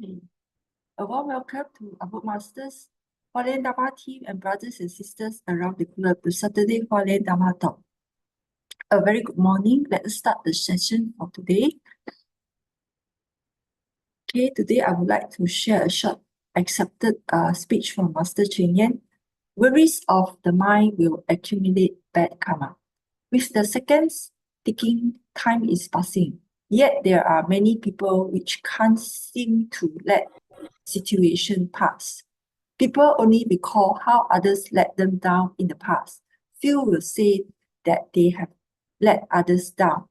Okay. A warm welcome to our masters, Hualien Dharma team and brothers and sisters around the globe to Saturday Hualien Dharma Talk. A very good morning. Let us start the session for today. Okay, today I would like to share a short accepted speech from Master Ching Yen. Worries of the mind will accumulate bad karma. With the seconds ticking, time is passing. Yet there are many people which can't seem to let situation pass. People only recall how others let them down in the past. Few will say that they have let others down.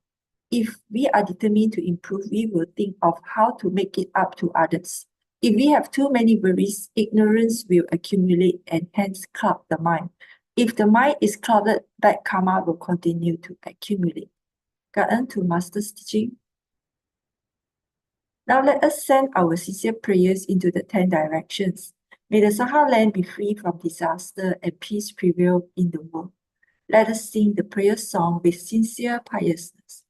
If we are determined to improve, we will think of how to make it up to others. If we have too many worries, ignorance will accumulate and hence cloud the mind. If the mind is clouded, bad karma will continue to accumulate.感恩 to Master's teaching. Now let us send our sincere prayers into the 10 directions. May the Sahara land be free from disaster and peace prevail in the world. Let us sing the prayer song with sincere piousness.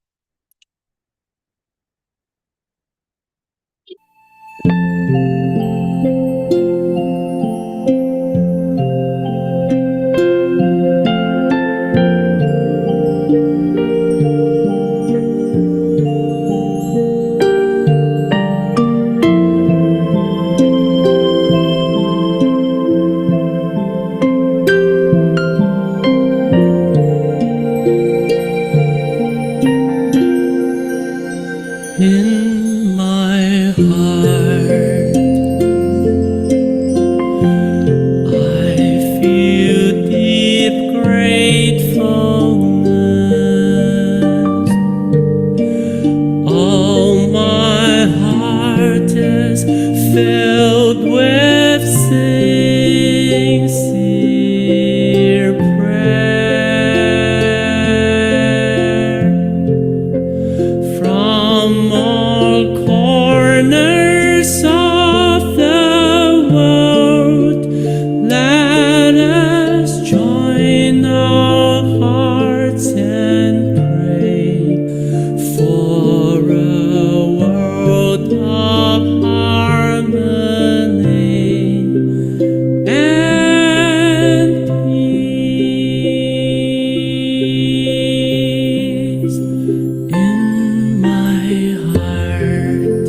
In my heart, I feel deep gratefulness. All my heart is filled with sincere prayer. From all corners of the world, let us join our hearts and pray for a world of harmony and peace. In my heart,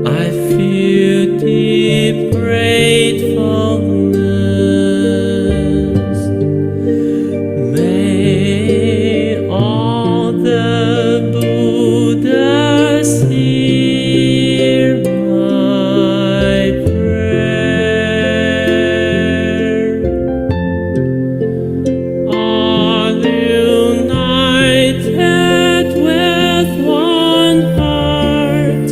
I feel deep gratefulness. May all the Buddhas hear my prayer. All united with one heart,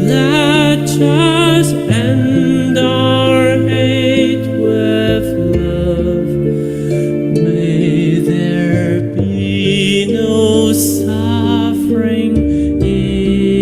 let us end our hate with love. May there be no suffering hereafter.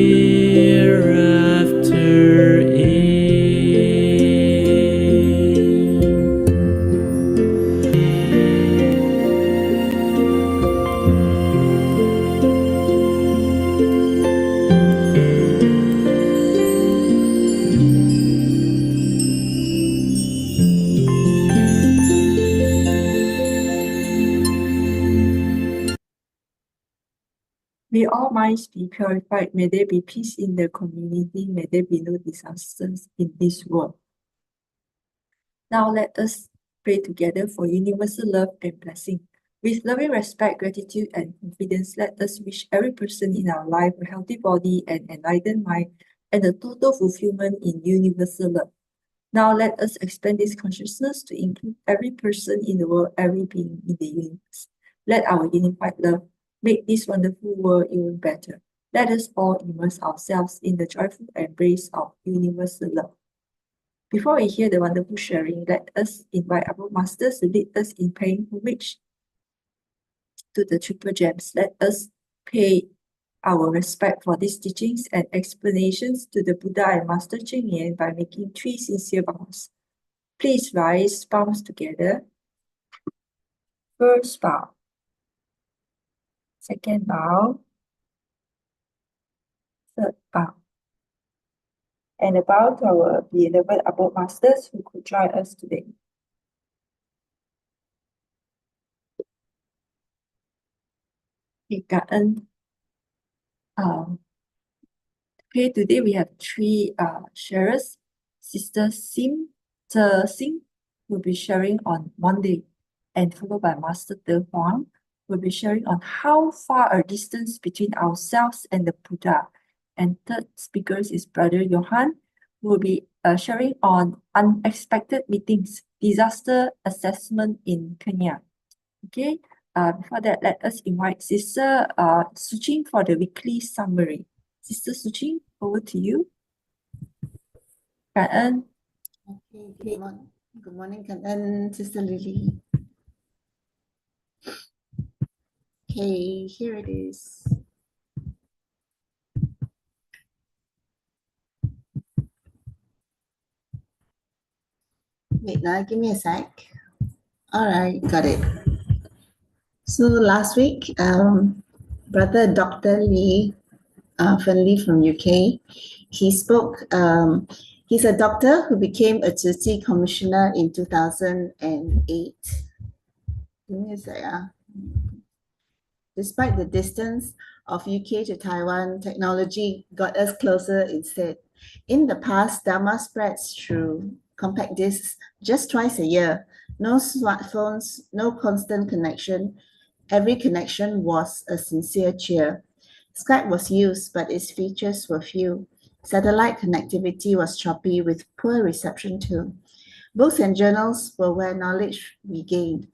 May all minds be purified. May there be peace in the community. May there be no disasters in this world. Now let us pray together for universal love and blessing. With loving respect, gratitude, and confidence, let us wish every person in our life a healthy body and enlightened mind and a total fulfillment in universal love. Now let us expand this consciousness to include every person in the world, every being in the universe. Let our unified love make this wonderful world even better. Let us all immerse ourselves in the joyful embrace of universal love. Before we hear the wonderful sharing, let us invite our masters to lead us in paying homage to the Triple Gems. Let us pay our respect for these teachings and explanations to the Buddha and Master Ching Yen by making 3 sincere vows. Please rise, palms together. First bow. Second bow. third bow. And a bow to our beloved Awall masters who could join us today. Cảm ơn. Okay, today we have three sharers. Sister Tzer will be sharing on Monday, and followed by Master Huang will be sharing on how far a distance between ourselves and the Buddha. And third speaker is Brother Johan, who will be sharing on unexpected meetings, disaster assessment in Kenya. Okay, before that, let us invite Sister Su Ching for the weekly summary. Sister Su Ching, over to you. Cảm ơn. Okay, good morning, Cảm ơn, Sister Lily. Okay, here it is. Wait, now give me a sec. All right, got it. So last week, Brother Dr. Lee Lee from UK, he spoke. He's a doctor who became a Tzer commissioner in 2008. Give me a sec. Despite the distance of UK to Taiwan, technology got us closer instead. In the past, Dharma spreads through compact discs just twice a year. No smartphones, no constant connection. Every connection was a sincere cheer. Skype was used, but its features were few. Satellite connectivity was choppy with poor reception too. Books and journals were where knowledge we gained.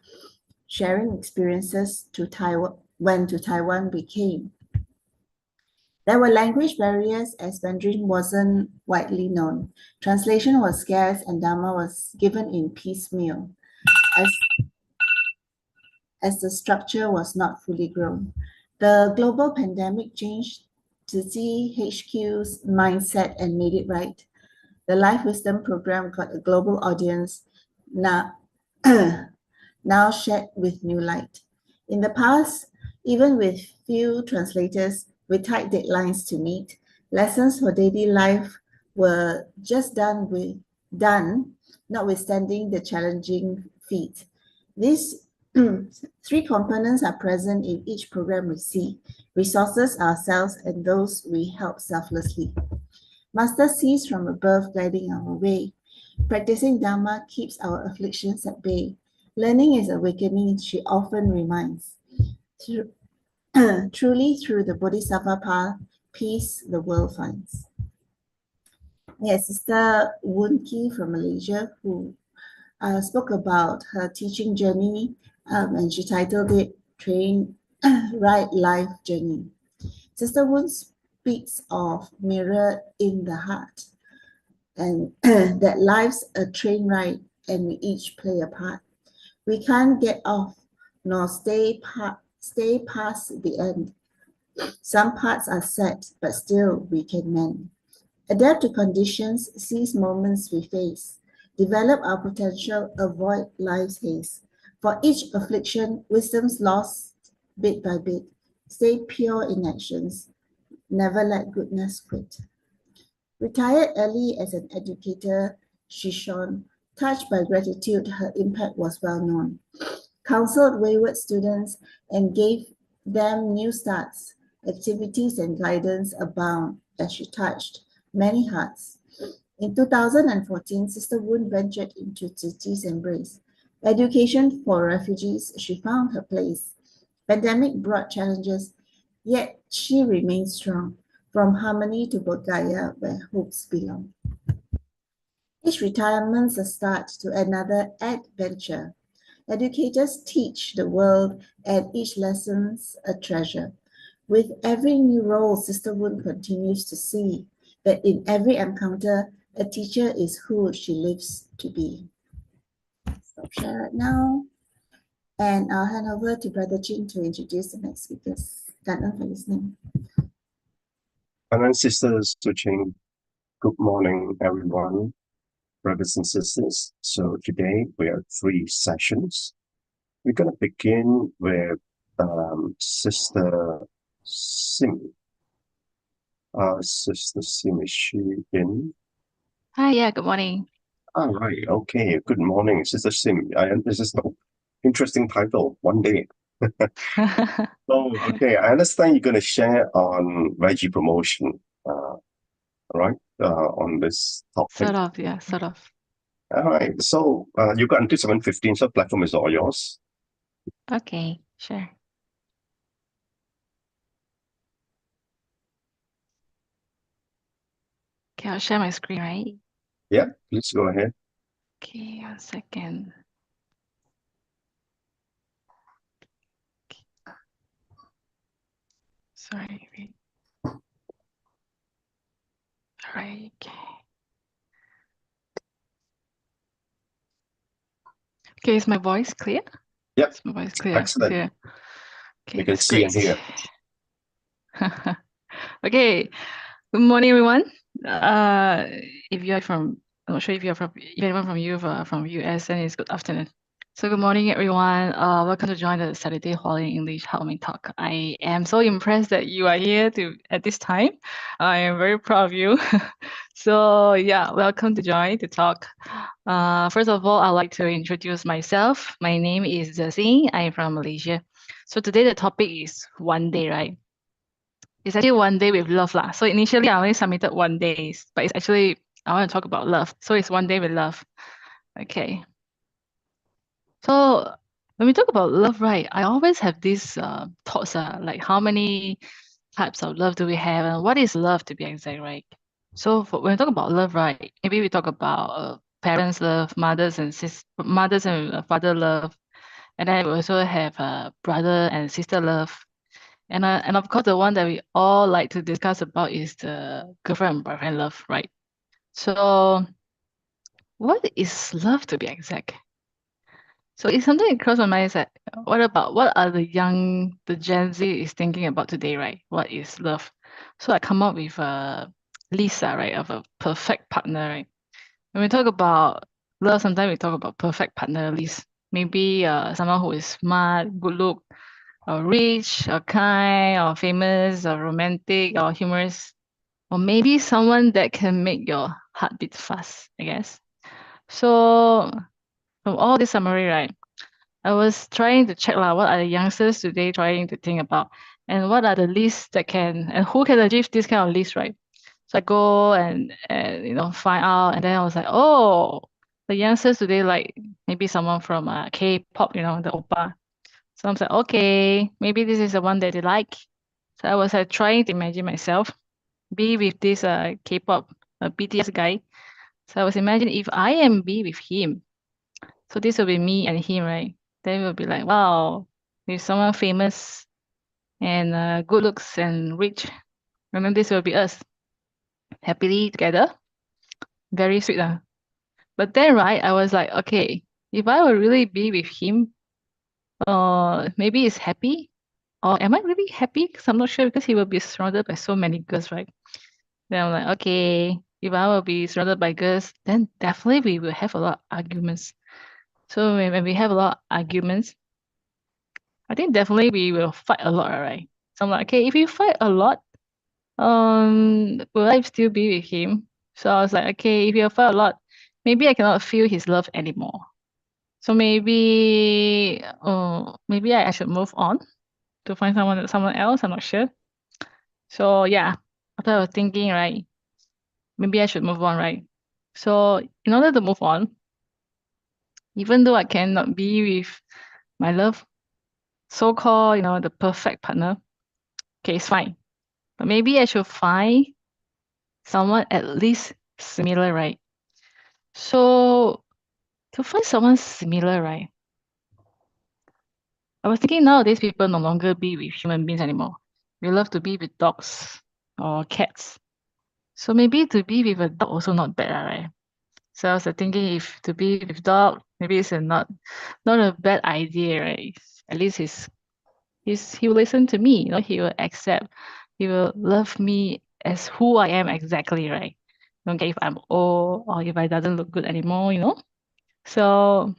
Sharing experiences to Taiwan when to Taiwan we came. There were language barriers as Mandarin wasn't widely known. Translation was scarce and Dharma was given in piecemeal as the structure was not fully grown. The global pandemic changed Tzu HQ's mindset and made it right. The Life Wisdom program got a global audience now, now shed with new light. In the past, even with few translators with tight deadlines to meet, lessons for daily life were just done, notwithstanding the challenging feat. These three components are present in each program we see: resources, ourselves, and those we help selflessly. Master sees from above, guiding our way. Practicing Dharma keeps our afflictions at bay. Learning is awakening, she often reminds. Truly, through the Bodhisattva path, peace the world finds. Yes, Sister Woon Ki from Malaysia, who spoke about her teaching journey, and she titled it Train Right Life Journey. Sister Woon speaks of mirror in the heart, and that life's a train ride and we each play a part. We can't get off nor stay past the end. Some parts are set, but still we can mend. Adapt to conditions, seize moments we face. Develop our potential, avoid life's haze. For each affliction, wisdom's lost bit by bit. Stay pure in actions. Never let goodness quit. Retired early as an educator, she shone. Touched by gratitude, her impact was well known. Counseled wayward students and gave them new starts. Activities and guidance abound as she touched many hearts. In 2014, Sister Woon ventured into Tzu's embrace. Education for refugees, she found her place. Pandemic brought challenges, yet she remained strong. From harmony to Bodhgaya, where hopes belong. Each retirement's a start to another adventure. Educators teach the world, and each lesson's a treasure. With every new role, Sister Woon continues to see that in every encounter, a teacher is who she lives to be. Stop share right now. And I'll hand over to Brother Ching to introduce the next speakers. Thank you for listening. And Sister Su Ching, good morning, everyone, brothers and sisters. So today we have 3 sessions. We're going to begin with Sister Sim. Sister Sim, is she in? Hi, yeah, good morning. All right, okay. Good morning, Sister Sim. This is an interesting title, one day. Oh, okay. I understand you're going to share on veggie promotion, right? On this topic. Sort of, yeah, sort of. All right. So, you got until 7:15, so platform is all yours. Okay, sure. Okay, I'll share my screen, right? Yeah, please go ahead. Okay, 1 second. Sorry, wait. All right, okay. Okay, is my voice clear? Yep, Is my voice clear? excellent. Clear. Okay, You can that's see and great. hear. Okay, good morning, everyone. If you're from, I'm not sure if you're from, if anyone from you from US, then it's good afternoon. So good morning, everyone. Welcome to join the Saturday Hualien English Heartwarming Talk. I am so impressed that you are here at this time. I am very proud of you. So yeah, welcome to join the talk. First of all, I'd like to introduce myself. My name is Tzer. I am from Malaysia. So today the topic is one day, right? It's actually one day with love lah. So initially I only submitted 1 day, but it's actually I want to talk about love. So it's one day with love. Okay. So when we talk about love, right, I always have these thoughts, like how many types of love do we have, and what is love to be exact, right? So when we talk about love, right, maybe we talk about parents' love, mothers and father love, and then we also have brother and sister love, and of course the one that we all like to discuss about is the girlfriend and boyfriend love, right? So what is love to be exact? So it's something that crossed my mind is that what are the Gen Z is thinking about today, right? What is love? So I come up with a list, right, of a perfect partner, right? When we talk about love, sometimes we talk about perfect partner list. Maybe someone who is smart, good look, or rich, or kind, or famous, or romantic, or humorous, or maybe someone that can make your heart beat fast, I guess. So from all this summary, right? I was trying to check what are the youngsters today trying to think about, and what are the lists that can and who can achieve this kind of list, right? So I go and find out, and then I was like, oh, the youngsters today like maybe someone from K-pop, the oppa. So I was like, okay, maybe this is the one that they like. So I was trying to imagine myself be with this K-pop BTS guy. So I was imagining if I am be with him, so this will be me and him, right? Then we'll be like, wow, with someone famous and good looks and rich. And then this will be us happily together. Very sweet. But then, right, I was like, okay, if I will really be with him, maybe it's happy. Or am I really happy? Because I'm not sure because he will be surrounded by so many girls, right? Then I'm like, okay, if I will be surrounded by girls, then definitely we will have a lot of arguments. So when we have a lot of arguments, I think definitely we will fight a lot, right? So I'm like, okay, if we fight a lot, will I still be with him? So I was like, okay, if we fight a lot, maybe I cannot feel his love anymore. So maybe I should move on to find someone else. I'm not sure. So yeah, after I was thinking, right, maybe I should move on, right? So in order to move on, even though I cannot be with my love, so-called, the perfect partner, okay, it's fine. But maybe I should find someone at least similar, right? So to find someone similar, right? I was thinking nowadays people no longer be with human beings anymore. We love to be with dogs or cats. So maybe to be with a dog also not bad, right? So I was thinking if to be with dog, maybe it's not a bad idea, right? At least he will listen to me, he will accept, he will love me as who I am exactly, right? Don't care if I'm old or if I doesn't look good anymore. So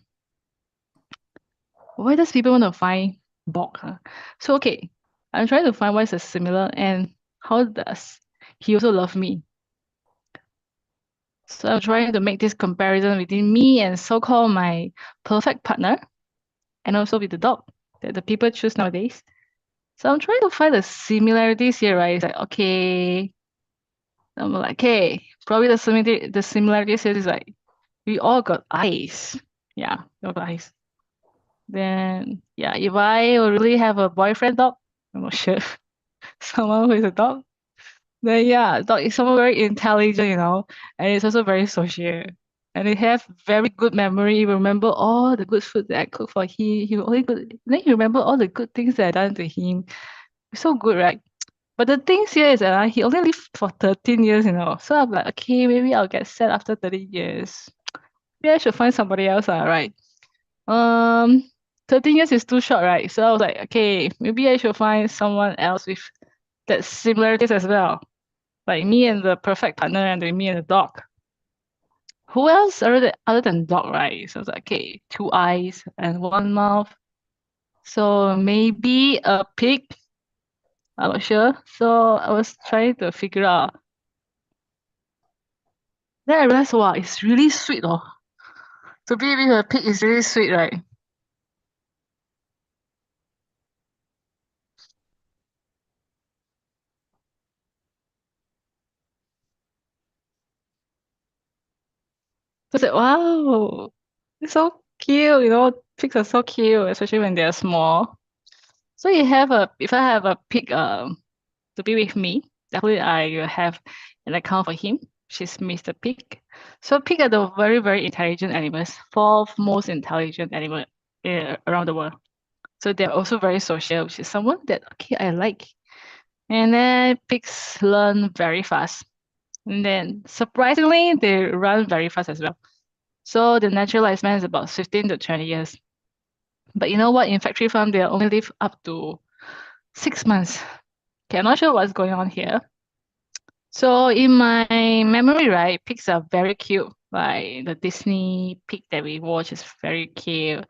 why does people want to find Bog? Huh? So okay, I'm trying to find what is a similar and how does he also loved me. So I'm trying to make this comparison between me and so-called my perfect partner, and also with the dog that the people choose nowadays. So I'm trying to find the similarities here, right? It's like, okay, I'm like, okay, probably the similarities here is like, we all got eyes. Yeah, we all got eyes. Then, yeah, if I will really have a boyfriend dog, I'm not sure, someone who is a dog, then yeah, dog is someone very intelligent, and it's also very social. And they have very good memory. He will remember all the good food that I cook for him. He will only good, then he remember all the good things that I done to him. It's so good, right? But the thing here is that he only lived for 13 years, So I'm like, okay, maybe I'll get sad after 30 years. Maybe I should find somebody else, right? 13 years is too short, right? So I was like, okay, maybe I should find someone else with that similarities as well. Like me and the perfect partner and me and the dog. Who else other than dog, right? So I was like, okay, 2 eyes and 1 mouth. So maybe a pig. I'm not sure. So I was trying to figure out. Then I realized, wow, it's really sweet, oh. To be with a pig is really sweet, right? So I said, wow, it's so cute, pigs are so cute, especially when they're small. So if I have a pig to be with me, definitely I will have an account for him. She's Mr. Pig. So pig are the very, very intelligent animals, fourth most intelligent animal around the world. So they're also very social, which is someone that, okay, I like. And then pigs learn very fast. And then surprisingly, they run very fast as well. So the natural lifespan is about 15 to 20 years. But you know what? In factory farm, they only live up to 6 months. Okay, I'm not sure what's going on here. So in my memory, right, pigs are very cute. Like the Disney pig that we watch is very cute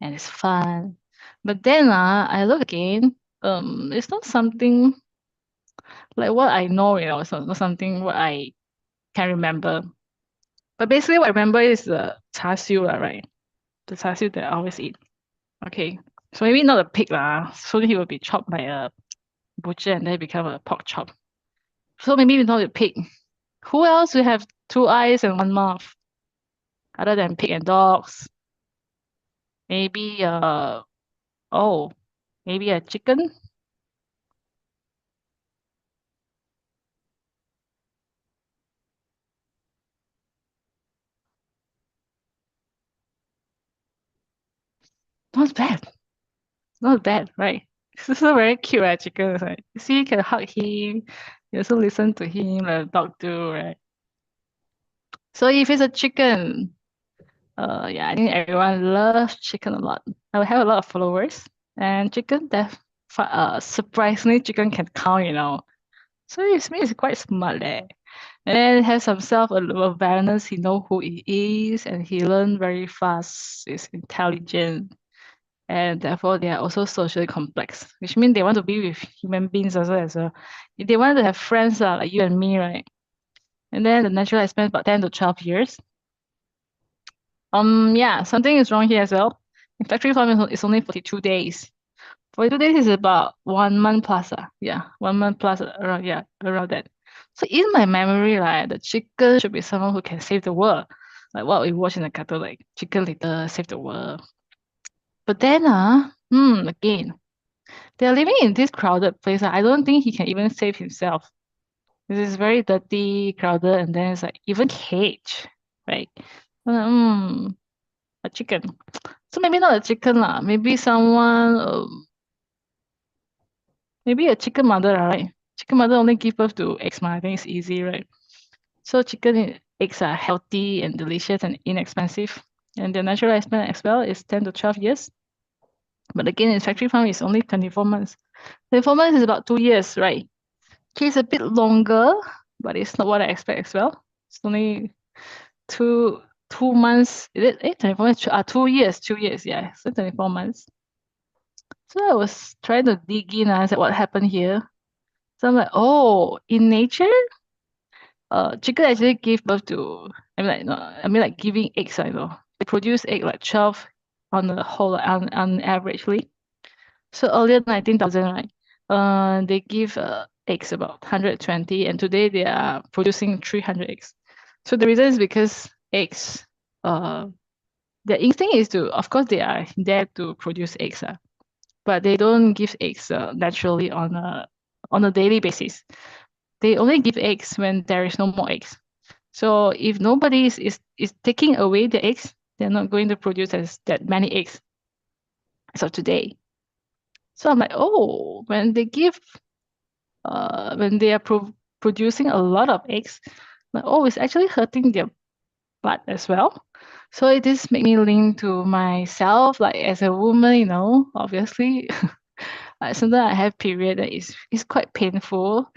and it's fun. But then I look again, it's not something like what I know, it's not something what I can remember. But basically what I remember is the char siu, right? The char siu that I always eat. Okay. So maybe not a pig lah. So he will be chopped by a butcher and then become a pork chop. So maybe not a pig. Who else will have 2 eyes and 1 mouth? Other than pig and dogs? Maybe maybe a chicken? Not bad. Not bad, right? It's also very cute, right? Chicken is like, you see, you can hug him. You also listen to him like a dog do, right? So if it's a chicken, yeah, I think everyone loves chicken a lot. I will have a lot of followers, and chicken surprisingly chicken can count. So it's me, it's quite smart leh. And then has some self-awareness. He know who he is, and he learn very fast. Is intelligent, and therefore they are also socially complex, which means they want to be with human beings also as well. They want to have friends like you and me, right? And then the natural lifespan is about 10 to 12 years. Yeah, something is wrong here as well. In factory farm, it's only 42 days. 42 days is about 1 month plus. Yeah, 1 month plus around that. So in my memory, right, the chicken should be someone who can save the world. Like what we watch in the cartoon, like Chicken Little save the world. But then again, they're living in this crowded place. I don't think he can even save himself. This is very dirty, crowded, and then it's like even cage, right? A chicken. So maybe not a chicken lah. Maybe someone, maybe a chicken mother, right? Chicken mother only give birth to eggs, I think it's easy, right? So chicken eggs are healthy and delicious and inexpensive. And the natural lifespan as well is 10 to 12 years. But again, in factory farm, it's only 24 months. 24 months is about 2 years, right? Okay, it's a bit longer, but it's not what I expect as well. It's only 2 months. Is it 24 months? 2 years, 2 years, yeah. So 24 months. So I was trying to dig in and I said, what happened here? So I'm like, oh, in nature, chicken actually give birth to, like giving eggs, they produce egg like 12 on the whole, on averagely. So earlier 19,000, right? They give eggs about 120, and today they are producing 300 eggs. So the reason is because eggs, their instinct is to, of course, they are there to produce eggs, but they don't give eggs naturally on a daily basis. They only give eggs when there is no more eggs. So if nobody is taking away the eggs, they're not going to produce that many eggs as of today. So I'm like, oh, when they are producing a lot of eggs, like, oh, it's actually hurting their butt as well. So it just made me link to myself, like as a woman, obviously. Sometimes I have period that is quite painful.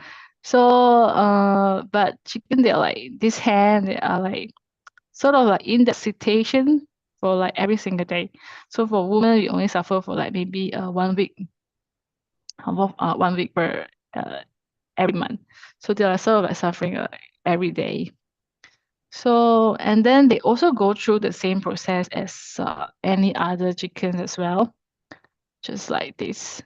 So but chicken, they're like this hand, they are like sort of like in that situation for like every single day. So for women, we only suffer for like maybe 1 week, 1 week per every month. So they are sort of like suffering every day. So, and then they also go through the same process as any other chickens as well, just like this.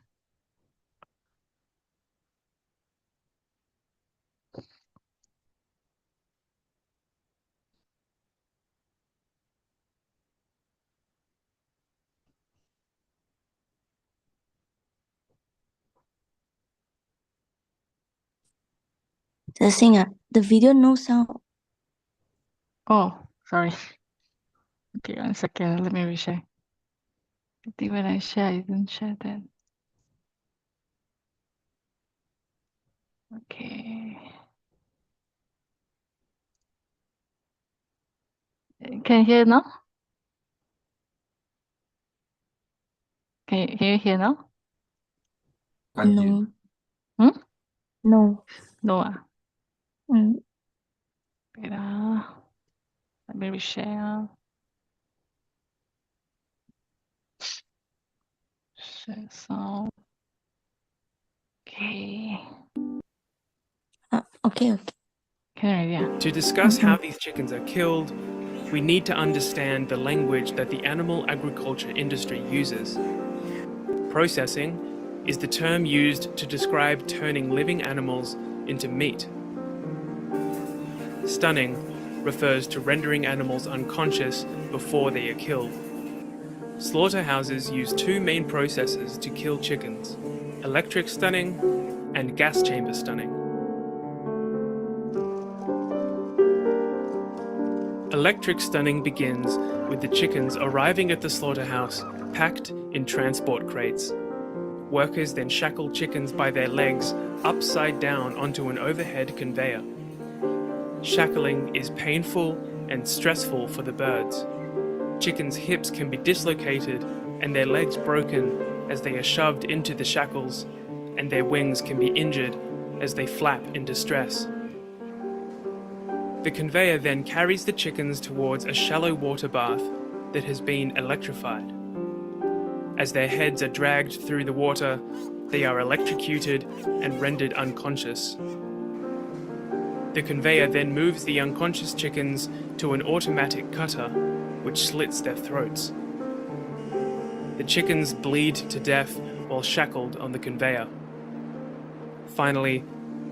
The video no sound. Oh, sorry. Okay, 1 second. Let me reshare. I think when I share, I didn't share that. Okay. Can you hear now? Can you hear now? No. Hmm? No. No. Mm. Wait, let me reshare. Share sound. Okay. Okay. Can you hear? To discuss how these chickens are killed, we need to understand the language that the animal agriculture industry uses. Processing is the term used to describe turning living animals into meat. Stunning refers to rendering animals unconscious before they are killed. Slaughterhouses use two main processes to kill chickens: electric stunning and gas chamber stunning. Electric stunning begins with the chickens arriving at the slaughterhouse packed in transport crates. Workers then shackle chickens by their legs upside down onto an overhead conveyor. Shackling is painful and stressful for the birds. Chickens' hips can be dislocated and their legs broken as they are shoved into the shackles, and their wings can be injured as they flap in distress. The conveyor then carries the chickens towards a shallow water bath that has been electrified. As their heads are dragged through the water, they are electrocuted and rendered unconscious. The conveyor then moves the unconscious chickens to an automatic cutter, which slits their throats. The chickens bleed to death while shackled on the conveyor. Finally,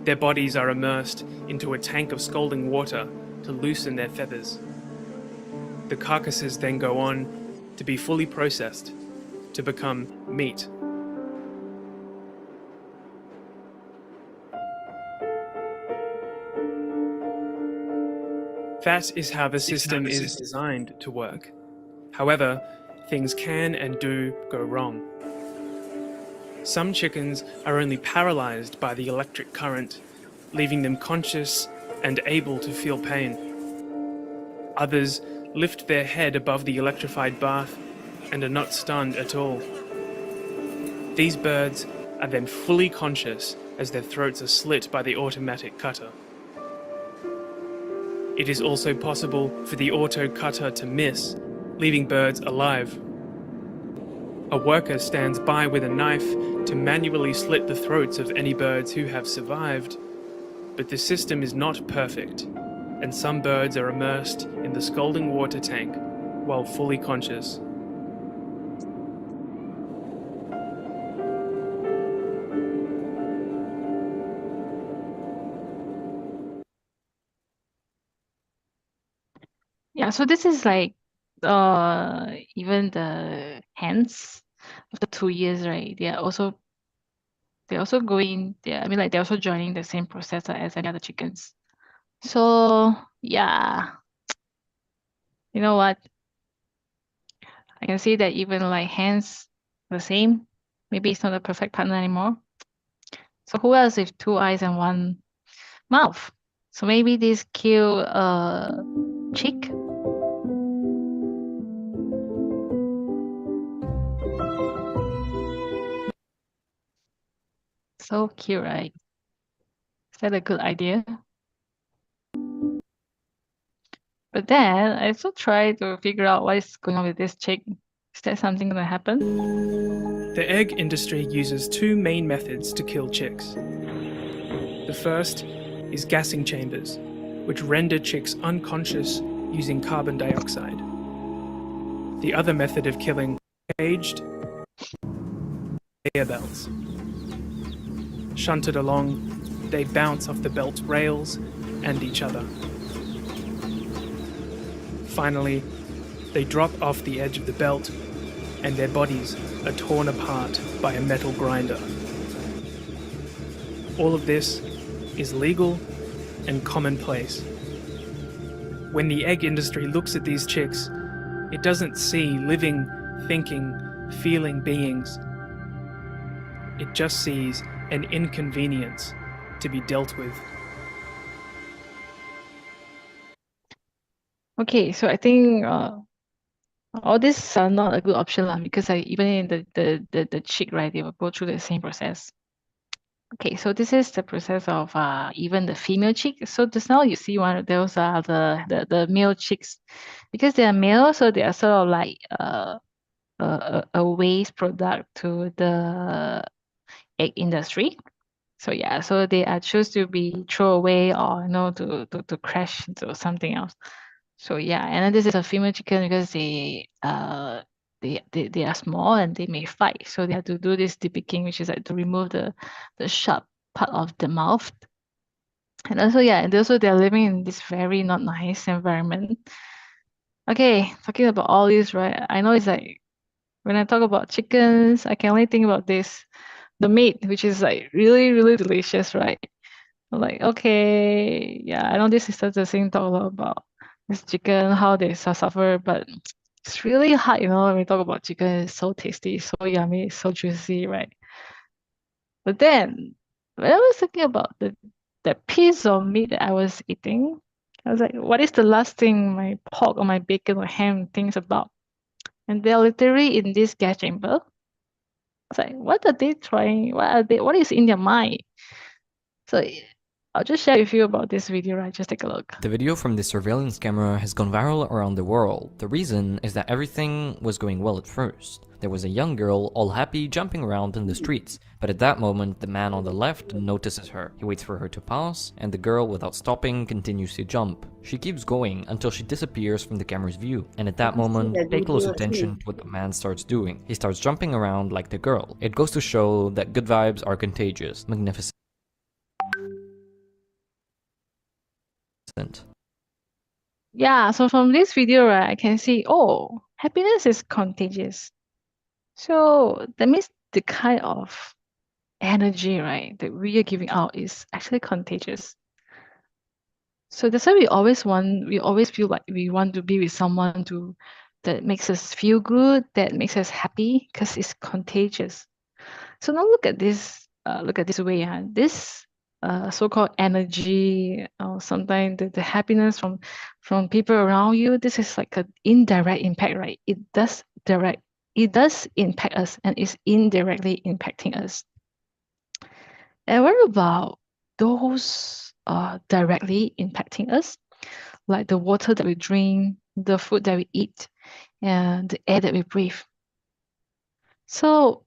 their bodies are immersed into a tank of scalding water to loosen their feathers. The carcasses then go on to be fully processed to become meat. That is how the system is designed to work. However, things can and do go wrong. Some chickens are only paralyzed by the electric current, leaving them conscious and able to feel pain. Others lift their head above the electrified bath and are not stunned at all. These birds are then fully conscious as their throats are slit by the automatic cutter. It is also possible for the auto cutter to miss, leaving birds alive. A worker stands by with a knife to manually slit the throats of any birds who have survived. But the system is not perfect, and some birds are immersed in the scalding water tank while fully conscious. Yeah, so this is like even the hens after 2 years, right? They're also going, I mean, like they're also joining the same process as any other chickens. So yeah, you know what? I can see that even like hens the same. Maybe it's not a perfect partner anymore. So who else with 2 eyes and 1 mouth? So maybe this cute chick. So cute, right? Is that a good idea? But then I also try to figure out what is going on with this chick. Is that something gonna happen? The egg industry uses two main methods to kill chicks. The first is gassing chambers, which render chicks unconscious using carbon dioxide. The other method of killing caged conveyor belts. Shunted along, they bounce off the belt's rails and each other. Finally, they drop off the edge of the belt and their bodies are torn apart by a metal grinder. All of this is legal and commonplace. When the egg industry looks at these chicks, it doesn't see living, thinking, feeling beings. It just sees an inconvenience to be dealt with. Okay, so I think all this are not a good option lah, because even in the chick, right, they will go through the same process. Okay, so this is the process of even the female chick. So just now you see one of those are the male chicks, because they are male, so they are sort of like a waste product to the egg industry. So yeah, so they are choose to be thrown away or to crash into something else. So yeah, and then this is a female chicken because they are small and they may fight. So they have to do this depicking, which is like to remove the sharp part of the mouth. And also yeah, and also they're living in this very not nice environment. Okay, talking about all this, right? I know it's like when I talk about chickens, I can only think about this, the meat, which is like really, really delicious, right? I'm like, okay, yeah, I know this is such a thing talk a lot about this chicken, how they suffer, but it's really hard, when we talk about chicken, it's so tasty, so yummy, so juicy, right? But then when I was thinking about that piece of meat that I was eating, I was like, what is the last thing my pork or my bacon or ham thinks about? And they're literally in this gas chamber. It's like, what are they trying? What is in their mind? So I'll just share with you about this video, right? Just take a look. The video from this surveillance camera has gone viral around the world. The reason is that everything was going well at first. There was a young girl, all happy, jumping around in the streets. But at that moment, the man on the left notices her. He waits for her to pass, and the girl, without stopping, continues to jump. She keeps going until she disappears from the camera's view. And at that moment, pay close attention to what the man starts doing. He starts jumping around like the girl. It goes to show that good vibes are contagious. Magnificent. Yeah, so from this video, right, I can see, oh, happiness is contagious. So that means the kind of energy, right, that we are giving out is actually contagious. So that's why we always feel like we want to be with someone that makes us feel good, that makes us happy, because it's contagious. So now look at this way, this so-called energy, or sometimes the happiness from people around you. This is like an indirect impact, right? It does impact us, and it's indirectly impacting us. And what about those directly impacting us, like the water that we drink, the food that we eat, and the air that we breathe? So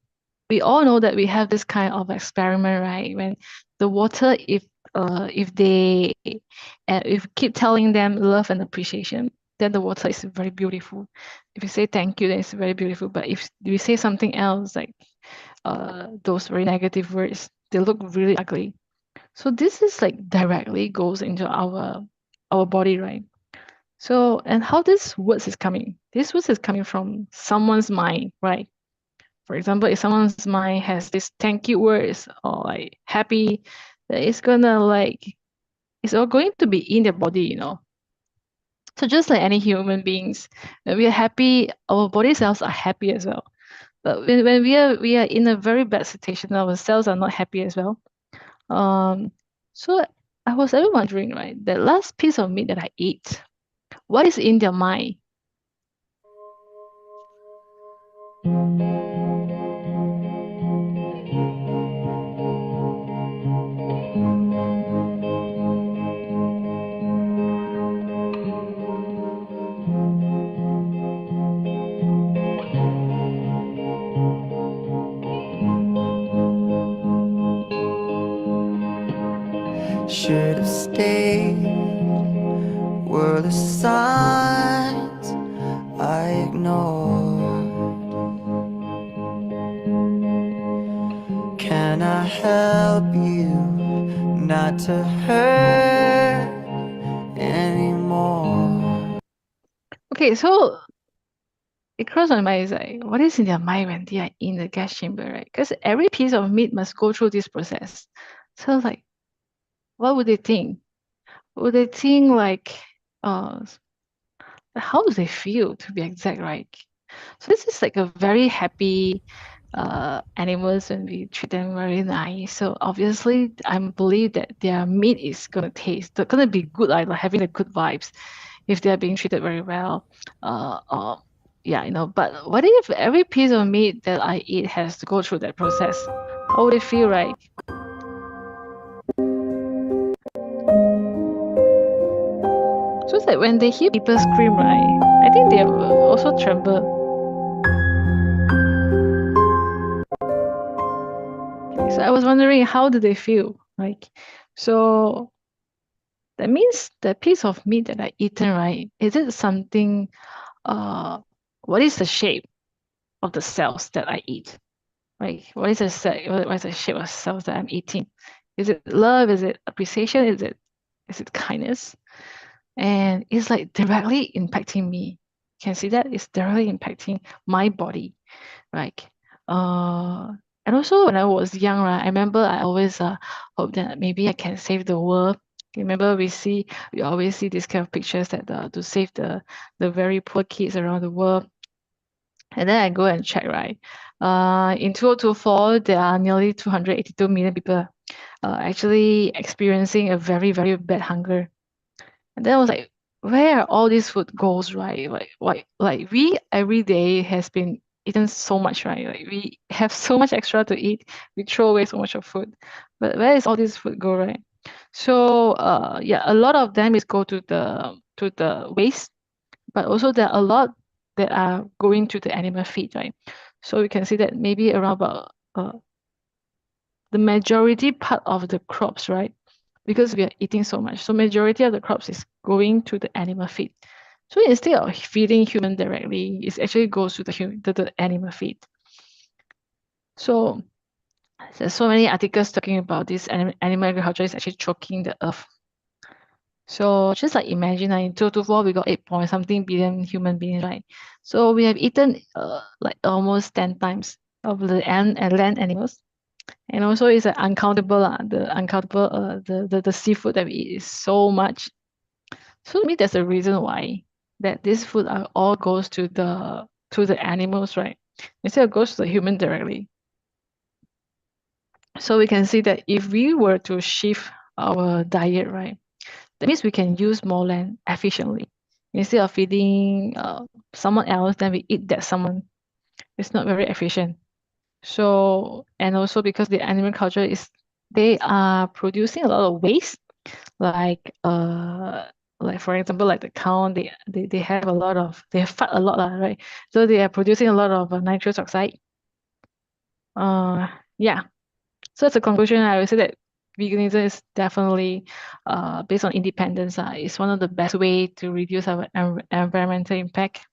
we all know that we have this kind of experiment, right? When the water, if if they if you keep telling them love and appreciation, then the water is very beautiful. If you say thank you, then it's very beautiful. But if we say something else, like those very negative words, they look really ugly. So this is like directly goes into our body, right? So, and how this words is coming? This words is coming from someone's mind, right? For example, if someone's mind has this thank you words or like happy, then it's gonna like it's all going to be in their body, you know. So just like any human beings, when we are happy, our body cells are happy as well. But when we are in a very bad situation, our cells are not happy as well. So I was ever wondering, right, that last piece of meat that I ate, what is in their mind? Should have stayed. Were the signs I ignored? Can I help you not to hurt anymore? Okay, so it crossed my mind is like, what is in their mind when they are in the gas chamber, right? Because every piece of meat must go through this process. So like, what would they think? Would they think like, how do they feel to be exact, right? So this is like a very happy animals when we treat them very nice. So obviously, I believe that their meat is gonna taste, they're gonna be good, like having the good vibes, if they're being treated very well. Yeah, you know. But what if every piece of meat that I eat has to go through that process? How would it feel, right? So it's like when they hear people scream, right? I think they will also tremble. So I was wondering, how do they feel? Like, so that means the piece of meat that I eaten, right? Is it something? What is the shape of the cells that I eat? Right? What is what is the shape of cells that I'm eating? Is it love? Is it appreciation? Is it kindness? And it's like directly impacting me. Can see that it's directly impacting my body, right? And also when I was young, right, I remember I always hope that maybe I can save the world. Remember we always see these kind of pictures that to save the very poor kids around the world. And then I go and check, right? In 2024, there are nearly 282 million people actually experiencing a very, very bad hunger. And then I was like, where all this food goes, right? Like we every day has been eaten so much, right? Like we have so much extra to eat, we throw away so much of food. But where is all this food go, right? So yeah, a lot of them is go to the waste, but also there are a lot that are going to the animal feed, right? So we can see that maybe around about the majority part of the crops, right? Because we are eating so much. So majority of the crops is going to the animal feed. So instead of feeding human directly, it actually goes to the animal feed. So there's so many articles talking about this animal agriculture is actually choking the earth. So just like imagine in 2024 we got 8 point something billion human beings, right? So we have eaten like almost 10 times of the land animals. And also it's uncountable, the seafood that we eat is so much. So to me, there's a reason why that this food all goes to the animals, right? Instead of goes to the human directly. So we can see that if we were to shift our diet, right, that means we can use more land efficiently. Instead of feeding someone else, then we eat that someone. It's not very efficient. So, and also because the animal culture they are producing a lot of waste, like for example, like the cow, they have a lot of, they fart a lot, right? So they are producing a lot of nitrous oxide. Yeah. So as a conclusion, I would say that veganism is definitely based on independence. It's one of the best way to reduce our environmental impact.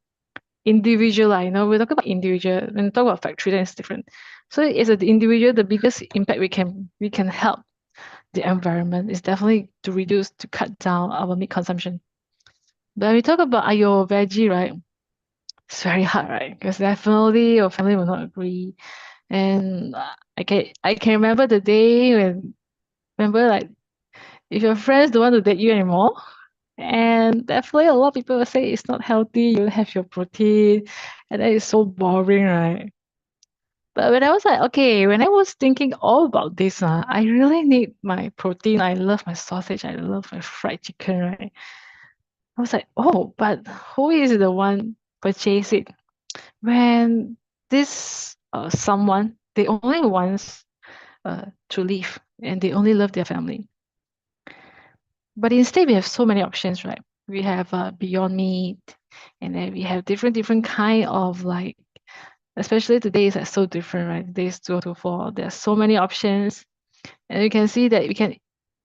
Individual, we talk about individual. When we talk about factory, then it's different. So as an individual, the biggest impact we can help the environment is definitely to cut down our meat consumption. But when we talk about are you veggie, right? It's very hard, right? Because definitely your family will not agree. And I can remember the day like if your friends don't want to date you anymore, and definitely a lot of people will say it's not healthy, you have your protein, and that is so boring, right? But when I was like, okay, when I was thinking all about this, I really need my protein. I love my sausage. I love my fried chicken, right? I was like, oh, but who is the one purchase it? When this someone, they only wants to live and they only love their family. But instead, we have so many options, right? We have Beyond Meat, and then we have different kind of like, especially today is like so different, right? Today's 2024. There's so many options, and you can see that we can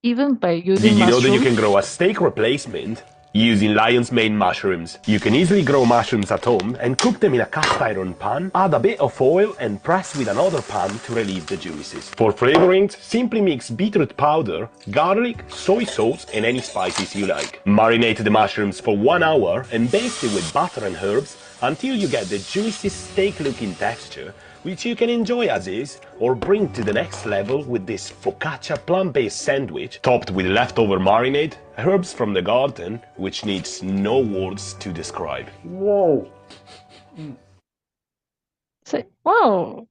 even by using Did you know that you mushroom. can grow a steak replacement using lion's mane mushrooms? You can easily grow mushrooms at home and cook them in a cast iron pan, add a bit of oil and press with another pan to release the juices. For flavorings, simply mix beetroot powder, garlic, soy sauce and any spices you like. Marinate the mushrooms for 1 hour and baste it with butter and herbs until you get the juicy steak-looking texture, which you can enjoy as is or bring to the next level with this focaccia plant-based sandwich topped with leftover marinade, herbs from the garden, which needs no words to describe. Whoa. It's like, wow,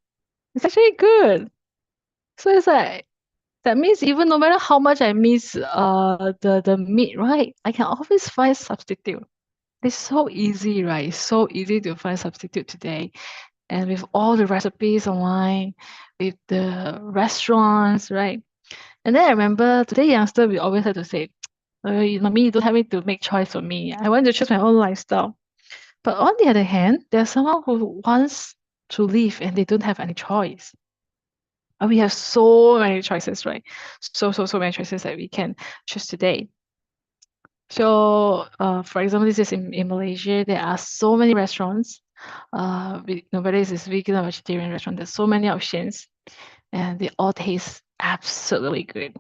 it's actually good. So it's like that means even no matter how much I miss the meat, right? I can always find substitute. It's so easy, right? It's so easy to find substitute today. And with all the recipes online, with the restaurants, right? And then I remember today youngster, we always had to say, mommy, you don't have me to make choice for me. I want to choose my own lifestyle. But on the other hand, there's someone who wants to live and they don't have any choice. And we have so many choices, right? So many choices that we can choose today. So, for example, this is in Malaysia. There are so many restaurants. Whether it's vegan or vegetarian restaurant, there's so many options, and they all taste absolutely good.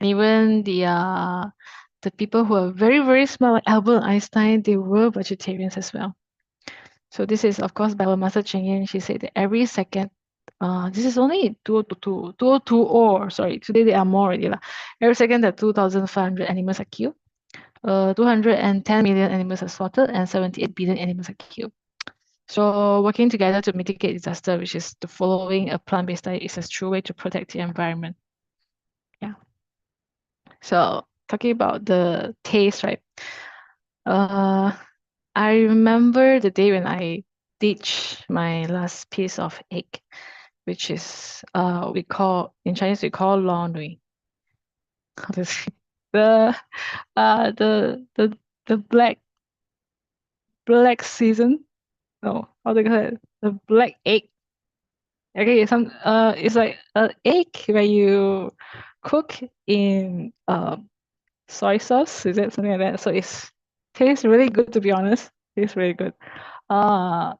And even the people who are very smart, like Albert Einstein, they were vegetarians as well. So this is, of course, by our master Cheng Yen. She said that every second, this is only 2020, sorry, today there are more already. Every second that 2,500 animals are killed, 210 million animals are slaughtered, and 78 billion animals are killed. So working together to mitigate disaster, which is the following a plant-based diet, is a true way to protect the environment. Yeah. So talking about the taste, right? I remember the day when I ditched my last piece of egg, which is in Chinese we call lo nui. How to say the the black season. No, how do you call it? The black egg. Okay, it's like an egg where you cook in soy sauce. Is it something like that? So it's tastes really good, to be honest. Tastes really good. Uh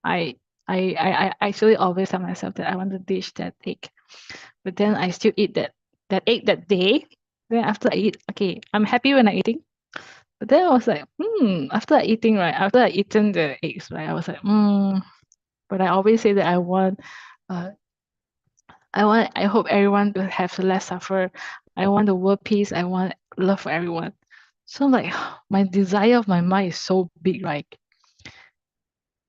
I I actually always tell myself that I want to dish that egg, but then I still eat that egg that day. Then after I eat, okay, I'm happy when I eating. But then I was like, after I eating, right? After I eaten the eggs, right? I was like, But I always say that uh, I hope everyone will have less suffer. I want the world peace. I want love for everyone. So like my desire of my mind is so big, right?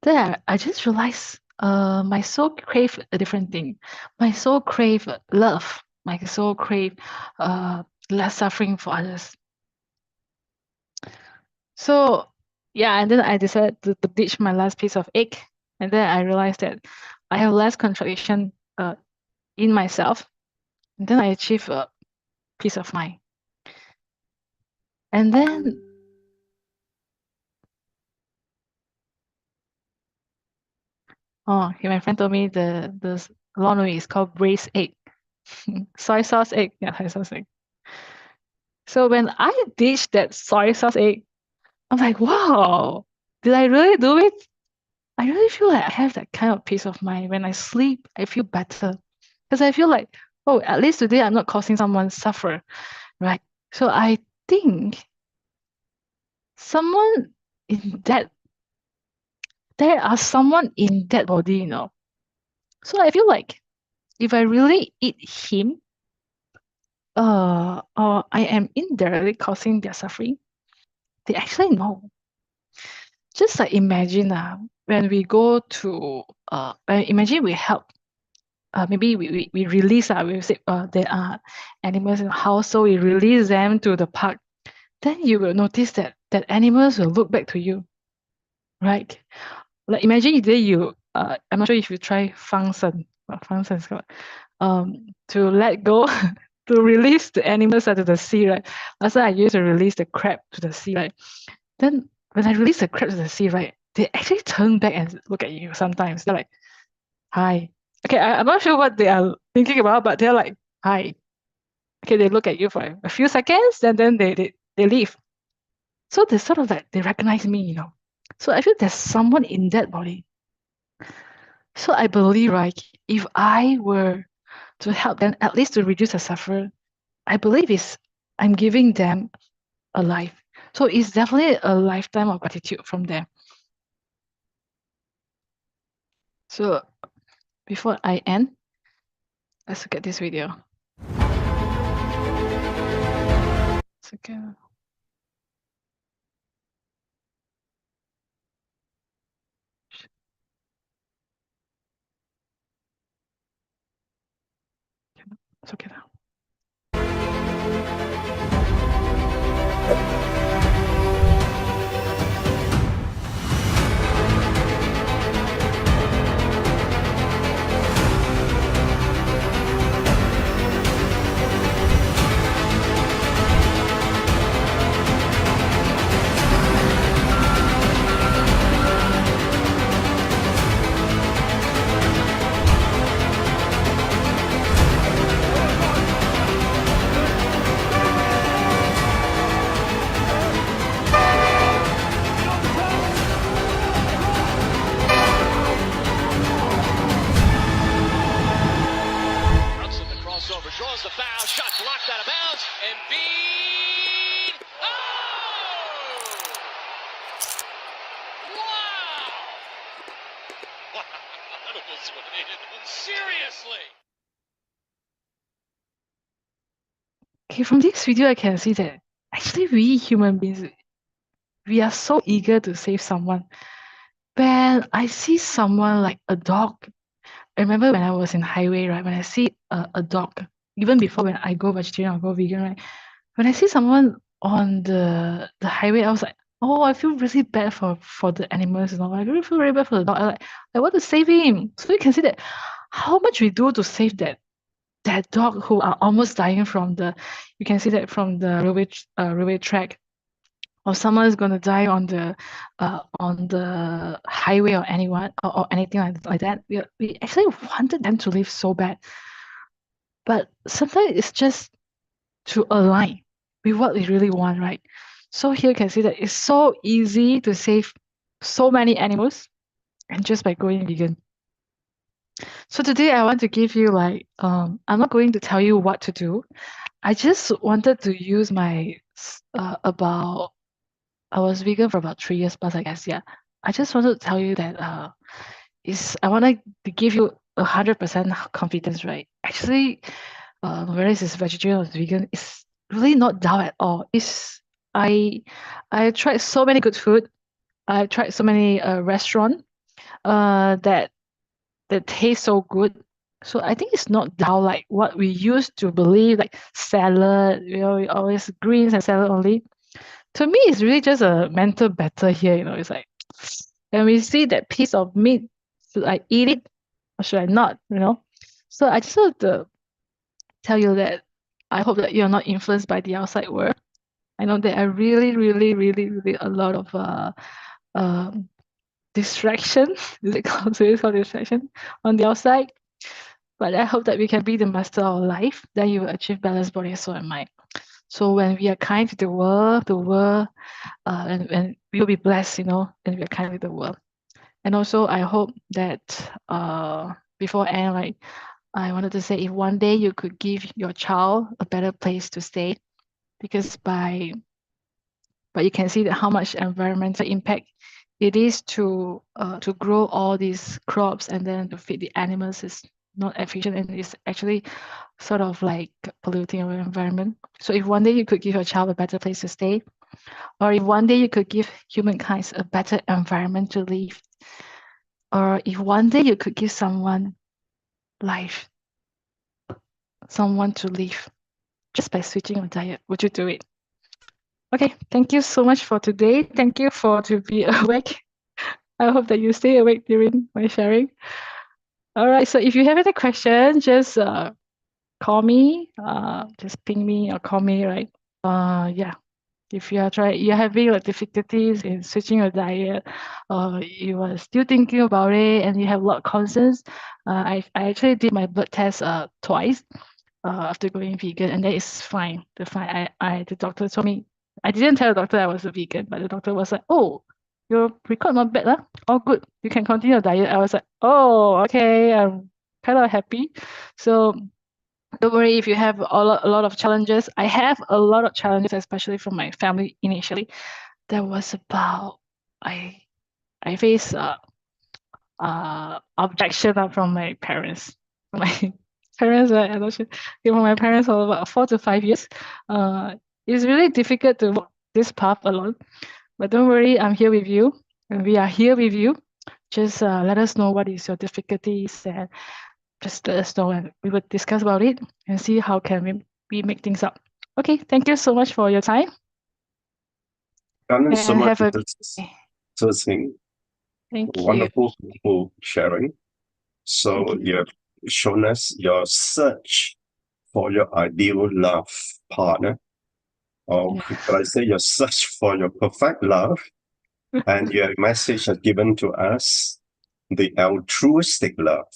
Then I just realized my soul crave a different thing. My soul crave love. My soul crave less suffering for others. So yeah, and then I decided to ditch my last piece of egg. And then I realized that I have less contradiction in myself. And then I achieve a peace of mind. And then my friend told me the lo nui is called braised egg. Soy sauce egg. Yeah, soy sauce egg. So when I ditched that soy sauce egg, I'm like, wow, did I really do it? I really feel like I have that kind of peace of mind. When I sleep, I feel better. Because I feel like, oh, at least today I'm not causing someone suffer, right? So I think someone in that, there are someone in that body, you know. So I feel like if I really eat him, or I am indirectly causing their suffering, they actually know. Just like imagine when we go to imagine we help maybe we release we say there are animals in the house, so we release them to the park. Then you will notice that animals will look back to you, right? Like imagine if you I'm not sure if you try function is called to let go to release the animals out of the sea, right? Last time I used to release the crab to the sea, right? Then when I release the crab to the sea, right, they actually turn back and look at you sometimes. They're like, hi. Okay, I'm not sure what they are thinking about, but they're like, hi. Okay, they look at you for a few seconds, and then they leave. So they sort of like, they recognize me, you know. So I feel there's someone in that body. So I believe, right, if I were to help them, at least to reduce the suffer, I believe I'm giving them a life. So it's definitely a lifetime of gratitude from them. So before I end, let's look at this video. Second. It's okay now. Draws the foul, shot blocked out of bounds, and Embiid. Oh! Wow! That almost went in. Seriously. Okay, from this video, I can see that actually we human beings, we are so eager to save someone. When I see someone like a dog, I remember when I was in highway, right? When I see a dog, even before when I go vegetarian or go vegan, right? When I see someone on the highway, I was like, oh, I feel really bad for the animals, you know. I really feel very bad for the dog. I want to save him. So you can see that how much we do to save that dog who are almost dying from you can see that from the railway track, or someone is going to die on the highway, or anyone or anything like that. We actually wanted them to live so bad, but sometimes it's just to align with what we really want, right? So here you can see that it's so easy to save so many animals, and just by going vegan. So today I want to give you I'm not going to tell you what to do. I just wanted to use my about I was vegan for about 3 years plus, I guess. Yeah, I just wanted to tell you that I want to give you 100% confidence, right? Actually, whether it's vegetarian or vegan, it's really not down at all. I tried so many good food. I tried so many restaurant that taste so good. So I think it's not down like what we used to believe, like salad, we always greens and salad only. To me, it's really just a mental battle here, it's like when we see that piece of meat, should I eat it or should I not, So I just want to tell you that I hope that you're not influenced by the outside world. I know there are really, really, really, really a lot of distraction. Is it called distraction on the outside? But I hope that we can be the master of life, then you will achieve balanced body, soul, and mind. So when we are kind to the world, and we will be blessed, when we are kind with the world. And also, I hope that before end, like I wanted to say, if one day you could give your child a better place to stay, because but you can see that how much environmental impact it is to grow all these crops and then to feed the animals is not efficient, and it's actually sort of like polluting our environment. So if one day you could give your child a better place to stay, or if one day you could give humankind a better environment to live, or if one day you could give someone life, someone to live just by switching your diet, would you do it? Okay, thank you so much for today. Thank you for to be awake. I hope that you stay awake during my sharing. All right, so if you have any question, just call me, just ping me or call me, right? Yeah. If you're having like difficulties in switching your diet, or you are still thinking about it and you have a lot of concerns, I actually did my blood test twice after going vegan, and that is fine. The doctor told me, I didn't tell the doctor I was a vegan, but the doctor was like, "Oh, your record not bad, huh? All good. You can continue your diet." I was like, "Oh, okay." I'm kind of happy. So don't worry if you have a lot of challenges. I have a lot of challenges, especially from my family initially. There was about I faced objection from my parents. My parents were from my parents for about 4 to 5 years. It's really difficult to walk this path alone. But don't worry, I'm here with you, and we are here with you. Just let us know what is your difficulties, and just let us know, and we will discuss about it and see how can we make things up. Okay, thank you so much for your time. Thank you so And much, have a Tzer Ching. thank you. Wonderful sharing. So you have shown us your search for your ideal love partner, or Yeah. could I say your search for your perfect love, and your message has given to us the altruistic love,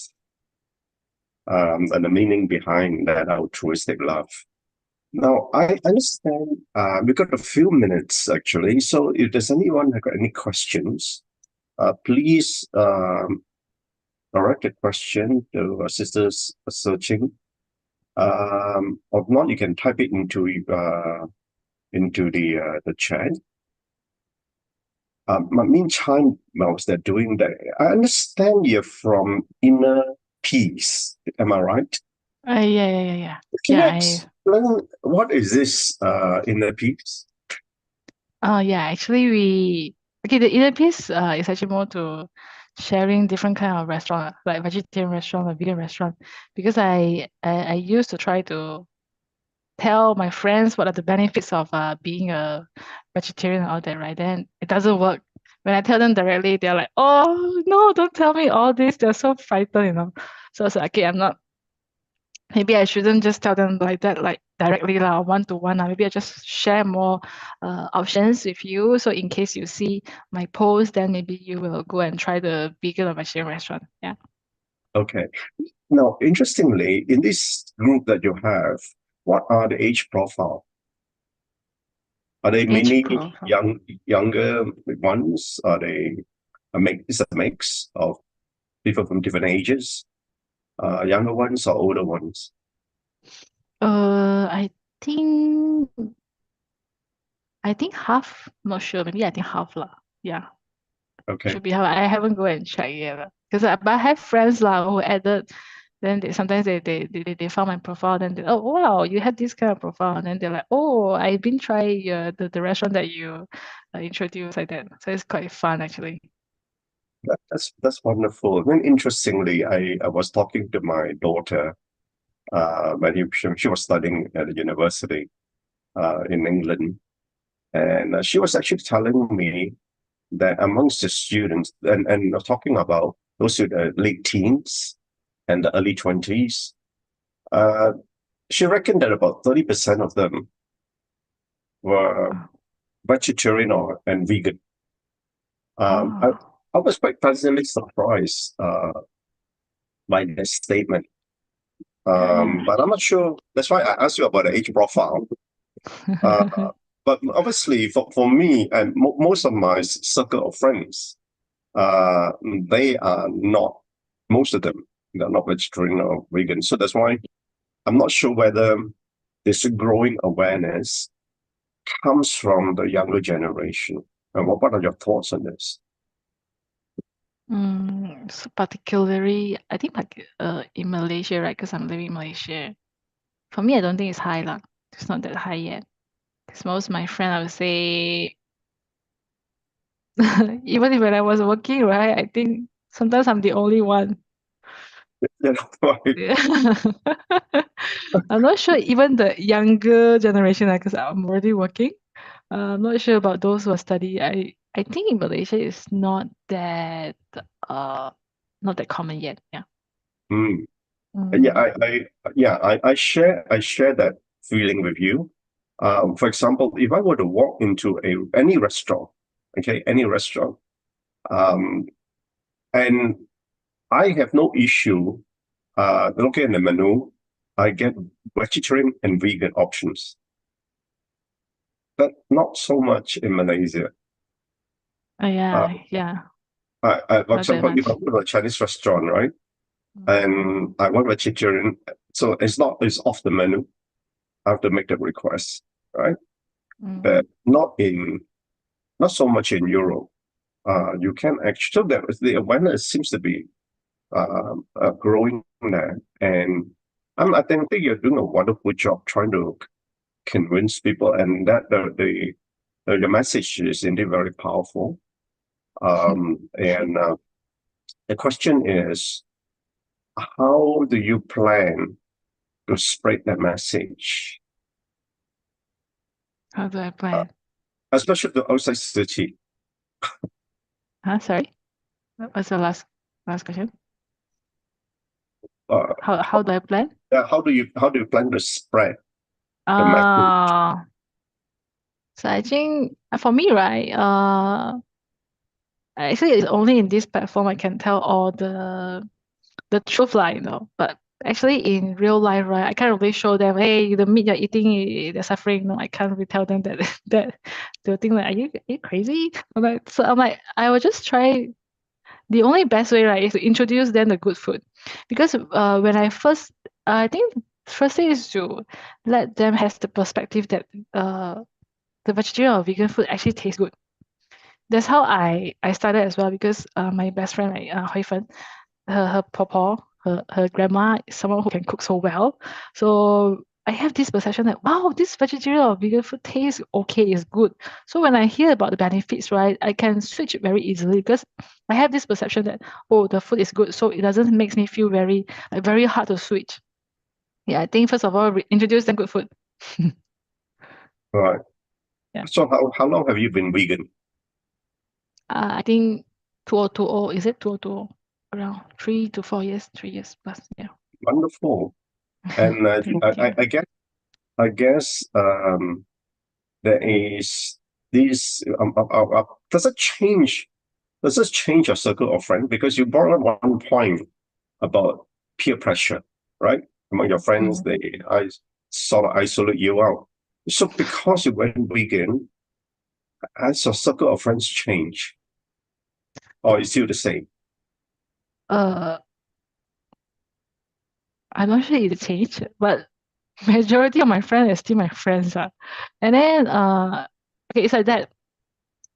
and the meaning behind that altruistic love. Now, I understand we've got a few minutes actually, so if there's anyone who got any questions, please direct the question to our sisters searching. Or not, you can type it into the chat. Meantime, whilst they're doing that, I understand you're from Inner Peace. Am I right? Yeah. Can you Yeah, explain what is this Inner Peace? Actually the inner peace is actually more to sharing different kind of restaurant, like vegetarian restaurant or vegan restaurant, because I used to try to tell my friends what are the benefits of being a vegetarian and all that, right? Then it doesn't work. When I tell them directly, they're like, "Oh no, don't tell me all this." They're so frightened. So I was like, okay, maybe I shouldn't just tell them like that, like directly, one to one. Maybe I just share more options with you. So in case you see my post, then maybe you will go and try the vegan or vegetarian restaurant. Yeah. Okay. Now, interestingly, in this group that you have, what are the age profile? Are they mainly younger ones? Are they it's a mix of people from different ages? Younger ones or older ones? I think half. Not sure. Maybe I think half lah. Yeah. Okay. Should be half. I haven't go and check yet. Because but I have friends who added. Then sometimes they found my profile. Then oh wow, you had this kind of profile. And then they're like, oh, I've been trying the restaurant that you introduced, like that. So it's quite fun actually. That's wonderful. I mean, interestingly, I was talking to my daughter when she was studying at a university in England, and she was actually telling me that amongst the students, and talking about those who late teens and the early 20s, she reckoned that about 30% of them were vegetarian and vegan. I was quite pleasantly surprised by that statement. But I'm not sure. That's why I asked you about the age profile. But obviously, for me and most of my circle of friends, they are not. Most of them, they're not vegetarian or vegan. So that's why I'm not sure whether this growing awareness comes from the younger generation. And what are your thoughts on this? So particularly, I think like in Malaysia, right? Because I'm living in Malaysia. For me, I don't think it's high lah. It's not that high yet. Because most of my friends, I would say, even if when I was working, right, I think sometimes I'm the only one. Yeah, right. Yeah. I'm not sure even the younger generation, because I'm already working. I'm not sure about those who are studying. I think in Malaysia it's not that common yet. Yeah. Mm. Mm. I share that feeling with you. For example, if I were to walk into any restaurant, okay, any restaurant, and I have no issue looking at the menu, I get vegetarian and vegan options, but not so much in Malaysia. Yeah, Uh, yeah. for Not that example, if I much. go to a Chinese restaurant, right, and I want vegetarian, so it's off the menu. I have to make the request, right? But not so much in Europe. You can actually, so the awareness seems to be growing there, and I think you're doing a wonderful job trying to convince people, and that the message is indeed very powerful. And the question is, how do you plan to spread that message, How do I plan? especially the outside city? Sorry. What's the last question? Uh, How do I plan? how do you plan to spread the message? So I think for me, right, actually it's only in this platform I can tell all the truth line, But actually in real life, right, I can't really show them, hey, the meat you're eating, they're suffering. No, I can't really tell them that that they'll think like, are you crazy? I'm like, I will just try. The only best way, right, is to introduce them the good food, because when I think first thing is to let them have the perspective that the vegetarian or vegan food actually tastes good. That's how I started as well, because my best friend, like Hui Fen, her papa, her grandma is someone who can cook so well. So I have this perception that, wow, this vegetarian or vegan food tastes okay, is good. So when I hear about the benefits, right, I can switch it very easily, because I have this perception that, oh, the food is good, so it doesn't make me feel very hard to switch. Yeah, I think first of all, introduce them good food. Right. Yeah. So how long have you been vegan? I think 2020, is it 2020? Around 3 to 4 years, 3 years plus. Yeah. Wonderful. And Thank you. I guess there is this. Does it change? Does this change your circle of friends? Because you brought up one point about peer pressure, right? Among your friends, I sort of isolate you out. So because you went vegan, has your circle of friends change, or is still the same? I'm not sure it changed, but majority of my friends are still my friends. And then okay, it's like that.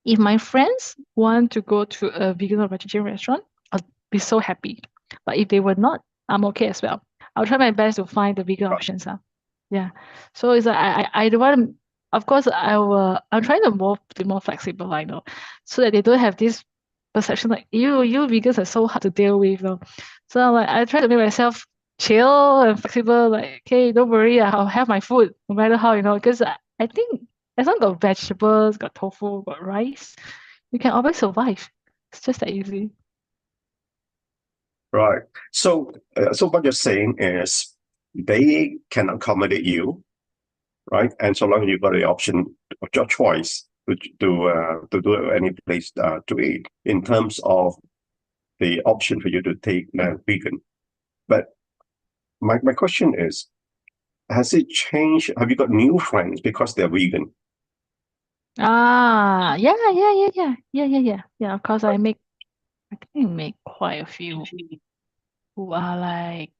If my friends want to go to a vegan or vegetarian restaurant, I'll be so happy. But if they were not, I'm okay as well. I'll try my best to find the vegan options. Yeah. So it's like I don't want to, of course I'm trying to be more flexible, I know, so that they don't have this perception like you vegans are so hard to deal with. So I'm like, I try to make myself chill and flexible, like, okay, don't worry, I'll have my food no matter how, because I think as long as got vegetables, got tofu, got rice, you can always survive. It's just that easy. Right. So what you're saying is they can accommodate you, right? And so long you've got the option of your choice to do any place to eat in terms of the option for you to take vegan. But my question is, has it changed? Have you got new friends because they're vegan? Yeah. Of course, I think make quite a few who are like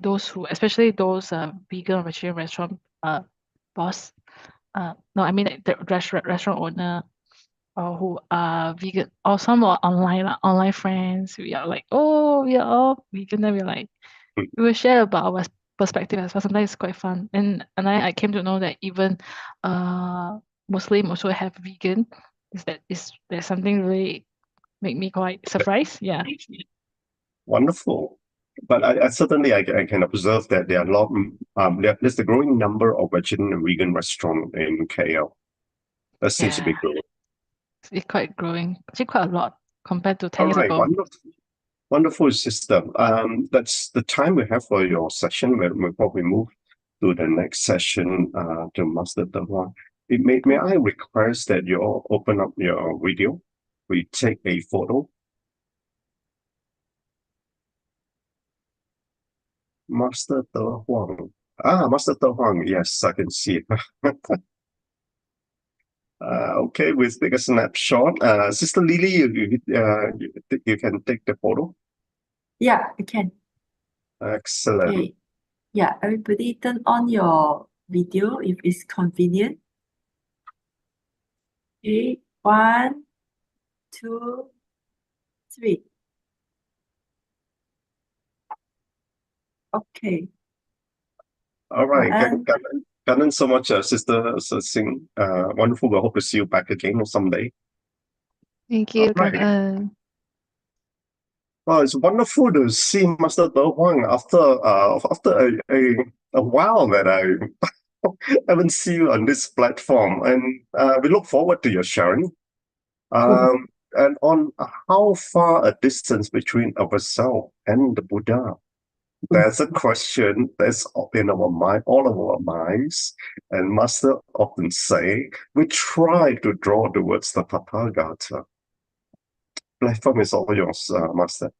those who, especially those vegan or vegetarian restaurant boss. No, I mean like the restaurant owner or who are vegan, or some are online friends. We are like, oh, we are all vegan. Then we're like, we will share about our perspective as well. Sometimes it's quite fun. And I came to know that even Muslim also have vegan. There's something really make me quite surprised. Yeah. Wonderful. But I certainly I can observe that there are a lot, there's a growing number of vegetarian and vegan restaurants in KL. That seems to be Yeah. growing. It's quite growing. Actually quite a lot compared to 10 All years right, ago. wonderful. Wonderful, sister. That's the time we have for your session. Before we move to the next session, to Master Huang, may I request that you all open up your video? We take a photo. Master Huang. Master Huang. Yes, I can see it. Okay, we'll take a snapshot. Sister Lily, you can take the photo. Yeah, I can. Excellent. Okay. Yeah, everybody turn on your video if it's convenient. Okay, 1, 2, 3. Okay. All right. And Canon so much, Sister Su Ching. Wonderful. We hope to see you back again someday. Thank All you, right. Well, it's wonderful to see Master Huang after a while that I haven't seen you on this platform, and we look forward to your sharing. And on how far a distance between ourselves and the Buddha. There's a question that's in our mind, all of our minds, and Master often say, we try to draw towards the Tathagata. Platform is all yours, Master.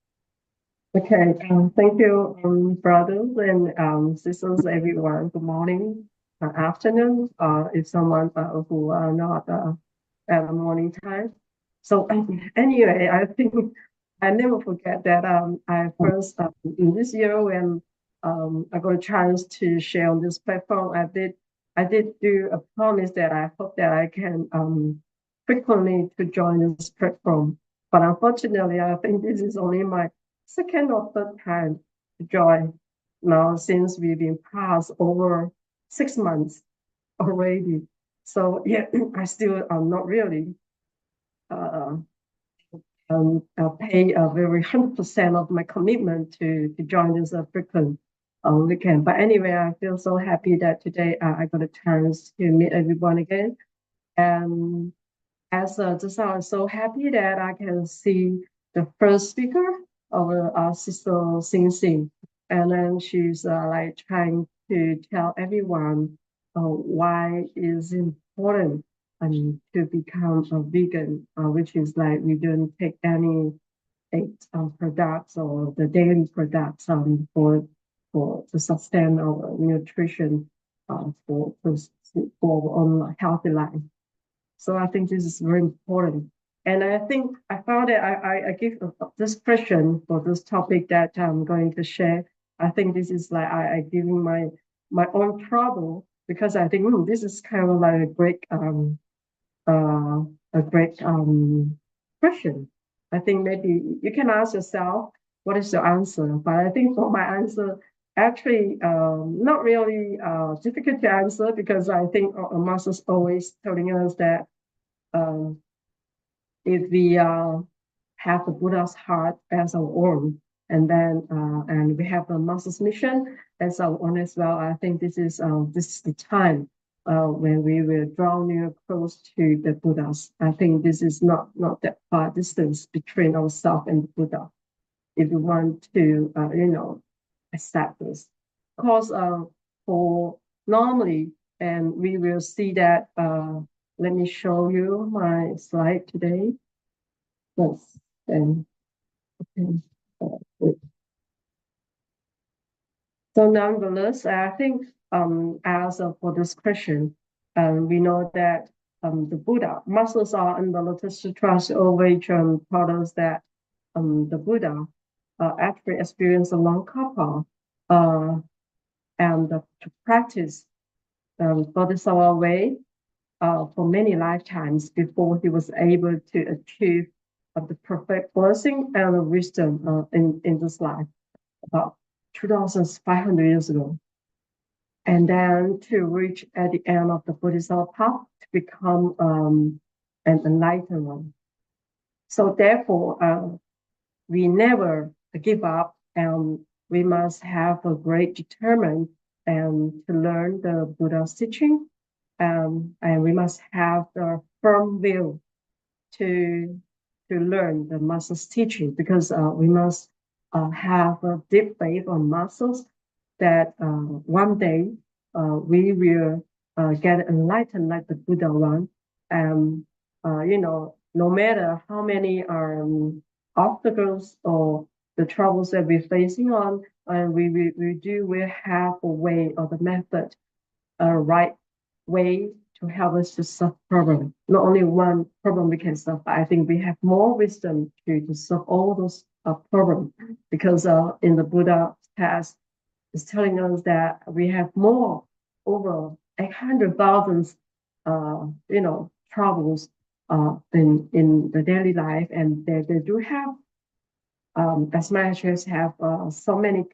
Okay, thank you, brothers and sisters, everyone. Good morning, afternoon, if someone who are not at the morning time. So anyway, I think I never forget that I first in this year when I got a chance to share on this platform, I did do a promise that I hope that I can frequently to join this platform. But unfortunately, I think this is only my second or third time to join now since we've been past over 6 months already. So yeah, I still not really pay a very 100% of my commitment to join this frequent weekend. But anyway, I feel so happy that today I got a chance to meet everyone again. And as just I was so happy that I can see the first speaker of our sister Sing Sing, and then she's like trying to tell everyone why it's important to become a vegan, which is like we don't take any products or the daily products for to sustain our nutrition for on healthy life. So I think this is very important. And I think I found that I give this question for this topic that I'm going to share. I think this is like I giving my own trouble because I think this is kind of like a great question. I think maybe you can ask yourself what is your answer, but I think for my answer actually not really difficult to answer because I think our master's always telling us that if we have the Buddha's heart as our own, and then and we have the master's mission as our own as well, I think this is the time when we will draw near close to the Buddhas. I think this is not that far distance between ourselves and the Buddha. If we want to accept this, because for normally, and we will see that. Let me show you my slide today. Yes, and okay. So nonetheless, I think as for this question, we know that the Buddha, Masters are in the Lotus Sutras always taught us that the Buddha actually experienced a long couple and to practice Bodhisattva way for many lifetimes before he was able to achieve the perfect blessing and wisdom in this life about 2,500 years ago. And then to reach at the end of the Bodhisattva path to become an enlightened one. So therefore, we never give up, and we must have a great determination and to learn the Buddha's teaching, and we must have the firm will to learn the Master's teaching, because we must have a deep faith on Masters that one day we will get enlightened like the Buddha one, and no matter how many obstacles or the troubles that we're facing on, we have a way or the method, a right way to help us to solve problem. Not only one problem we can solve, but I think we have more wisdom to solve all those problems, because in the Buddha text, it's telling us that we have more over 800,000 troubles in the daily life, and they do have as managers have so many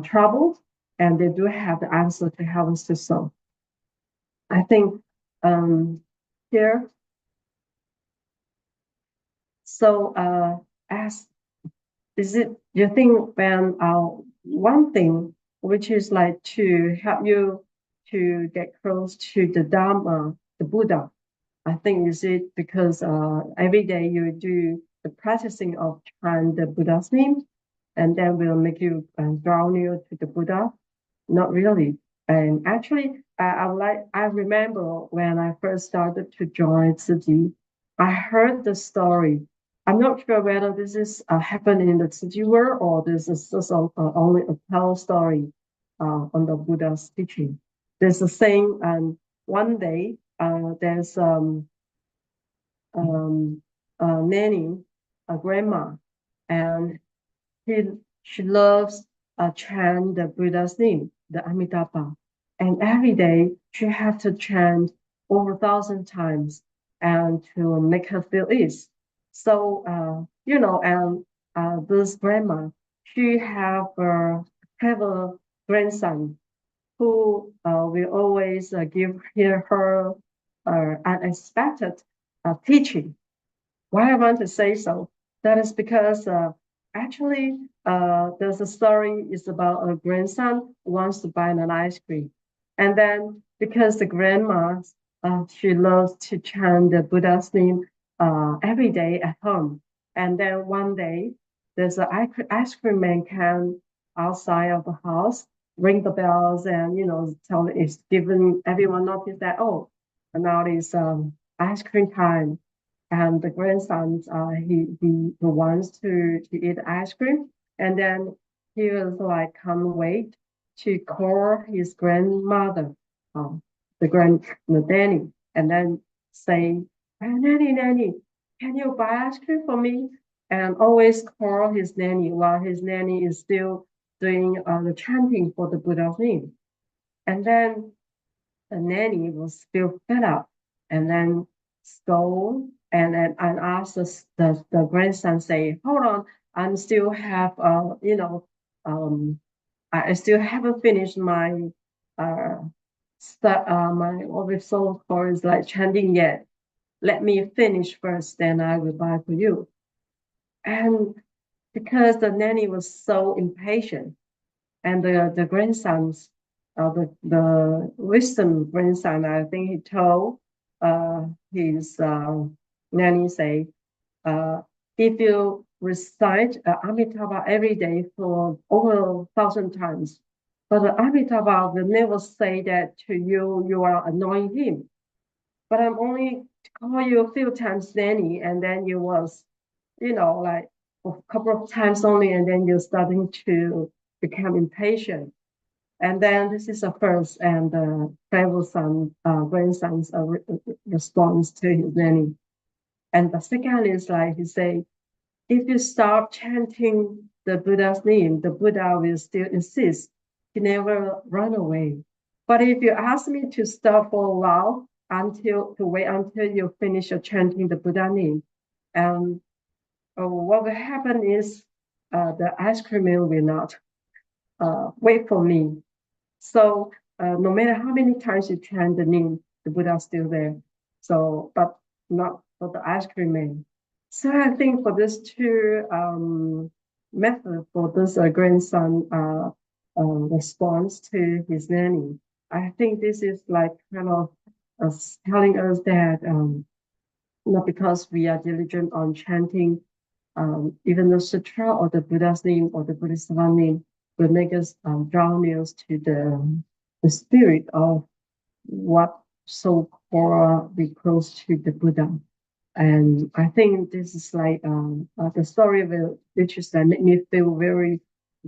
troubles, and they do have the answer to help us to solve. I think here, so as is it, you think when one thing which is like to help you to get close to the Dharma, the Buddha, I think is it because every day you do the practicing of chanting the Buddha's name, and then will make you draw near to the Buddha? Not really. And actually, I remember when I first started to join Tzu, I heard the story. I'm not sure whether this is happening in the Tzu world or this is just only a tell story on the Buddha's teaching. There's a saying, and one day there's a nanny, a grandma, and she loves chant the Buddha's name, the Amitabha. And every day she has to chant over 1,000 times and to make her feel ease. So, and this grandma, she have a clever grandson who will always give her unexpected teaching. Why I want to say so? That is because actually there's a story is about a grandson who wants to buy an ice cream. And then because the grandma, she loves to chant the Buddha's name every day at home. And then one day, there's an ice cream man come outside of the house, ring the bells, and tell it's given everyone notice that now it's ice cream time, and the grandson he wants to eat ice cream, and then he was like can't wait to call his grandmother, the nanny, and then say, nanny, can you buy ice cream for me? And always call his nanny while his nanny is still doing the chanting for the Buddha's name. And then the nanny was still fed up, and then scold and ask the grandson, say, hold on, I still have I still haven't finished my what we so called is like chanting yet. Let me finish first, then I will buy for you. And because the nanny was so impatient, and the grandsons, the wisdom grandson, I think he told his nanny, say, if you recite Amitabha every day for over 1,000 times, but the Amitabha will never say that to you, you are annoying him. But I'm only to call you a few times, nanny, and then you was, like a couple of times only, and then you're starting to become impatient. And then this is the first and the grandson's response to his nanny. And the second is like he say, if you stop chanting the Buddha's name, the Buddha will still insist. He never run away. But if you ask me to stop for a while, to wait until you finish chanting the Buddha name, and what will happen is the ice cream man will not wait for me. So no matter how many times you chant the name, the Buddha is still there. So, but not for the ice cream man. So I think for these two methods for this grandson response to his nanny, I think this is like kind of telling us that not because we are diligent on chanting even the sutra or the Buddha's name or the Bodhisattva name will make us draw near to the spirit of what so-called be close to the Buddha. And I think this is like the story of it, which is that made me feel very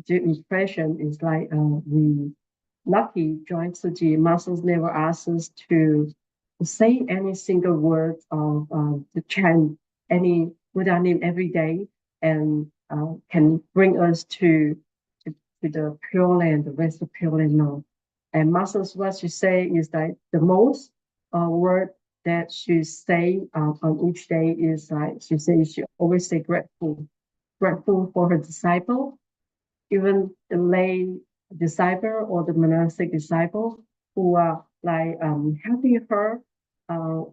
deep impression is like we lucky joint Suji Masters never asked us to say any single word of to chant any Buddha name every day and can bring us to the Pure Land, the rest of Pure Land now. And Masters, what she say is that the most word that she say on each day is like she says she always say grateful for her disciple, even the lay disciple or the monastic disciple who are like helping her.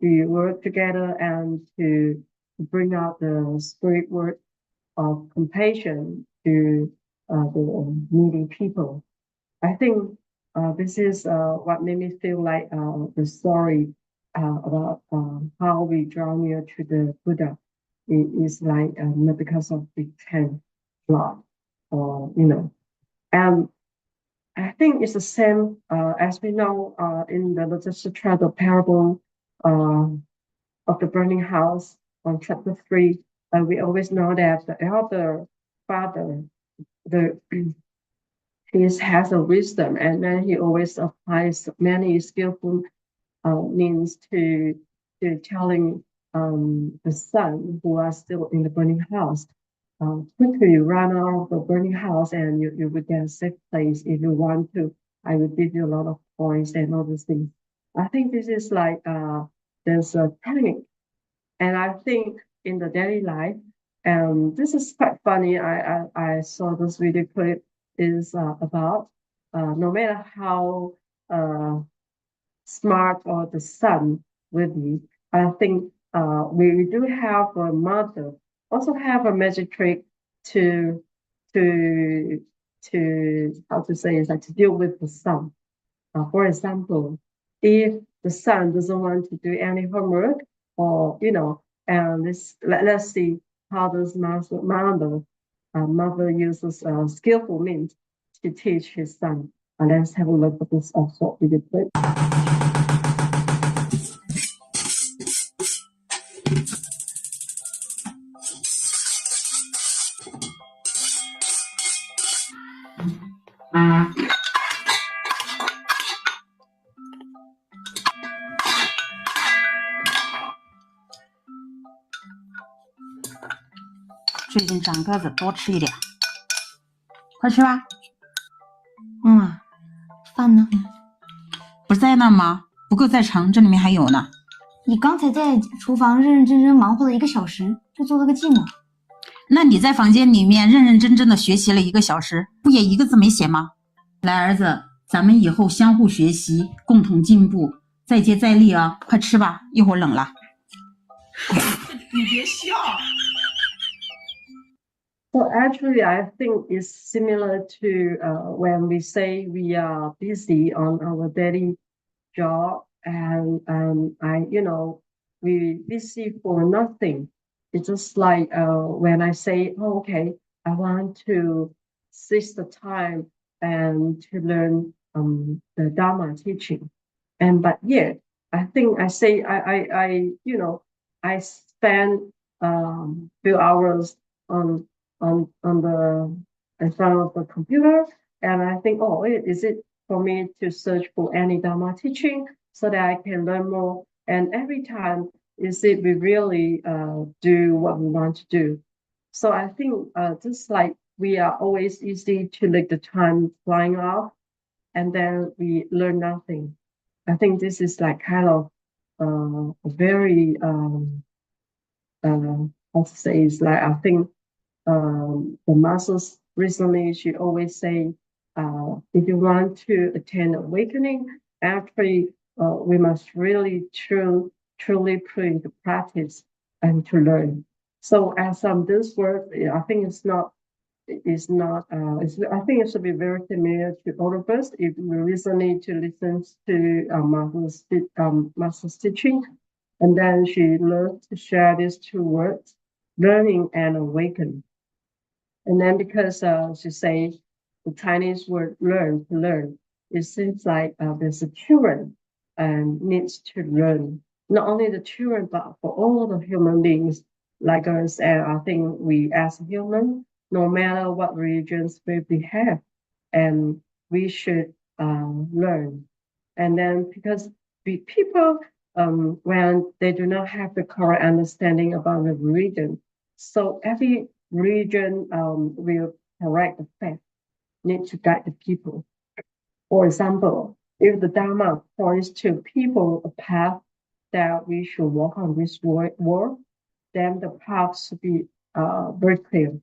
We work together and to bring out the spirit word of compassion to the needy people. I think this is what made me feel like the story about how we draw near to the Buddha. It is like not because of the 10 blood or and I think it's the same as we know in the Lotus Sutra, the parable of the burning house on chapter 3. We always know that the elder father, he has a wisdom, and then he always applies many skillful means to telling the son who are still in the burning house, quickly run out of the burning house and you will get a safe place if you want to. I will give you a lot of points and all these things. I think this is like there's a technique, and I think in the daily life, this is quite funny. I saw this video clip is about no matter how smart or the son will be, I think we do have a mother also have a magic trick to how to say is like to deal with the son. For example, if the son doesn't want to do any homework or and let's see how this mother uses skillful means to teach his son. And let's have a look at this short video clip. 最近长个子，多吃一点，快吃吧。嗯，饭呢？不是在那儿吗？不够再盛，这里面还有呢。你刚才在厨房认认真真忙活了1个小时，就做了个寂寞。那你在房间里面认认真真的学习了1个小时，不也一个字没写吗？来，儿子，咱们以后相互学习，共同进步，再接再厉啊！快吃吧，一会儿冷了。你别笑。 So actually, I think it's similar to when we say we are busy on our daily job and we busy for nothing. It's just like when I say, oh, okay, I want to seize the time and to learn the Dharma teaching, but yet I think I say I spend few hours in front of the computer And I think, oh, is it for me to search for any Dharma teaching so that I can learn more? And every time, is it we really do what we want to do? So I think just like we are always easy to let the time flying off, and then we learn nothing. I think this is like kind of a very how to say is like I think the masters recently she always say if you want to attain awakening, actually we must really truly put into practice and to learn. So as this word, I think it's not I think it should be very familiar to all of us if we recently to listen to master's teaching, and then she learned to share these two words, learning and awaken. And then because she say the Chinese word learn, to learn, it seems like there's a children and needs to learn. Not only the children, but for all the human beings like us. And I think we as human, no matter what religions we have, and we should learn. And then because people, when they do not have the correct understanding about the religion, so every religion will correct the fact, need to guide the people. For example, if the Dharma points to people a path that we should walk on this world, then the path should be very clear.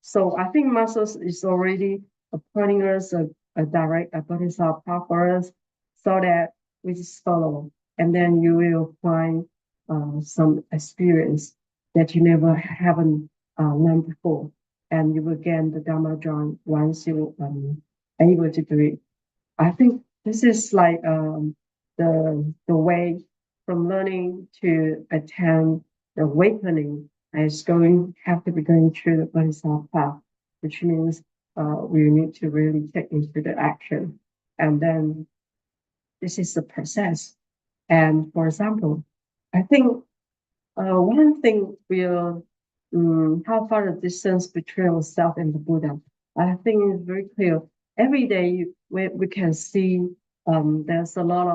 So I think Masters is already pointing us a direct bodhisattva path for us, so that we just follow, and then you will find some experience that you never haven't learned before, and you will gain the Dharma joy once you are able to do it. I think this is like the way from learning to attain the awakening is have to be going through the bodhisattva path, which means we need to really take into the action. And then this is the process. And for example, I think one thing will how far the distance between ourselves and the Buddha. I think it's very clear. Every day we can see there's a lot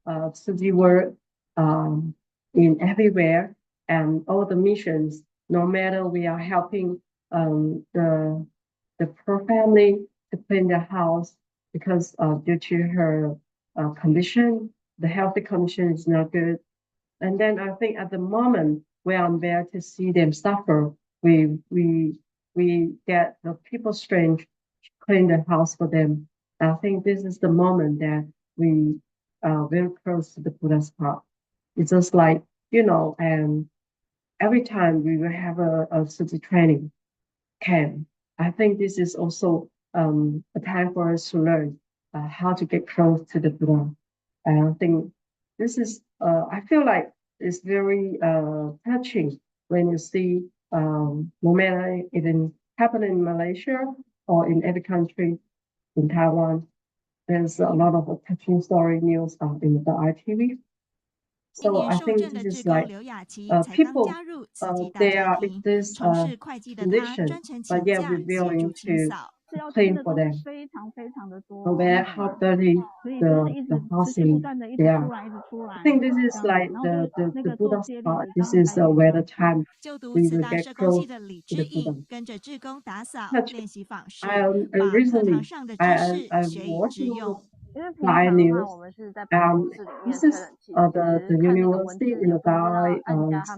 of Suji work in everywhere, and all the missions. No matter we are helping the poor family to clean their house because due to her condition, the healthy condition is not good. And then I think at the moment where I'm there to see them suffer, we get the people strength to clean the house for them. I think this is the moment that we are very close to the Buddha's heart. It's just like, and every time we will have a Suji training camp, I think this is also a time for us to learn how to get close to the Buddha. And I think this is, I feel like it's very touching when you see, no matter it happen in Malaysia or in every country, in Taiwan, there's a lot of touching story news in the ITV. So I think this is like people, they are in this condition, but yet we're willing to clean for them. No matter how dirty the housing they are. I think this is like the Buddha's part. This is where the time we will get close to the Buddha. Recently, I'm watching Thai news. This is the university in the Dalai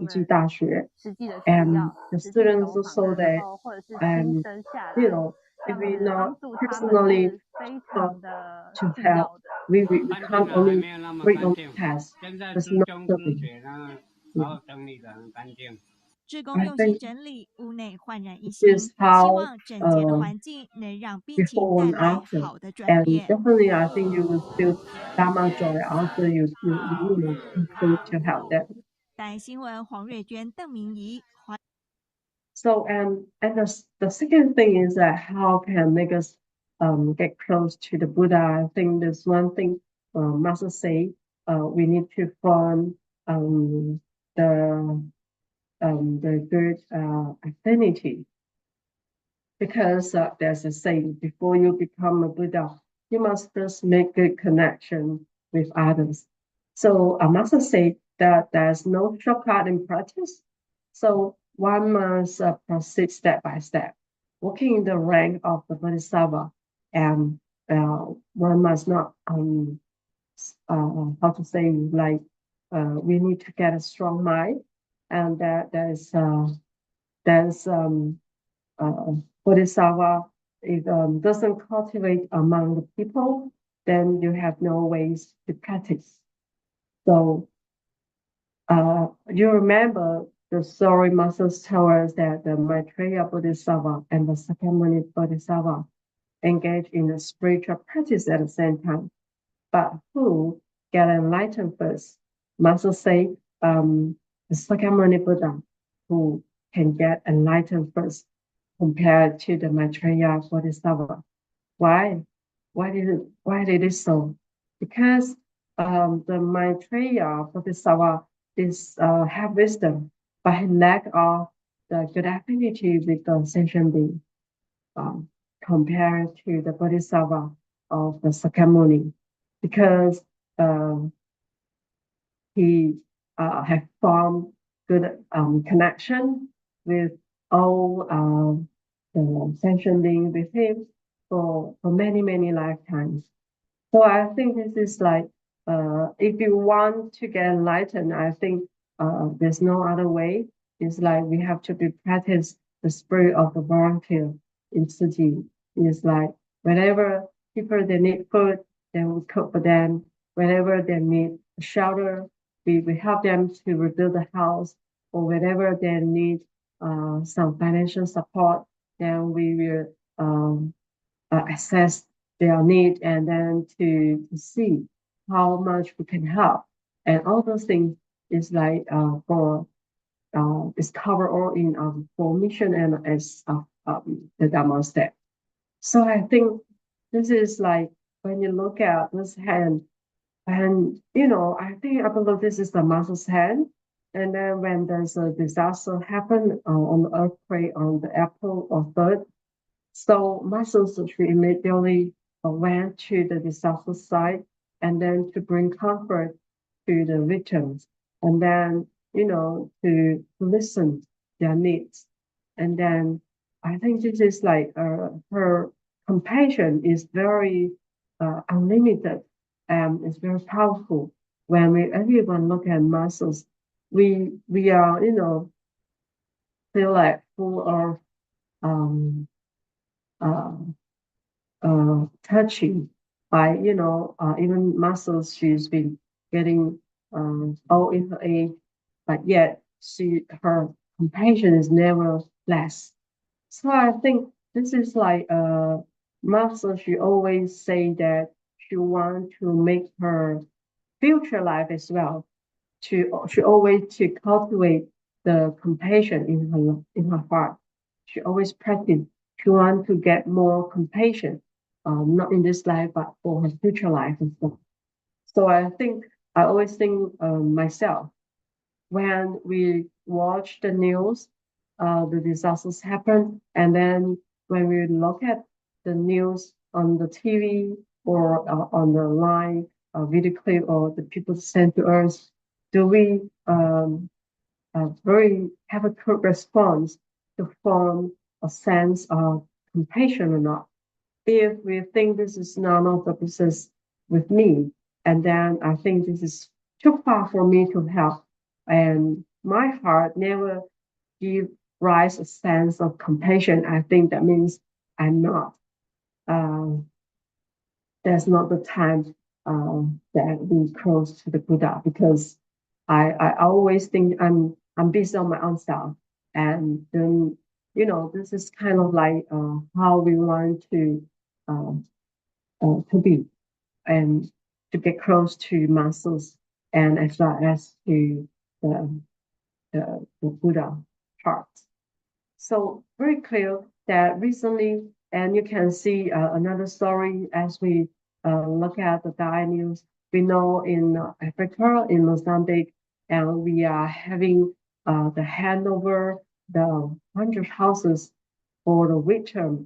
Tzu Daxue, and the students also there, and if we not personally talk to help, we can't only read on the test. There's no serving. I think this is how before and after, and definitely I think you will feel Dharma joy after you continue to help them. So and the second thing is that how can make us get close to the Buddha. I think there's one thing Master say we need to form the good affinity. because there's a saying, before you become a Buddha, you must first make good connection with others. So I must say that there's no shortcut in practice. So one must proceed step by step, walking in the rank of the Bodhisattva, and one must not how to say, like we need to get a strong mind, and that there's Bodhisattva, if doesn't cultivate among the people, then you have no ways to practice. So you remember the story Masters tell us that the Maitreya Bodhisattva and the Sakyamuni Bodhisattva engage in a spiritual practice at the same time. But who get enlightened first? Masters say the Sakyamuni Buddha, who can get enlightened first compared to the Maitreya Bodhisattva. Why? Why did it so? Because the Maitreya Bodhisattva have wisdom, but he lack of the good affinity with the sentient being compared to the Bodhisattva of the Sakyamuni, because he have formed good connection with all the sentient beings with him for many lifetimes. So I think this is like if you want to get enlightened, I think there's no other way. It's like we have to be practice the spirit of the volunteer in Tzu Ching. It's like whenever people they need food, then we cook for them. Whenever they need shelter, we help them to rebuild the house, or whenever they need some financial support, then we will assess their need and then to see how much we can help. And all those things is like is covered all in for mission and as the Dharma step. So I think this is like when you look at this hand, and I believe this is the master's hand. And then when there's a disaster happen on the earthquake on the April or 3rd, so Masters immediately went to the disaster site and then to bring comfort to the victims, and then to listen their needs. And then I think this is like her compassion is very unlimited and it's very powerful. When everyone look at Masters, we are feel like full of touching by even Masters. She's been getting old in her age, but yet her compassion is never less. So I think this is like Master. She always say that she want to make her future life as well. She always to cultivate the compassion in her heart. She always practice. She want to get more compassion, not in this life, but for her future life and stuff. So I always think myself, when we watch the news, the disasters happen, and then when we look at the news on the TV or on the line video clip or the people sent to us, do we have a quick response to form a sense of compassion or not? If we think this is none of the business with me, and then I think this is too far for me to help, and my heart never give rise a sense of compassion, I think that means I'm not. There's not the time that we close to the Buddha, because I always think I'm busy on my own stuff, and then this is kind of like how we want to be and to get close to Masters, and as well as to the Buddha heart. So very clear that recently, and you can see another story as we look at the Dai news. We know in Africa, in Mozambique, and we are having the handover the 100 houses for the winter,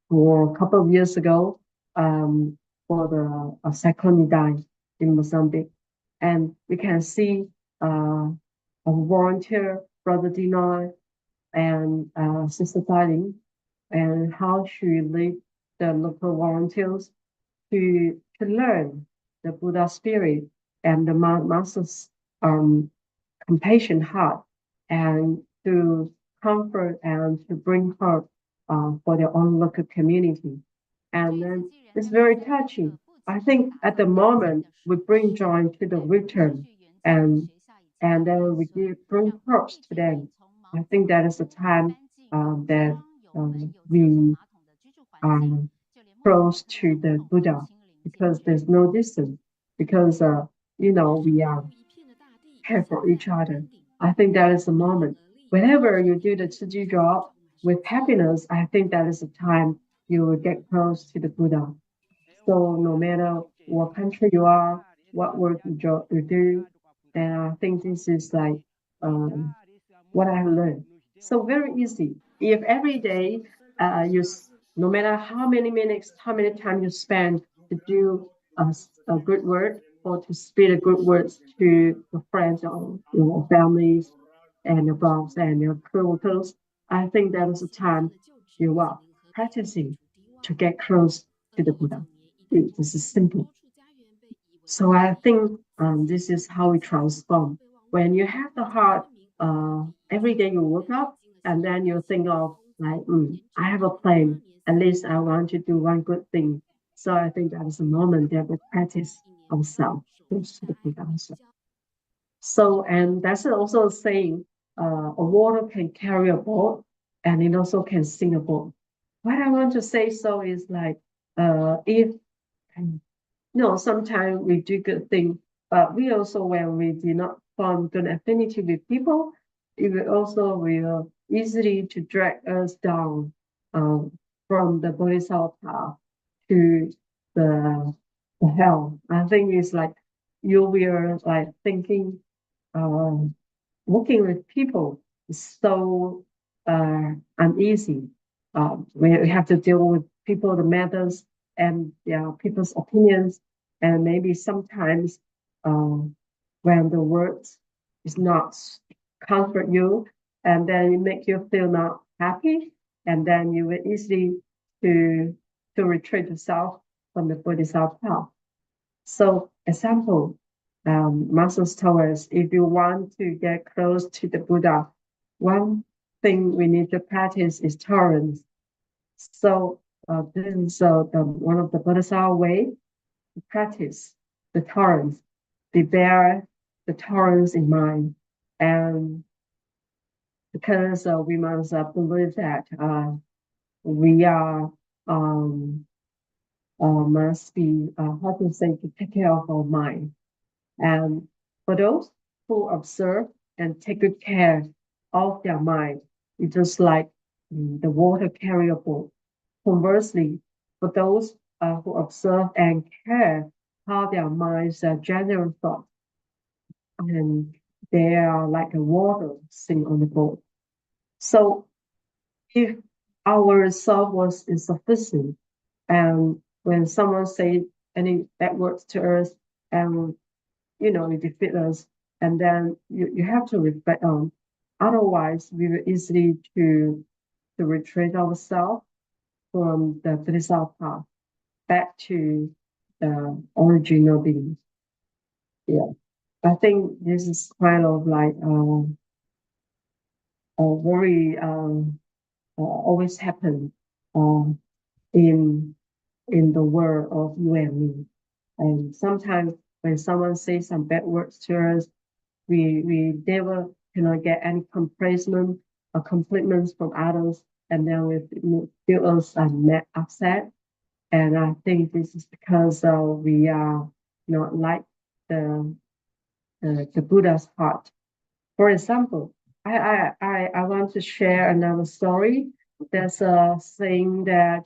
for a couple of years ago, for the cyclone died in Mozambique. And we can see a volunteer, Brother Dinoy and Sister Darling, and how she lead the local volunteers to learn the Buddha spirit and the Master's compassion heart, and to comfort and to bring hope for their own local community. And then it's very touching. I think at the moment we bring joy to the return, and then we bring hope to them. I think that is the time that we are close to the Buddha, because there's no distance, because we are care for each other. I think that is the moment. Whenever you do the Tzu Chi job with happiness, I think that is the time you will get close to the Buddha. So no matter what country you are, what work you do, and I think this is like what I have learned. So very easy. If every day no matter how many minutes, how many time you spend to do a good work or to speak a good words to your friends or your families and your boss and your co-workers, I think that is the time you are practicing to get close to the Buddha. This is simple. So I think this is how we transform. When you have the heart, every day you wake up and then you think of like, I have a plan. At least I want to do one good thing. So I think that is a moment that we practice ourselves. So, and that's also saying, a water can carry a boat and it also can sing a boat. What I want to say so is like, if sometimes we do good things, but we also, when we do not form good affinity with people, it will also will easily to drag us down from the bodhisattva to the hell. I think it's like you will like thinking, working with people is so uneasy. We have to deal with people, the matters, and people's opinions, and maybe sometimes when the words is not comfort you, and then it make you feel not happy, and then you will easily to retreat yourself from the bodhisattva. So example, Masters told us, if you want to get close to the Buddha, one thing we need to practice is tolerance. So this is one of the Bodhisattva way to practice the tolerance, to bear the tolerance in mind. And because we must believe that we are must be how to say, to take care of our mind. And for those who observe and take good care of their mind, it's just like the water carry a boat. Conversely, for those who observe and care how their minds are general thoughts, and they are like a water sitting on the boat. So if our self was insufficient, and when someone say any bad words to us, and it defeat us, and then you have to reflect on. Otherwise, we will easily to retreat ourselves from the bodhisattva back to the original being. Yeah, I think this is kind of like a very always happen in the world of you and me. And sometimes when someone says some bad words to us, we never cannot get any compliment or compliments from others, and then we feel us upset. And I think this is because we are not like the Buddha's heart. For example, I want to share another story. There's a saying that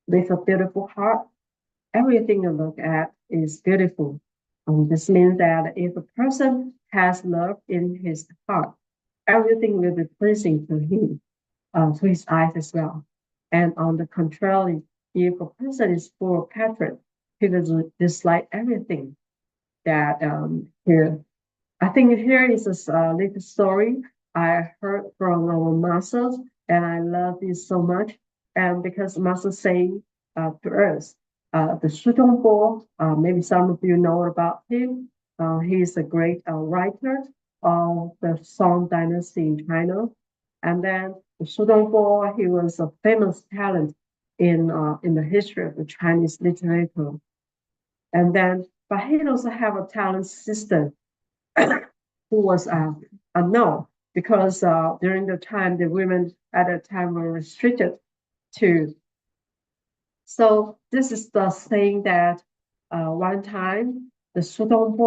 with a beautiful heart, everything you look at is beautiful. This means that if a person has love in his heart, everything will be pleasing to him, to his eyes as well. And on the contrary, if a person is full of hatred, he will dislike everything that here. I think here is a little story I heard from our masters, and I love this so much. And because master say to us, the Su Ching, maybe some of you know about him. He is a great writer of the Song Dynasty in China. And then the Su Ching, he was a famous talent in the history of the Chinese literature. And then, but he also have a talent sister who was unknown because during the time the women at that time were restricted to. So this is the saying that one time the Su Ching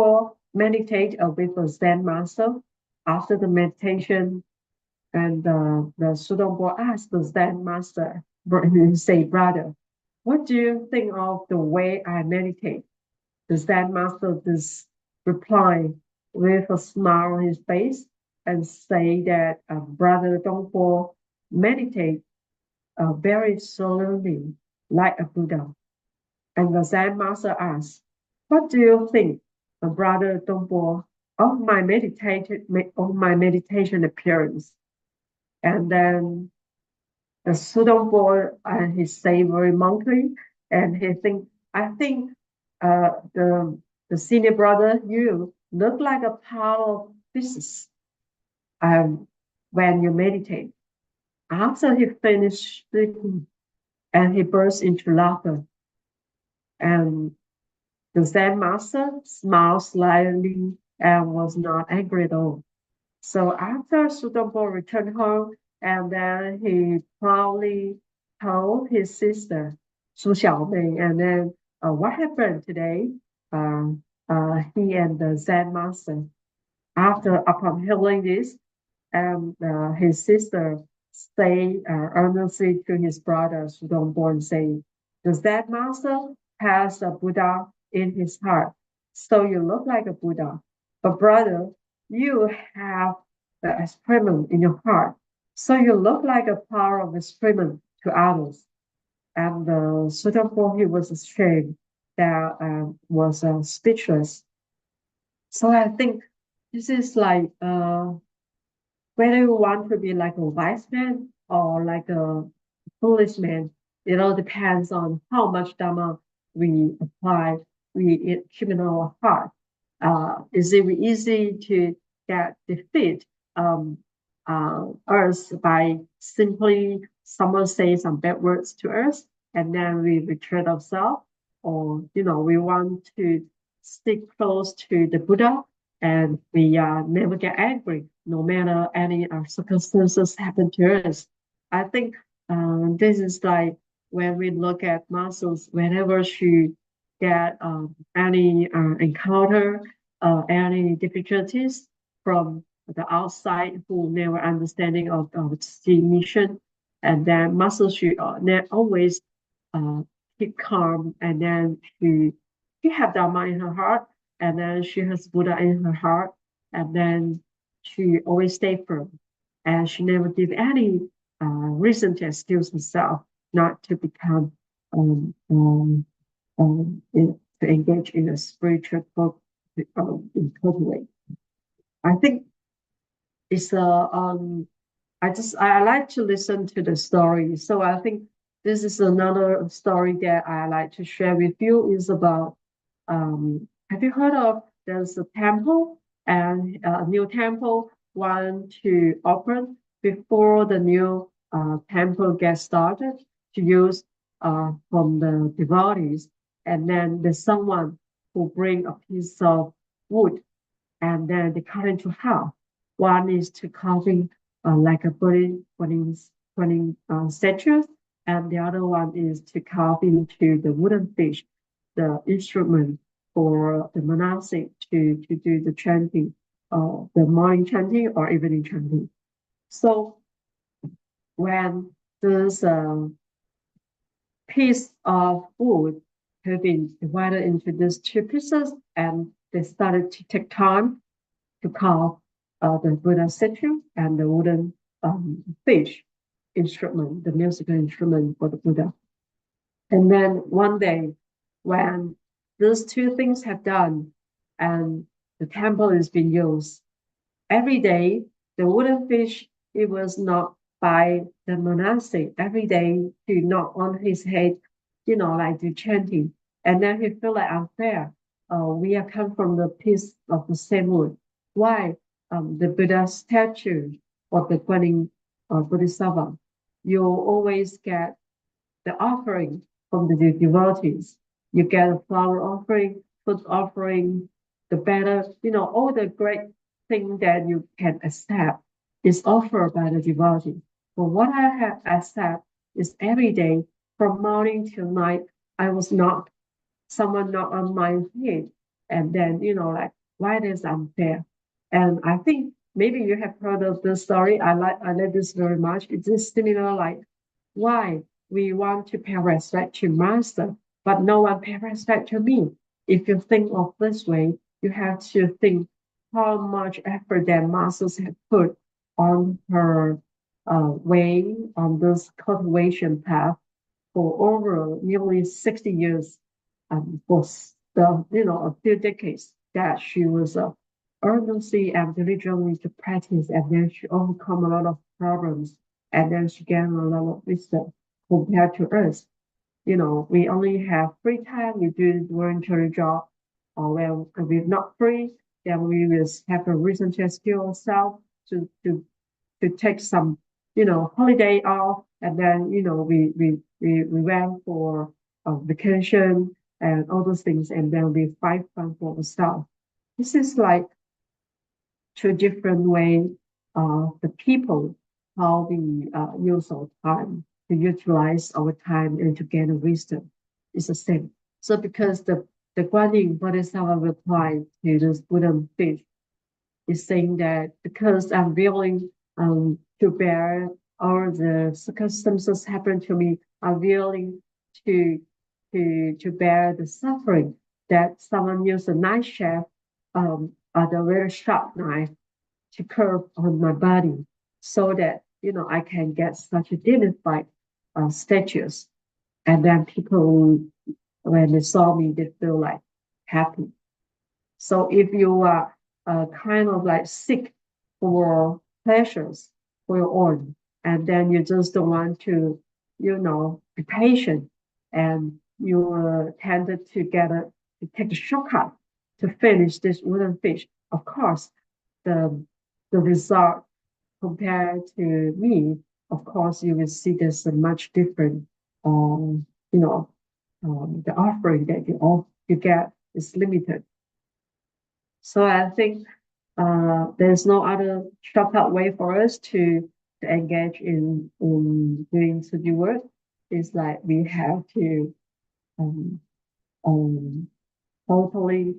meditate with the Zen master. After the meditation, and the Su Ching asked the Zen master, he say, brother, what do you think of the way I meditate? The Zen master just reply with a smile on his face and say that brother Dongpo meditate very slowly like a Buddha. And the Zen master asks, what do you think, brother Dongpo, of my meditation appearance? And then the Su Ching, he say very monkey, and he think, I think the senior brother, you look like a pile of pieces when you meditate. After he finished speaking, and he burst into laughter, and the Zen master smiled slightly and was not angry at all. So after Su Ching returned home, and then he proudly told his sister, Su Xiaomei, and then what happened today? He and the Zen master, upon hearing this, and his sister say earnestly to his brother Su Ching and say, the Zen master has a Buddha in his heart, so you look like a Buddha. But brother, you have the experiment in your heart, so you look like a power of experiment to others. And Su Ching, he was ashamed, that was speechless. So I think this is like whether you want to be like a wise man or like a foolish man, it all depends on how much Dharma we apply, we keep in our heart. Is it easy to get defeat us by simply someone say some bad words to us and then we retreat ourselves? Or, we want to stick close to the Buddha and we never get angry, no matter any circumstances happen to us. I think this is like when we look at muscles, whenever she get any encounter, any difficulties from the outside who never understanding of the mission, and then muscles should always keep calm, and then she have Dharma in her heart, and then she has Buddha in her heart, and then she always stay firm, and she never give any reason to excuse herself not to become to engage in a spiritual way. I think it's I like to listen to the story. So I think this is another story that I like to share with you. Is about have you heard of there's a temple and a new temple want to open before the new temple gets started to use from the devotees, and then there's someone who bring a piece of wood and then they cut into half. One is to carving like a burning statues, and the other one is to carve into the wooden fish, the instrument for the monastic to do the chanting, the morning chanting or evening chanting. So when this piece of wood have been divided into these two pieces, and they started to take time to carve the Buddha statue and the wooden fish instrument, the musical instrument for the Buddha. And then one day, when those two things have done and the temple is being used, every day the wooden fish, it was not by the monastic every day to knock on his head, like do chanting. And then he feel like unfair. We are come from the piece of the same wood. Why? The Buddha statue or the Guanyin Bodhisattva, you always get the offering from the devotees. You get a flower offering, food offering, the better, all the great thing that you can accept is offered by the devotee. But what I have accept is every day from morning till night, I was not someone not on my head. And then, like, why this unfair? And I think maybe you have heard of this story. I like this very much. It's just similar, like, why we want to pay respect to master, but no one pay respect to me. If you think of this way, you have to think how much effort that masters have put on her way on this cultivation path for over nearly 60 years, for a few decades that she was earnestly and diligently to practice, and then she overcome a lot of problems, and then she gained a lot of wisdom compared to us. We only have free time, we do voluntary job, or when we're not free, then we will have a reason to excuse ourselves to take some, holiday off, and then, we went for a vacation and all those things, and then we find fun for ourselves. This is like two different ways of the people, how we use our time, to utilize our time and to gain wisdom. It's the same. So because the Guanyin Bodhisattva reply to this Buddha fish is saying that because I'm willing to bear all the circumstances happen to me, I'm willing to bear the suffering that someone use a knife shaft, a very sharp knife to curve on my body, so that I can get such a dignified status, and then people, when they saw me, they feel like happy. So if you are kind of like seek for pleasures for your own, and then you just don't want to, be patient, and you are tended to take a shortcut to finish this wooden fish. Of course, the result compared to me, of course, you will see there's a much different, the offering that you get is limited. So I think there's no other shortcut way for us to engage in doing study work. It's like we have to totally,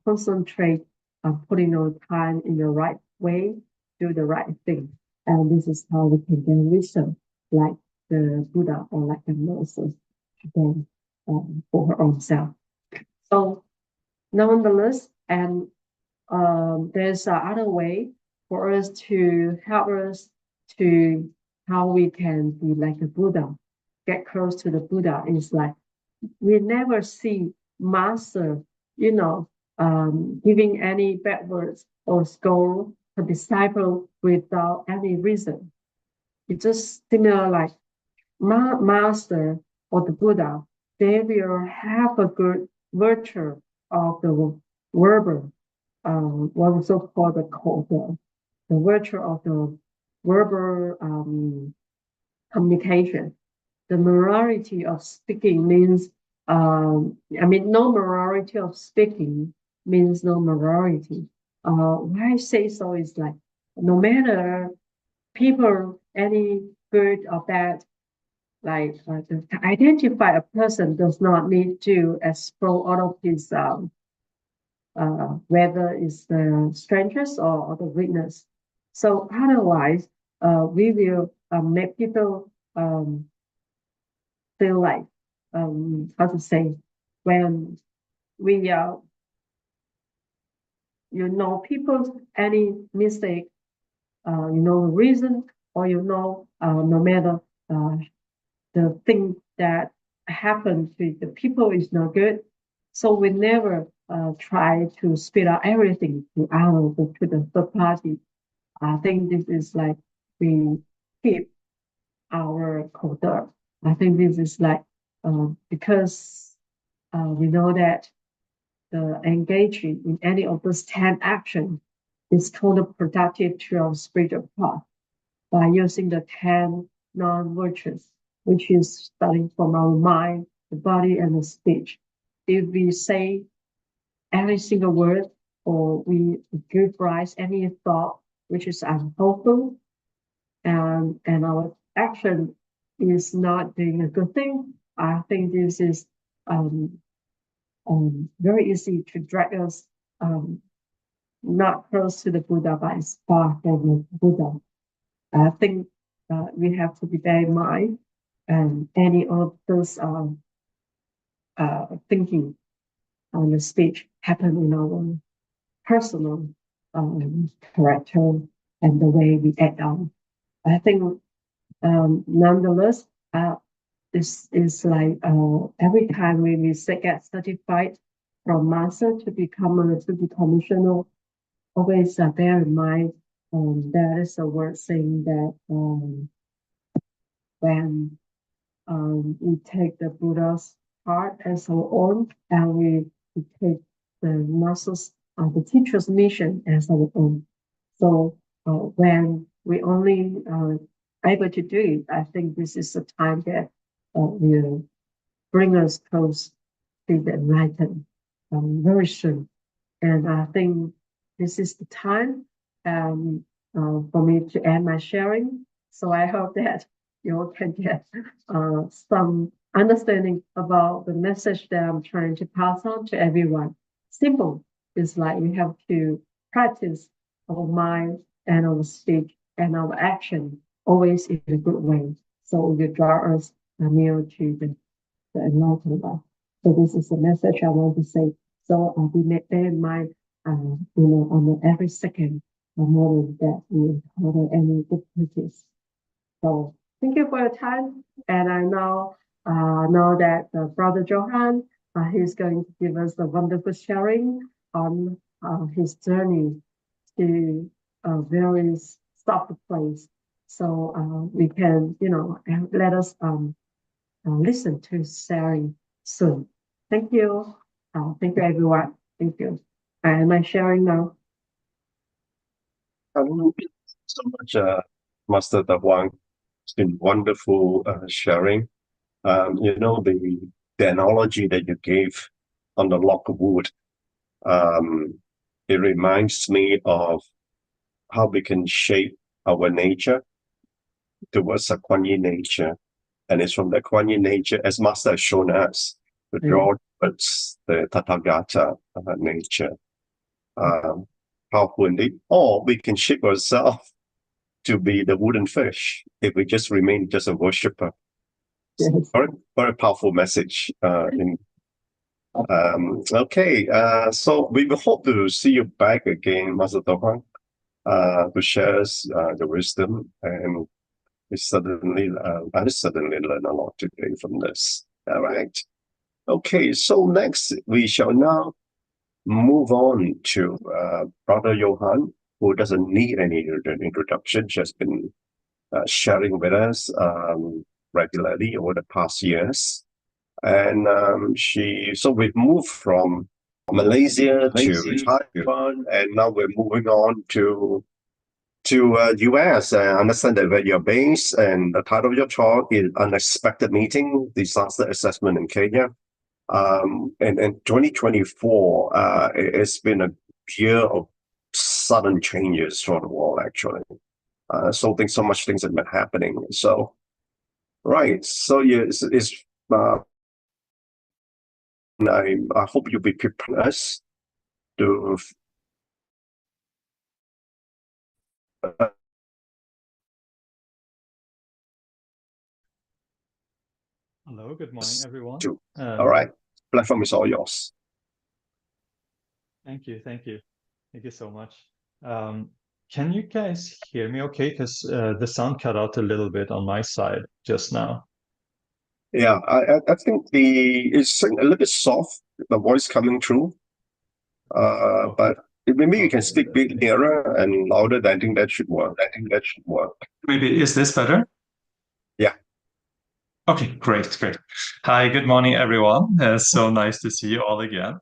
concentrate on putting our time in the right way, do the right thing. And this is how we can gain wisdom, like the Buddha or like the Moses, again, for her own self. So, nonetheless, and there's another way for us to help us to how we can be like a Buddha, get close to the Buddha. Is like we never see master, giving any bad words or scold a disciple without any reason. It's just similar like master or the Buddha, they will have a good virtue of the verbal, what we so called the virtue of the verbal communication. The morality of speaking means, no morality of speaking means no morality. Why I say so is like, no matter people, any good or bad, like to identify a person does not need to explore all of his, whether it's the strengths or the weakness. So otherwise, we will make people feel like, how to say, when we you know people's any mistake, you know the reason, or you know no matter the thing that happened to the people is not good. So we never try to spit out everything to the third party. I think this is like we keep our culture. I think this is like because we know that the engaging in any of those 10 actions is counterproductive to our spiritual path by using the 10 non-virtues, which is starting from our mind, the body, and the speech. If we say every single word or we give rise any thought which is unhelpful, and our action is not doing a good thing, I think this is very easy to drag us not close to the Buddha, but far from the Buddha. I think we have to be very in mind any of those thinking on the speech happen in our personal character and the way we act on. I think nonetheless, this is like every time we get certified from master to become a commissioner, always bear in mind there is a word saying that when we take the Buddha's heart as our own, and we take the master's, the teacher's mission as our own. So when we only able to do it, I think this is the time that will bring us close to the enlightenment very soon. And I think this is the time for me to end my sharing. So I hope that you all can get some understanding about the message that I'm trying to pass on to everyone. Simple. It's like we have to practice our mind and our speech and our action always in a good way. So it will draw us near to the enlightenment. So this is the message I want to say. So we may bear in mind, on every second moment that we encounter any difficulties. So thank you for your time. And I now know that Brother Johan, he's going to give us a wonderful sharing on his journey to a very soft place. So we can, let us listen to his sharing soon. Thank you. Thank you, everyone. Thank you. Am I sharing now? Thank you so much, Master Huang. It's been wonderful sharing. The analogy that you gave on the log of wood, it reminds me of how we can shape our nature towards a Kuan Yin nature. And it's from the Kuan Yin nature, as Master has shown us, to draw towards the Tathagata nature. Powerful indeed. Or we can shape ourselves to be the wooden fish if we just remain just a worshipper. Yes. Very, very powerful message. Okay, so we will hope to see you back again, Master Huang, to share the wisdom, and I certainly learn a lot today from this. All right. Okay, so next we shall now move on to Brother Johan, who doesn't need any introduction, just been sharing with us regularly over the past years. And so we've moved from Malaysia to Taiwan, and now we're moving on to US. I understand that where you're based, and the title of your talk is Unexpected Meeting, Disaster Assessment in Kenya. And 2024, it's been a year of sudden changes throughout the world, actually. So much things have been happening. So, right. So I hope you'll be prepared us to Hello, good morning, everyone. all right. Platform is all yours. Thank you, thank you. Thank you so much. Can you guys hear me okay? Because the sound cut out a little bit on my side just now. Yeah, I think it's a little bit soft, the voice coming through. But maybe you can speak a bit nearer and louder. I think that should work. Maybe is this better? Yeah. Okay, great. Hi, good morning, everyone. So nice to see you all again.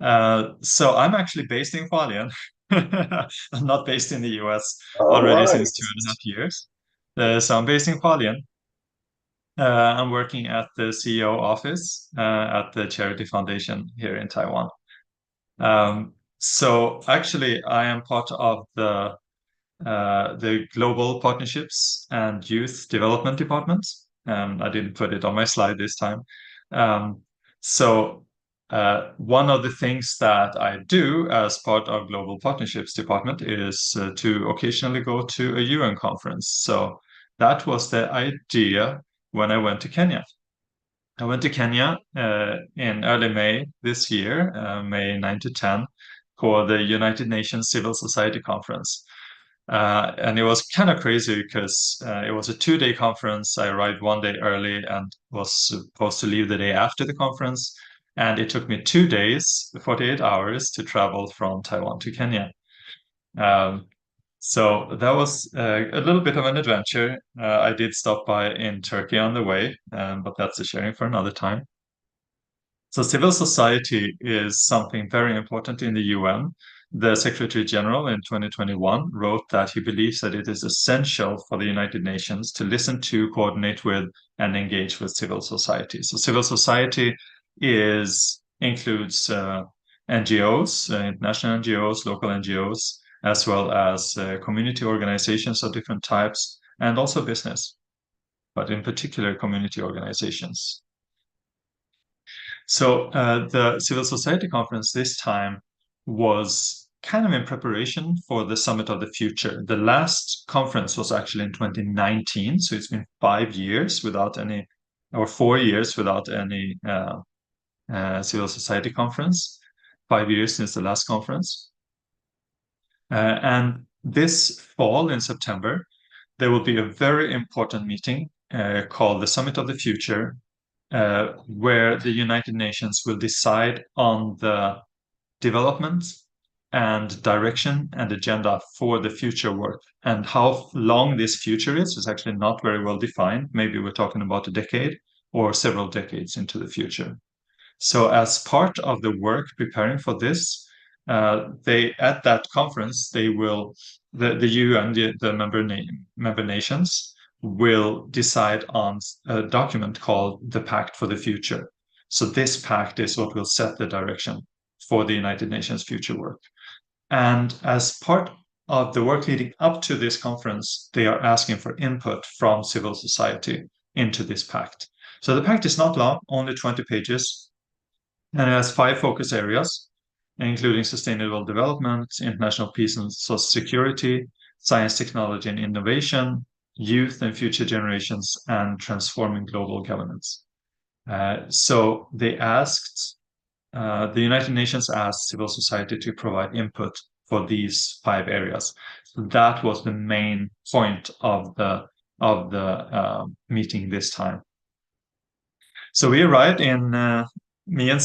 So I'm actually based in Hualien. I'm not based in the US already since 2.5 years. So I'm based in Hualien. I'm working at the CEO office at the charity foundation here in Taiwan. So actually, I am part of the Global Partnerships and Youth Development Department. I didn't put it on my slide this time. So one of the things that I do as part of Global Partnerships Department is to occasionally go to a UN conference. So that was the idea when I went to Kenya. I went to Kenya in early May this year, May 9 to 10, for the United Nations Civil Society Conference. And it was kind of crazy because it was a 2-day conference. I arrived 1 day early and was supposed to leave the day after the conference. And it took me 2 days, 48 hours to travel from Taiwan to Kenya. So that was a little bit of an adventure. I did stop by in Turkey on the way, but that's a sharing for another time. So civil society is something very important in the UN. The Secretary General in 2021 wrote that he believes that it is essential for the United Nations to listen to, coordinate with, and engage with civil society. So civil society includes NGOs, international NGOs, local NGOs, as well as community organizations of different types, and also business, but in particular community organizations. So the Civil Society Conference this time was kind of in preparation for the Summit of the Future. The last conference was actually in 2019, so it's been 5 years without any, or 4 years without any civil society conference. 5 years since the last conference. And this fall in September, there will be a very important meeting called the Summit of the Future, where the United Nations will decide on the development and direction and agenda for the future work. And how long this future is actually not very well defined. Maybe we're talking about a decade or several decades into the future. So as part of the work preparing for this, at that conference, the UN, the member nations, will decide on a document called the Pact for the Future. So this pact is what will set the direction for the United Nations future work. And as part of the work leading up to this conference, they are asking for input from civil society into this pact. So the pact is not long, only 20 pages, and it has 5 focus areas, including sustainable development, international peace and social security, science, technology, and innovation, youth and future generations, and transforming global governance. So they the United Nations asked civil society to provide input for these 5 areas. So that was the main point of the meeting this time. So we arrived in me and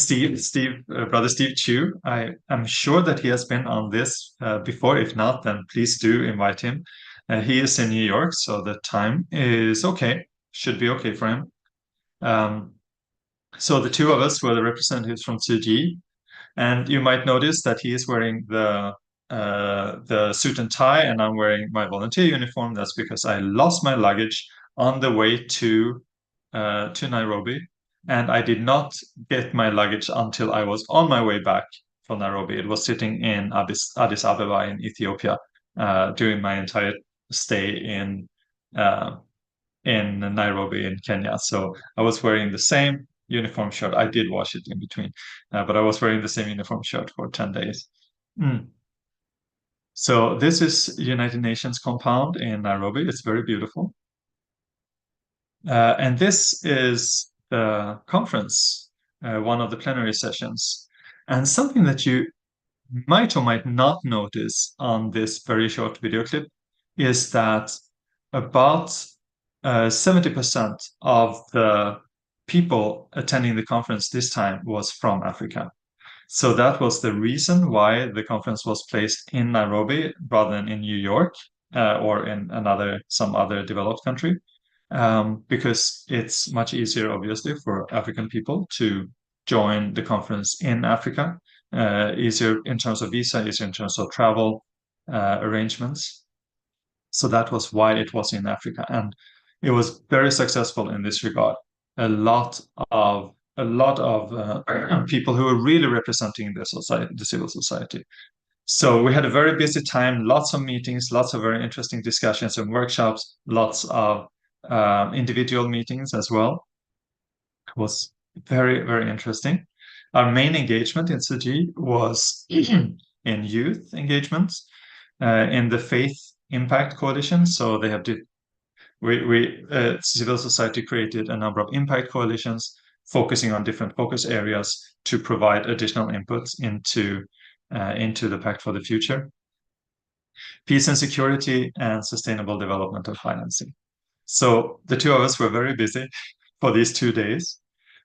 brother Steve Chu. I am sure that he has been on this before. If not, then please do invite him. He is in New York, so the time is okay. Should be okay for him. So the 2 of us were the representatives from Tzer, and you might notice that he is wearing the suit and tie, and I'm wearing my volunteer uniform. That's because I lost my luggage on the way to Nairobi, and I did not get my luggage until I was on my way back from Nairobi. It was sitting in Addis Ababa in Ethiopia during my entire stay in Nairobi in Kenya. So I was wearing the same uniform shirt. I did wash it in between, but I was wearing the same uniform shirt for 10 days. So this is United Nations compound in Nairobi. It's very beautiful. And this is the conference, one of the plenary sessions. And something that you might or might not notice on this very short video clip is that about 70% of the people attending the conference this time was from Africa. So that was the reason why the conference was placed in Nairobi rather than in New York or in some other developed country, because it's much easier, obviously, for African people to join the conference in Africa. Easier in terms of visa, easier in terms of travel arrangements. So that was why it was in Africa, and it was very successful in this regard. A lot of people who were really representing the society, the civil society. So we had a very busy time, lots of meetings, lots of very interesting discussions and workshops, lots of individual meetings as well. It was very, very interesting. Our main engagement in Tzu Chi was in youth engagements in the Faith Impact Coalition. So they have civil society created a number of impact coalitions focusing on different focus areas to provide additional inputs into the Pact for the Future. Peace and security and sustainable development and financing. So the two of us were very busy for these 2 days.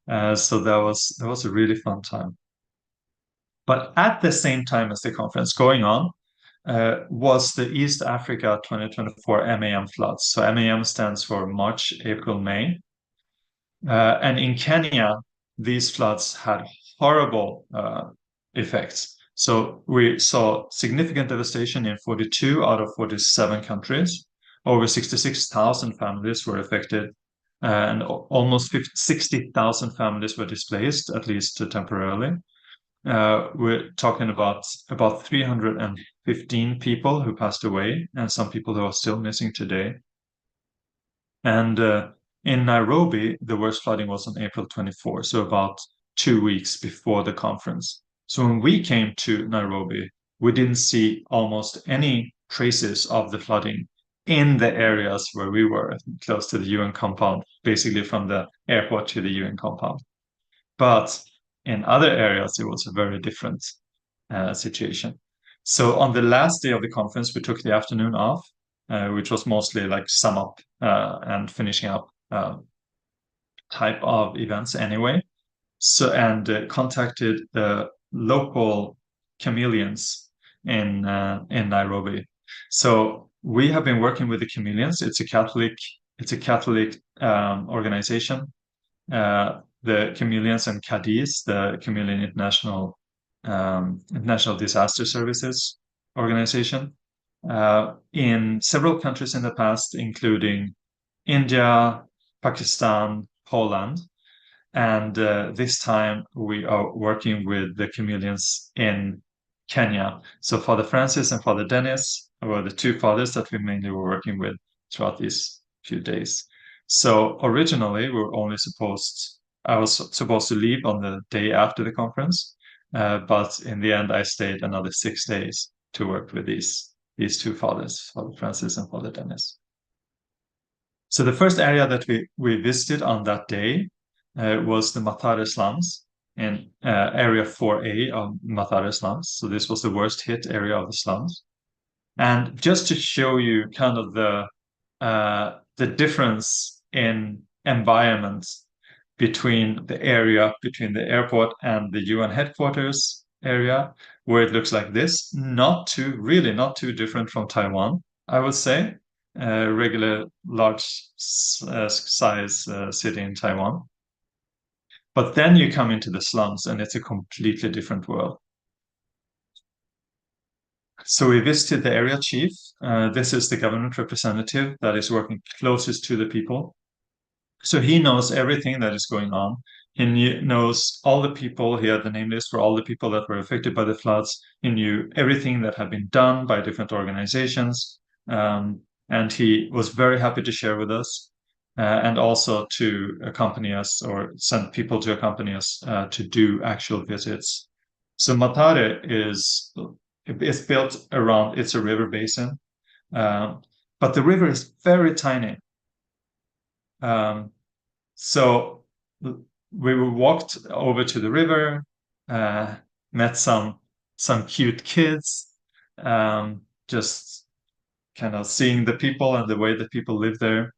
So that was a really fun time. But at the same time as the conference going on, was the East Africa 2024 MAM floods. So MAM stands for March, April, May. And in Kenya, these floods had horrible effects. So we saw significant devastation in 42 out of 47 countries. Over 66,000 families were affected, and almost 60,000 families were displaced, at least temporarily. We're talking about 315 people who passed away, and some people who are still missing today. And in Nairobi, the worst flooding was on April 24, so about 2 weeks before the conference. So when we came to Nairobi, we didn't see almost any traces of the flooding in the areas where we were, close to the UN compound, basically from the airport to the UN compound. But in other areas, it was a very different situation. So on the last day of the conference, we took the afternoon off, which was mostly like sum up and finishing up type of events anyway. So and contacted the local chameleons in Nairobi. So we have been working with the chameleons. It's a Catholic organization. The Chameleons and Cadiz, the Chameleon International Disaster Services organization, in several countries in the past, including India, Pakistan, Poland, and this time we are working with the chameleons in Kenya. So Father Francis and Father Dennis were the two fathers that we mainly were working with throughout these few days. So originally I was supposed to leave on the day after the conference, but in the end I stayed another 6 days to work with these two fathers, Father Francis and Father Dennis. So the first area that we visited on that day was the Mathare slums in area 4A of Mathare slums. So this was the worst hit area of the slums. And just to show you kind of the difference in environment between the airport and the UN headquarters area, where it looks like this, not too different from Taiwan, I would say. Regular large size city in Taiwan. But then you come into the slums and it's a completely different world. So we visited the area chief. This is the government representative that is working closest to the people. So he knows everything that is going on. He knows all the people. He had the name list for all the people that were affected by the floods. He knew everything that had been done by different organizations. And he was very happy to share with us and also to accompany us or send people to accompany us to do actual visits. So Mathare is built around, it's a river basin, but the river is very tiny. So we walked over to the river, met some some cute kids, just kind of seeing the people and the way that people live there.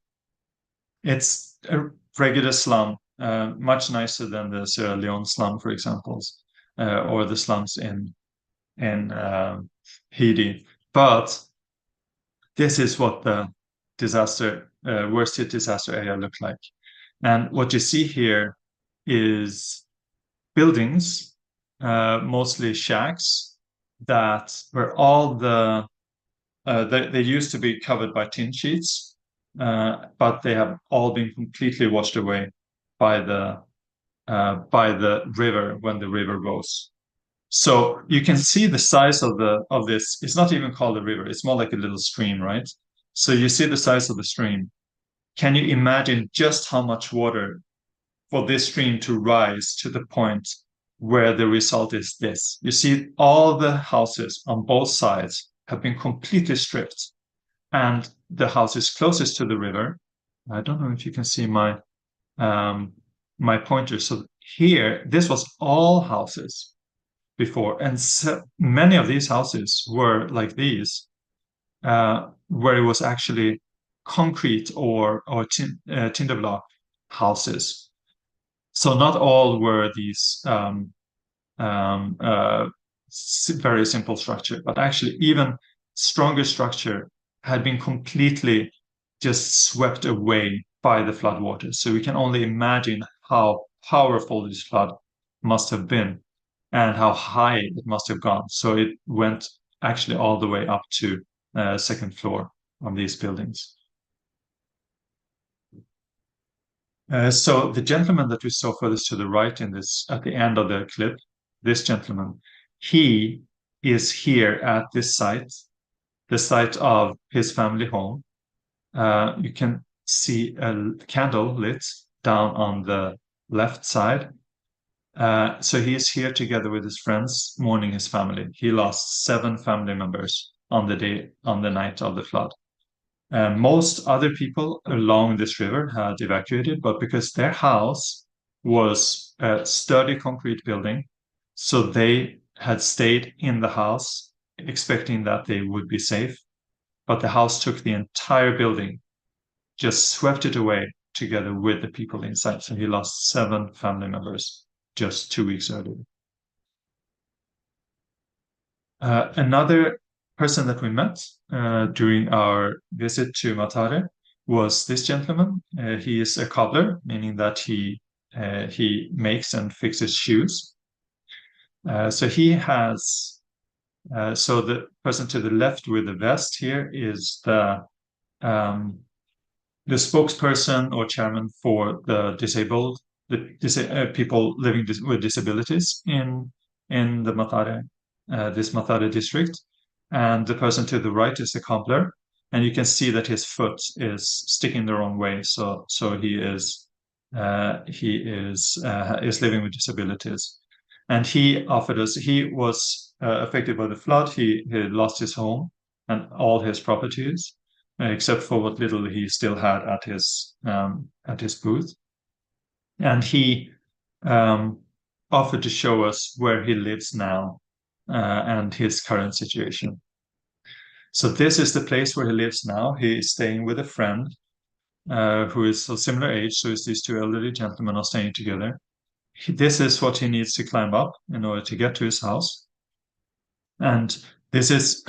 It's a regular slum, much nicer than the Sierra Leone slum, for example, or the slums in Haiti. But this is what the worst hit disaster area looked like. And what you see here is buildings, mostly shacks, that were all they used to be covered by tin sheets, but they have all been completely washed away by the river when the river rose. So you can see the size of this. It's not even called a river. It's more like a little stream, right? So you see the size of the stream. Can you imagine just how much water for this stream to rise to the point where the result is this? You see all the houses on both sides have been completely stripped, and the houses closest to the river, I don't know if you can see my my pointer. So here, this was all houses before, and so many of these houses were like these, where it was actually concrete or tinder block houses. So not all were these very simple structure, but actually even stronger structure had been completely just swept away by the floodwaters. So we can only imagine how powerful this flood must have been and how high it must have gone. So it went actually all the way up to second floor of these buildings. So the gentleman that we saw furthest to the right in this, at the end of the clip, this gentleman, he is here at this site, the site of his family home. You can see a candle lit down on the left side. So he is here together with his friends, mourning his family. He lost 7 family members on the night of the flood. Most other people along this river had evacuated, but because their house was a sturdy concrete building, so they had stayed in the house expecting that they would be safe. But the house took the entire building, just swept it away together with the people inside. So he lost 7 family members just 2 weeks earlier. Another person that we met during our visit to Matare was this gentleman. He is a cobbler, meaning that he makes and fixes shoes. So he has, so the person to the left with the vest here is the spokesperson or chairman for the disabled, people living with disabilities in the Matare, this Matare district. And the person to the right is the cobbler, and you can see that his foot is sticking the wrong way. So he is living with disabilities, and he offered us. He was affected by the flood. He lost his home and all his properties, except for what little he still had at his booth, and he offered to show us where he lives now. And his current situation. So this is the place where he lives now. He is staying with a friend who is a similar age. So these 2 elderly gentlemen are staying together. This is what he needs to climb up in order to get to his house. And this is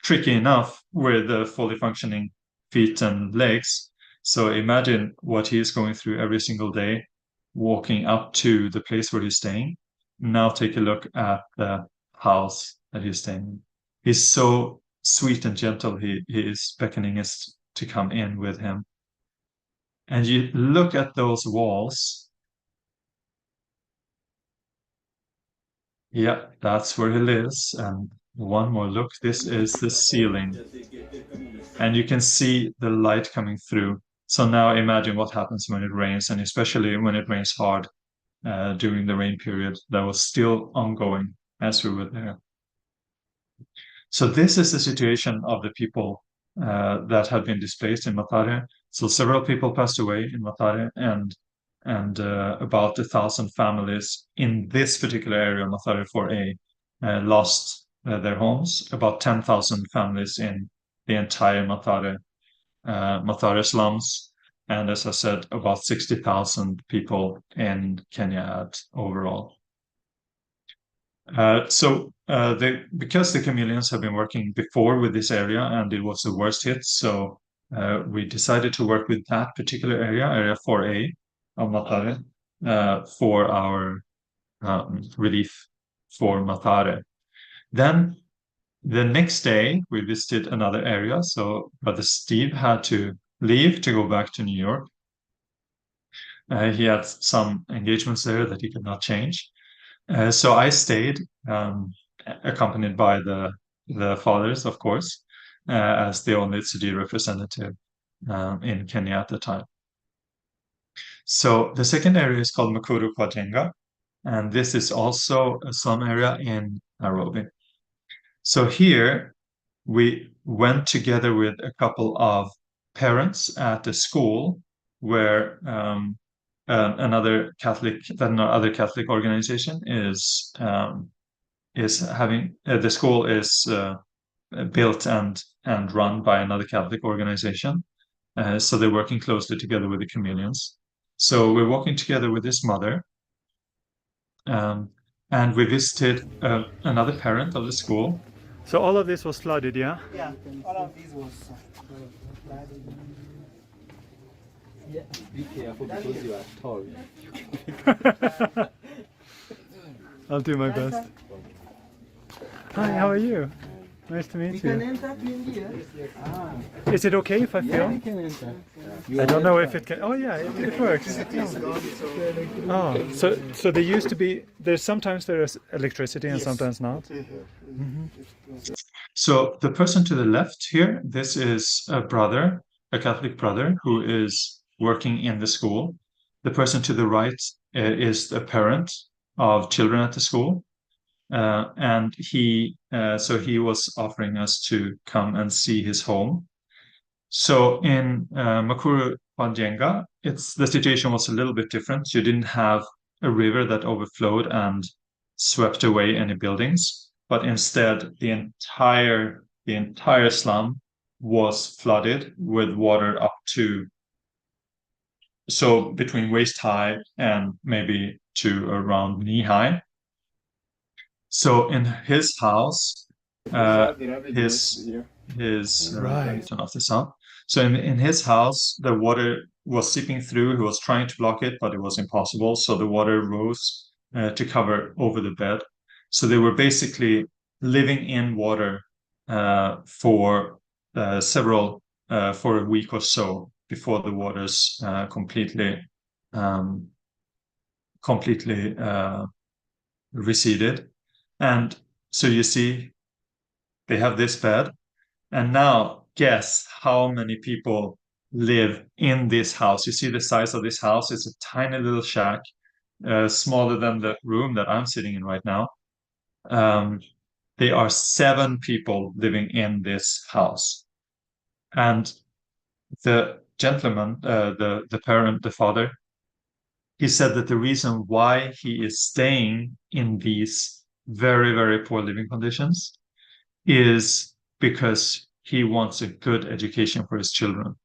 tricky enough with the fully functioning feet and legs. So imagine what he is going through every single day, walking up to the place where he's staying. Now take a look at the house that he's staying in. He's so sweet and gentle. He is beckoning us to come in with him. And you look at those walls. Yeah, that's where he lives. And one more look. This is the ceiling. And you can see the light coming through. So now imagine what happens when it rains, and especially when it rains hard during the rain period that was still ongoing as we were there. So this is the situation of the people that have been displaced in Matare. So several people passed away in Matare, and about 1,000 families in this particular area, Matare 4A, lost their homes, about 10,000 families in the entire Mathare slums, and as I said, about 60,000 people in Kenya overall. Because the chameleons have been working before with this area and it was the worst hit, so we decided to work with that particular area 4A of Mathare, for our relief for Mathare. Then the next day we visited another area, so Brother Steve had to leave to go back to New York. He had some engagements there that he could not change. So I stayed, accompanied by the fathers, of course, as the only Tzer representative in Kenya at the time. So the second area is called Mukuru kwa Jenga, and this is also a slum area in Nairobi. So here we went together with a couple of parents at a school where another Catholic organization is having the school is built and run by another Catholic organization. So they're working closely together with the chameleons. So we're walking together with this mother, and we visited another parent of the school. So all of this was flooded, yeah? Yeah, all of these was flooded. Yeah, be careful because you are tall. I'll do my best. Hi, how are you? Nice to meet We can you. enter in here. Is it okay if I Yeah, film? we can enter. I don't know if it can. Oh yeah, it works. Oh, so there used to be. Sometimes there's electricity and sometimes not. So the person to the left here, this is a brother, a Catholic brother who is working in the school. The person to the right is a parent of children at the school. And he was offering us to come and see his home. So in Mukuru kwa Jenga, the situation was a little bit different. You didn't have a river that overflowed and swept away any buildings, but instead the entire slum was flooded with water up to, so between waist high and maybe to around knee high. So in his house, Right. turn off the sound. So in his house, the water was seeping through. He was trying to block it, but it was impossible. So the water rose to cover over the bed. So they were basically living in water for a week or so before the waters completely receded. And so you see, they have this bed. And now guess how many people live in this house. You see the size of this house. It's a tiny little shack, smaller than the room that I'm sitting in right now. There are 7 people living in this house. And the gentleman, the parent, the father, he said that the reason why he is staying in these very, very poor living conditions is because he wants a good education for his children.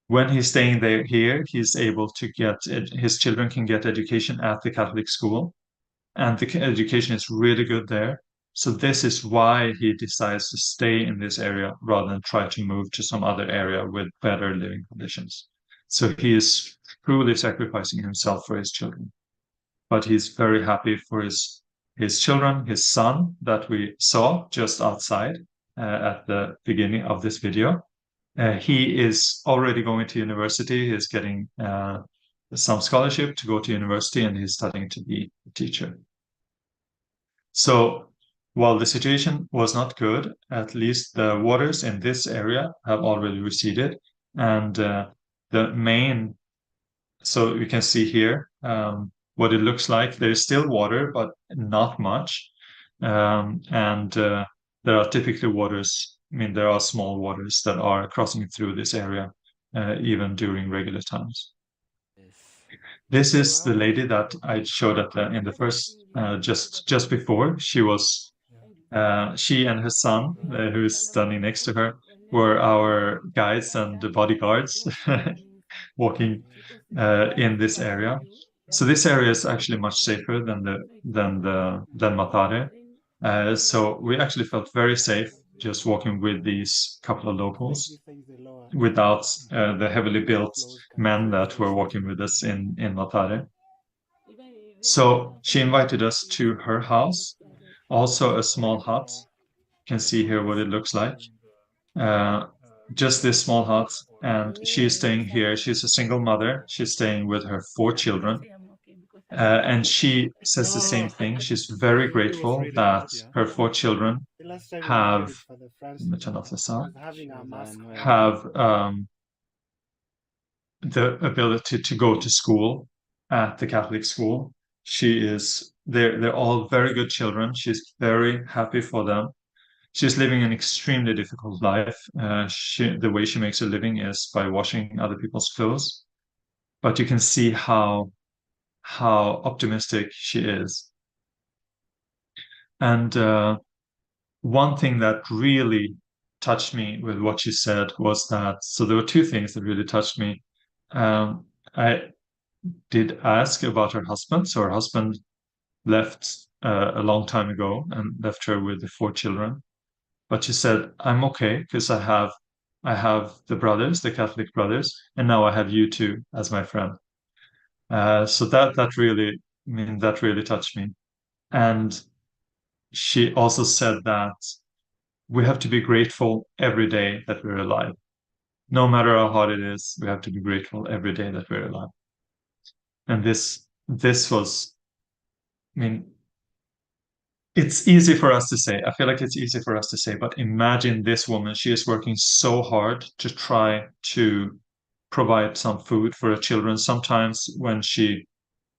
When he's staying here, he's able to his children can get education at the Catholic school, and the education is really good there. So this is why he decides to stay in this area rather than try to move to some other area with better living conditions. So he is truly sacrificing himself for his children. But he's very happy for his children, his son that we saw just outside at the beginning of this video. He is already going to university. He's getting some scholarship to go to university, and he's studying to be a teacher. So while the situation was not good, at least the waters in this area have already receded. And so you can see here what it looks like. There is still water, but not much. There are typically waters. I mean, there are small waters that are crossing through this area, even during regular times. This is the lady that I showed in the first, just before. She was She and her son, who's standing next to her, were our guides and bodyguards walking in this area. So this area is actually much safer than Matare. So we actually felt very safe just walking with these couple of locals without the heavily built men that were walking with us in Matare. So she invited us to her house, also a small hut. You can see here what it looks like. Just this small hut, and she is staying here. She's a single mother. She's staying with her 4 children. And she says the same thing. She's very grateful that her 4 children have the ability to go to school at the Catholic school. They're all very good children. She's very happy for them. She's living an extremely difficult life. The way she makes a living is by washing other people's clothes. But you can see how optimistic she is. And one thing that really touched me with what she said was that, so there were 2 things that really touched me. I did ask about her husband. So her husband left a long time ago and left her with the 4 children. But she said, I'm okay because I have the brothers, the Catholic brothers, and now I have you two as my friend. So that really touched me. And she also said that we have to be grateful every day that we're alive. No matter how hard it is, we have to be grateful every day that we're alive. And this was, it's easy for us to say. I feel like it's easy for us to say, but imagine this woman. She is working so hard to try to provide some food for her children. Sometimes when she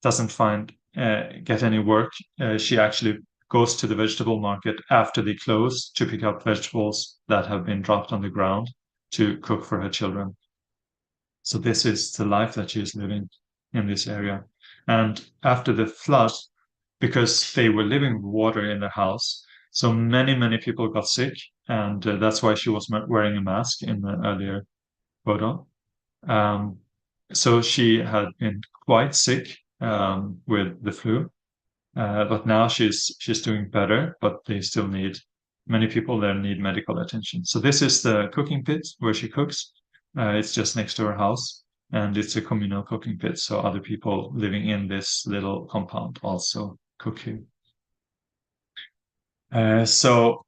doesn't get any work, she actually goes to the vegetable market after they close to pick up vegetables that have been dropped on the ground to cook for her children. So this is the life that she is living in this area. And after the flood, because they were living with water in their house, so many people got sick, and that's why she was wearing a mask in the earlier photo. So she had been quite sick with the flu, but now she's doing better. But many people there need medical attention. So this is the cooking pit where she cooks. It's just next to her house, and it's a communal cooking pit. So other people living in this little compound also cook here. So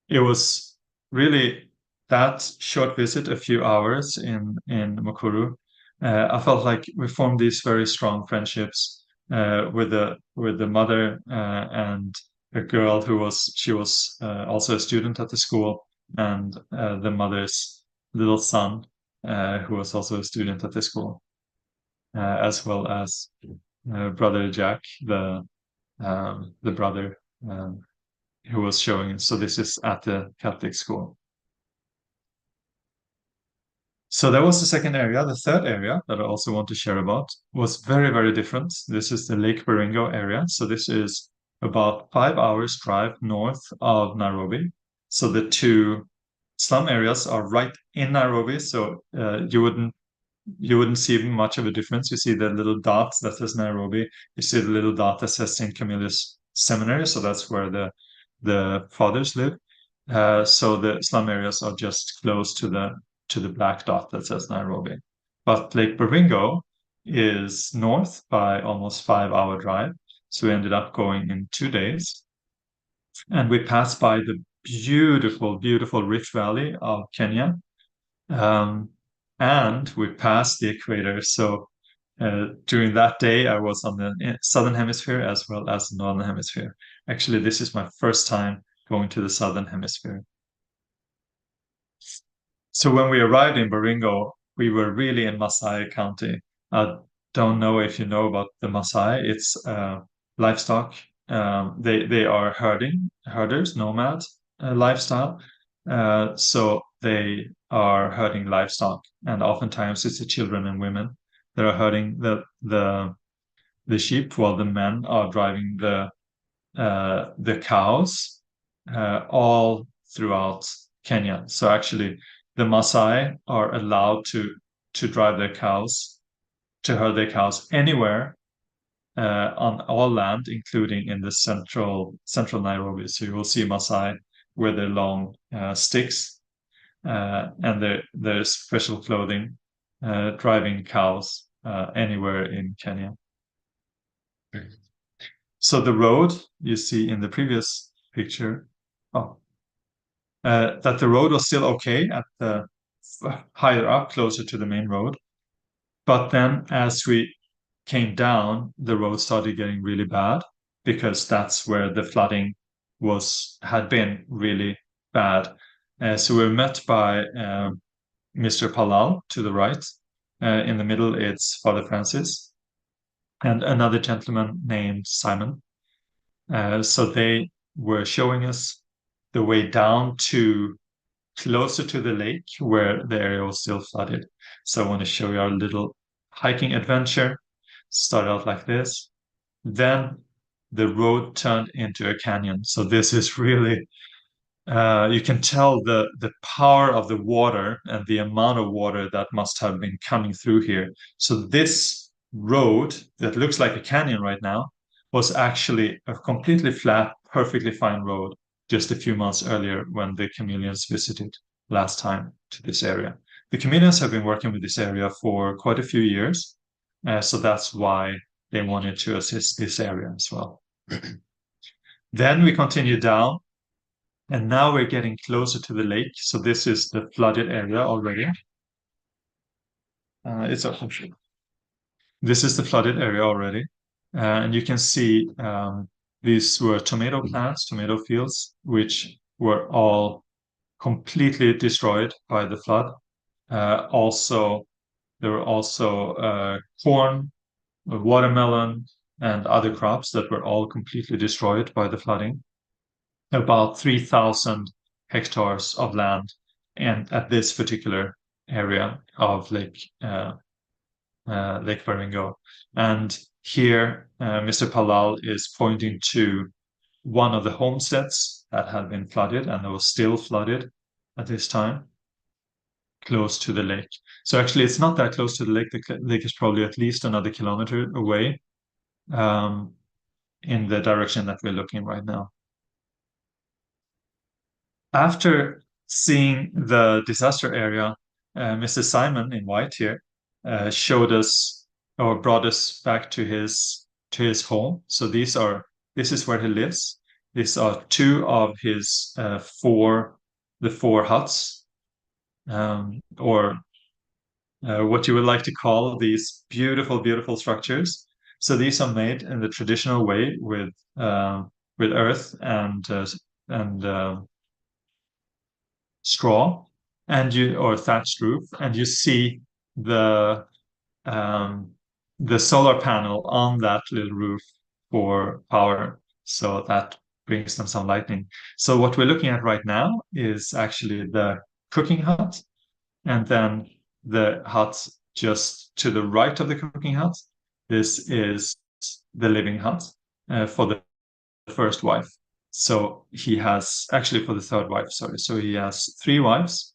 it was really that short visit, a few hours in Mukuru. I felt like we formed these very strong friendships with the mother and a girl who was also a student at the school, and the mother's little son who was also a student at the school, as well as brother Jack, the brother who was showing. So this is at the Catholic school. So that was the second area. The third area that I also want to share about was very different. This is the Lake Baringo area. So this is about 5 hours drive north of Nairobi. So the 2 slum areas are right in Nairobi. So you wouldn't see much of a difference. You see the little dot that says Nairobi. You see the little dot that says St. Camillus Seminary. So that's where the fathers live. So the slum areas are just close to the black dot that says Nairobi. But Lake Baringo is north by almost 5-hour drive. So we ended up going in 2 days. And we passed by the beautiful Rift Valley of Kenya. And we passed the equator. So during that day, I was on the southern hemisphere as well as the northern hemisphere. Actually, this is my first time going to the southern hemisphere. So when we arrived in Baringo, we were really in Maasai County. I don't know if you know about the Maasai. It's livestock. They are herders, nomad lifestyle. So they are herding livestock, and oftentimes it's the children and women that are herding the sheep, while the men are driving the cows all throughout Kenya. So actually, the Maasai are allowed to drive their cows, to herd their cows anywhere on all land, including in the central Nairobi. So you will see Maasai with their long sticks and their special clothing, driving cows anywhere in Kenya. So the road you see in the previous picture, that the road was still okay at the higher up, closer to the main road. But then as we came down, the road started getting really bad because that's where the flooding had been really bad. So we were met by Mr. Palal to the right. In the middle, it's Father Francis and another gentleman named Simon. So they were showing us the way down to closer to the lake where the area was still flooded. So I want to show you our little hiking adventure. Start out like this. Then the road turned into a canyon. So this is really, you can tell the power of the water and the amount of water that must have been coming through here. So this road that looks like a canyon right now was actually a completely flat, perfectly fine road just a few months earlier when the chameleons visited last time to this area. The chameleons have been working with this area for quite a few years, so that's why they wanted to assist this area as well. Then we continue down, and now we're getting closer to the lake. So this is the flooded area already. This is the flooded area already. And you can see these were tomato plants, tomato fields, which were all completely destroyed by the flood. There were also corn, watermelon, and other crops that were all completely destroyed by the flooding. About 3,000 hectares of land, and at this particular area of Lake Baringo. And here, Mr. Palal is pointing to one of the homesteads that had been flooded and that was still flooded at this time, close to the lake. So actually, it's not that close to the lake. The lake is probably at least another kilometer away in the direction that we're looking right now. After seeing the disaster area, Mr. Simon in white here showed us or brought us back to his home. So this is where he lives. These are two of his four huts, or what you would like to call these beautiful structures. So these are made in the traditional way with earth and straw or thatched roof, and you see the solar panel on that little roof for power, so that brings them some lighting. So what we're looking at right now is actually the cooking hut, and then the hut just to the right of the cooking hut. This is the living hut for the first wife. So he has, actually for the third wife, sorry. So he has three wives.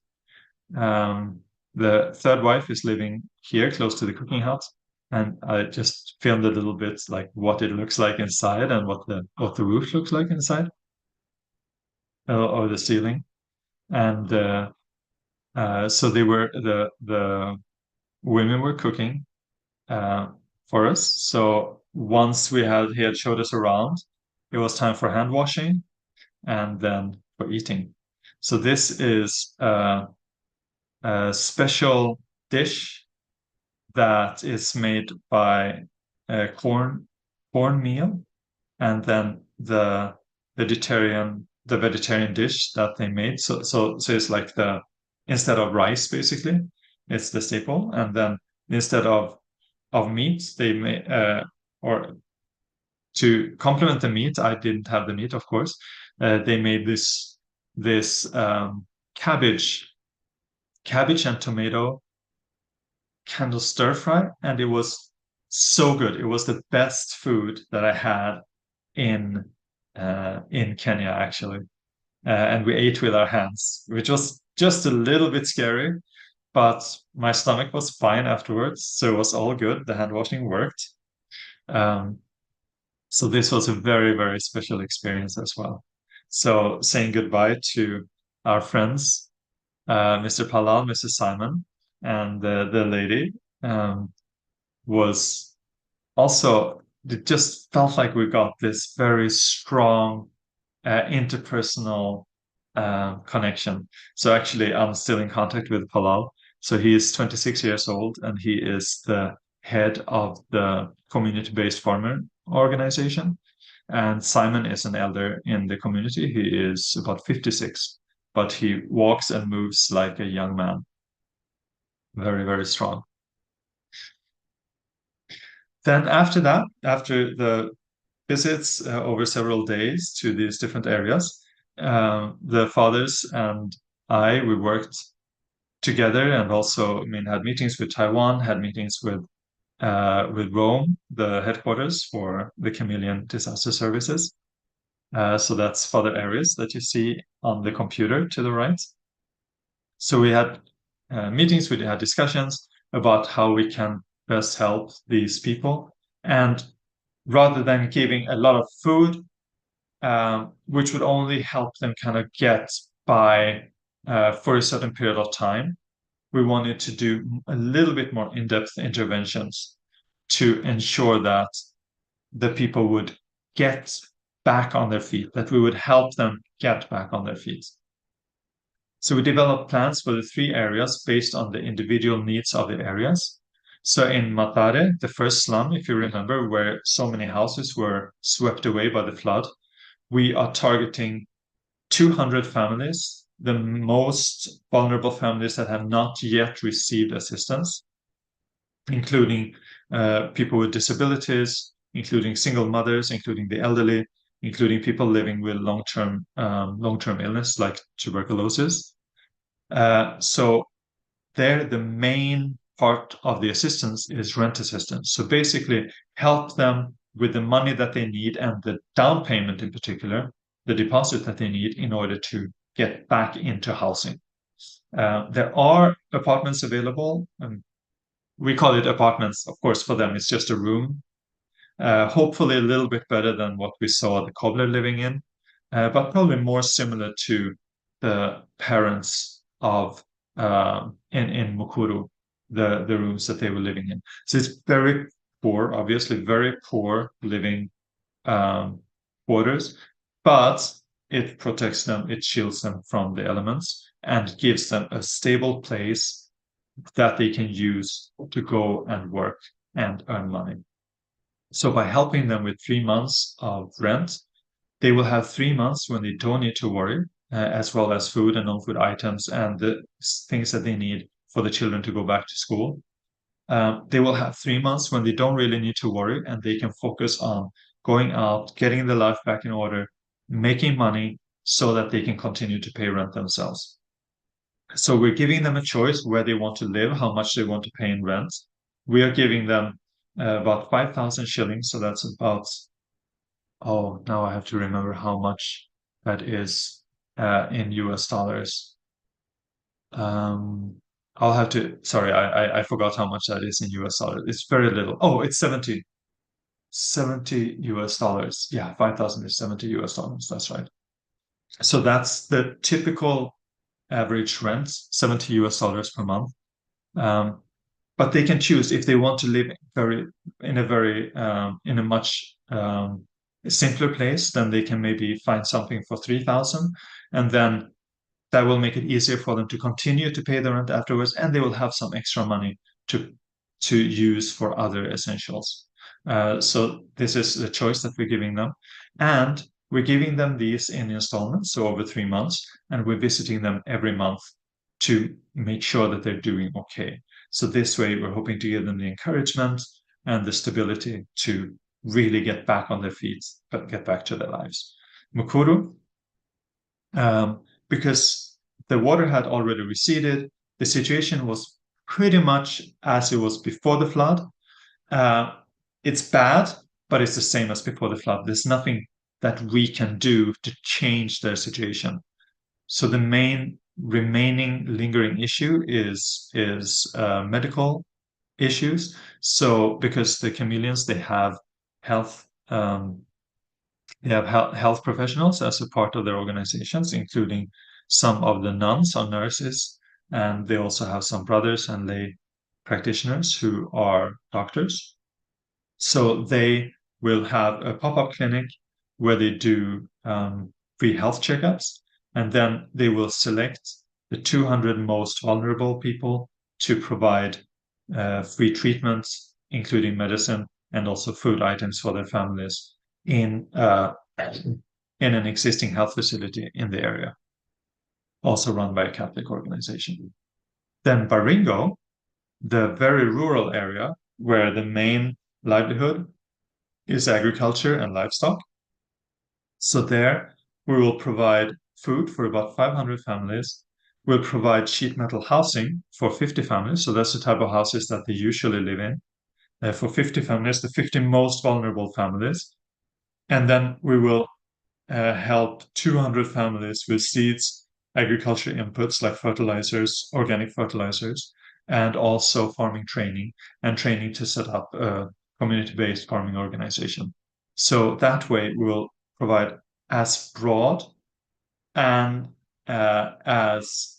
The third wife is living here close to the cooking hut. And I just filmed a little bit like what it looks like inside and what the roof looks like inside, or the ceiling. And so the women were cooking for us. So once he had showed us around, it was time for hand washing and then for eating. So this is a special dish that is made by corn meal, and then the vegetarian dish that they made. So it's like instead of rice, basically, it's the staple, and then instead of meat, they made or to complement the meat, I didn't have the meat, of course. They made this cabbage and tomato candle stir fry, and it was so good. It was the best food that I had in Kenya, actually. and we ate with our hands, which was just a little bit scary, but my stomach was fine afterwards, so it was all good. The hand washing worked. So this was a very, very special experience as well. So saying goodbye to our friends, Mr. Palal, Mr. Simon, and the lady was also, it just felt like we got this very strong interpersonal connection. So actually, I'm still in contact with Palal. So he is 26 years old, and he is the head of the community-based farmer organization. And Simon is an elder in the community. He is about 56, but he walks and moves like a young man. Very, very strong. Then after that, after the visits over several days to these different areas, the fathers and we worked together, and also, I mean, had meetings with Taiwan, had meetings with Rome, the headquarters for the Chameleon Disaster Services. So that's Father Aries that you see on the computer to the right. So we had meetings, we had discussions about how we can best help these people. And rather than giving a lot of food, which would only help them kind of get by for a certain period of time, we wanted to do a little bit more in-depth interventions to ensure that the people would get back on their feet, that we would help them get back on their feet. So we developed plans for the 3 areas based on the individual needs of the areas. So in Matare, the first slum, if you remember, where so many houses were swept away by the flood, we are targeting 200 families, the most vulnerable families that have not yet received assistance, including people with disabilities, including single mothers, including the elderly, including people living with long-term illness like tuberculosis. So there, the main part of the assistance is rent assistance. So basically help them with the money that they need, and the down payment in particular, the deposit that they need in order to get back into housing. There are apartments available, and we call it apartments. Of course, for them, it's just a room. Hopefully a little bit better than what we saw the cobbler living in, but probably more similar to the parents of in Mukuru, the rooms that they were living in. So it's very poor, obviously very poor living quarters, but it protects them, it shields them from the elements, and gives them a stable place that they can use to go and work and earn money. So by helping them with 3 months of rent, they will have 3 months when they don't need to worry, as well as food and non-food items and the things that they need for the children to go back to school. They will have 3 months when they don't really need to worry, and they can focus on going out, getting their life back in order, making money so that they can continue to pay rent themselves. So we're giving them a choice where they want to live, how much they want to pay in rent. We are giving them about 5,000 shillings. So that's about, oh, now I have to remember how much that is in US dollars. I'll have to, sorry, I forgot how much that is in US dollars. It's very little. Oh, it's 70 US dollars. Yeah, 5,000 is 70 US dollars. That's right. So that's the typical average rent, 70 US dollars per month. But they can choose if they want to live in a much simpler place, then they can maybe find something for 3,000, and then that will make it easier for them to continue to pay the rent afterwards, and they will have some extra money to use for other essentials. So this is the choice that we're giving them, and we're giving them these in installments, so over 3 months, and we're visiting them every month to make sure that they're doing okay. So this way, we're hoping to give them the encouragement and the stability to really get back on their feet, but get back to their lives. Mukuru, because the water had already receded, the situation was pretty much as it was before the flood. It's bad, but it's the same as before the flood. There's nothing that we can do to change their situation. So the main remaining lingering issue is medical issues. So because the chameleons, they have health health professionals as a part of their organizations, including some of the nuns or nurses, and they also have some brothers and lay practitioners who are doctors. So they will have a pop-up clinic where they do free health checkups, and then they will select the 200 most vulnerable people to provide free treatments, including medicine and also food items for their families in an existing health facility in the area, also run by a Catholic organization. Then Baringo, the very rural area where the main livelihood is agriculture and livestock. So there we will provide food for about 500 families. We'll provide sheet metal housing for 50 families. So that's the type of houses that they usually live in. For 50 families, the 50 most vulnerable families. And then we will help 200 families with seeds, agriculture inputs like fertilizers, organic fertilizers, and also farming training and training to set up a community-based farming organization. So that way we'll provide as broad and as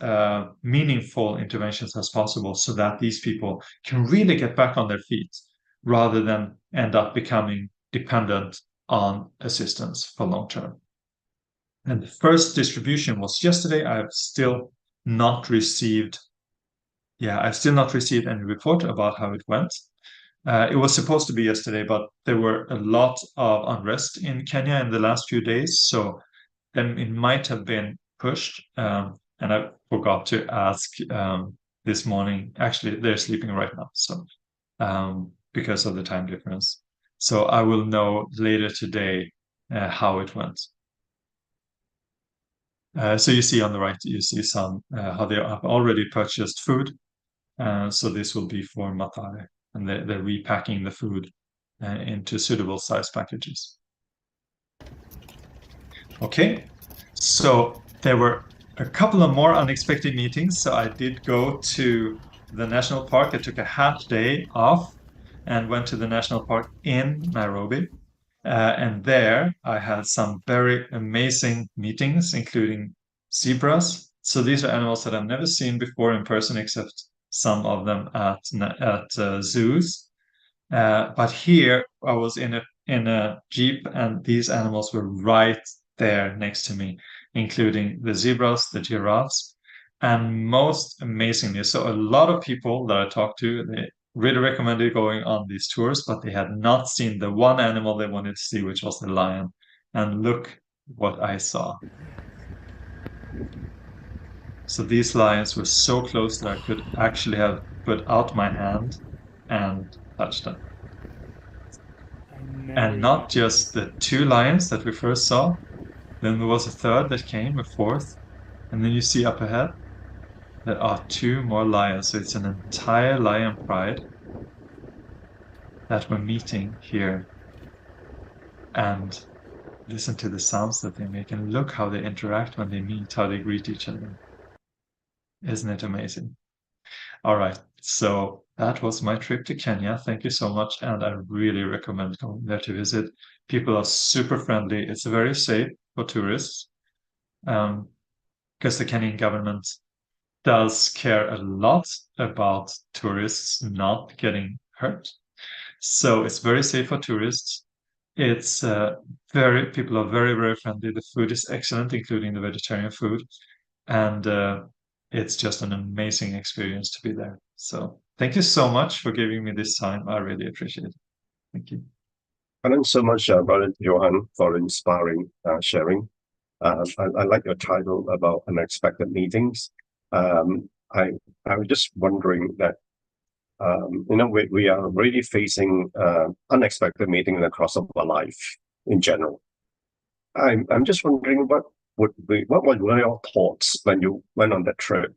meaningful interventions as possible so that these people can really get back on their feet rather than end up becoming dependent on assistance for long term. And the first distribution was yesterday. I've still not received any report about how it went. It was supposed to be yesterday, but there were a lot of unrest in Kenya in the last few days, so then it might have been pushed. And I forgot to ask this morning. Actually, they're sleeping right now, so because of the time difference. So I will know later today how it went. So you see on the right, you see some how they have already purchased food. So this will be for Matare, and they're repacking the food into suitable size packages. Okay, so there were a couple of more unexpected meetings. So I did go to the national park. I took a half day off and went to the national park in Nairobi. And there I had some very amazing meetings, including zebras. So these are animals that I've never seen before in person, except some of them at zoos. But here I was in a jeep, and these animals were right there next to me, including the zebras, the giraffes, and most amazingly, so a lot of people that I talked to, they really recommended going on these tours, but they had not seen the one animal they wanted to see, which was the lion. And look what I saw. So these lions were so close that I could actually have put out my hand and touched them. And not just the two lions that we first saw, then there was a third that came, a fourth, and then you see up ahead, there are two more lions. So it's an entire lion pride that we're meeting here. And listen to the sounds that they make and look how they interact when they meet, how they greet each other. Isn't it amazing? All right, so that was my trip to Kenya. Thank you so much, and I really recommend going there to visit. People are super friendly. It's very safe for tourists because the Kenyan government does care a lot about tourists not getting hurt. So it's very safe for tourists. It's people are very, very friendly. The food is excellent, including the vegetarian food. And it's just an amazing experience to be there. So thank you so much for giving me this time. I really appreciate it. Thank you. Thanks so much, Brother Johan, for inspiring sharing. I like your title about unexpected meetings. I was just wondering that we are really facing unexpected meetings across our life in general. I'm just wondering what were your thoughts when you went on that trip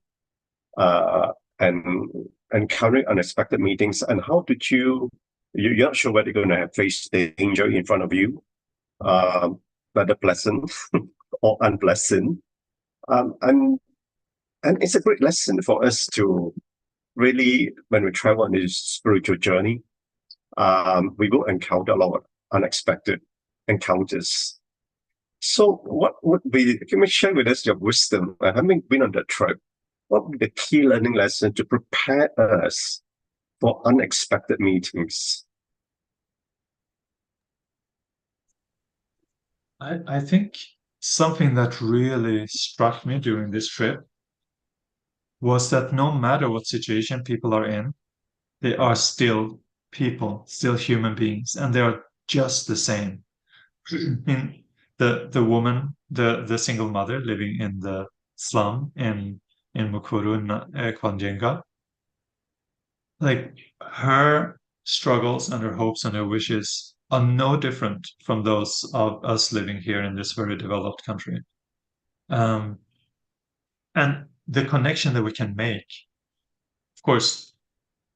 and encountering unexpected meetings, and how did you're not sure whether you're going to face danger in front of you, whether pleasant or unpleasant. And it's a great lesson for us to really, when we travel on this spiritual journey, we will encounter a lot of unexpected encounters. So can we share with us your wisdom, having been on the trip, what would be the key learning lesson to prepare us for unexpected meetings? I think something that really struck me during this trip was that no matter what situation people are in, they are still people, still human beings, and they are just the same. In the woman, the single mother living in the slum in Mukuru in Kwanjenga, like her struggles and her hopes and her wishes are no different from those of us living here in this very developed country. And the connection that we can make, of course,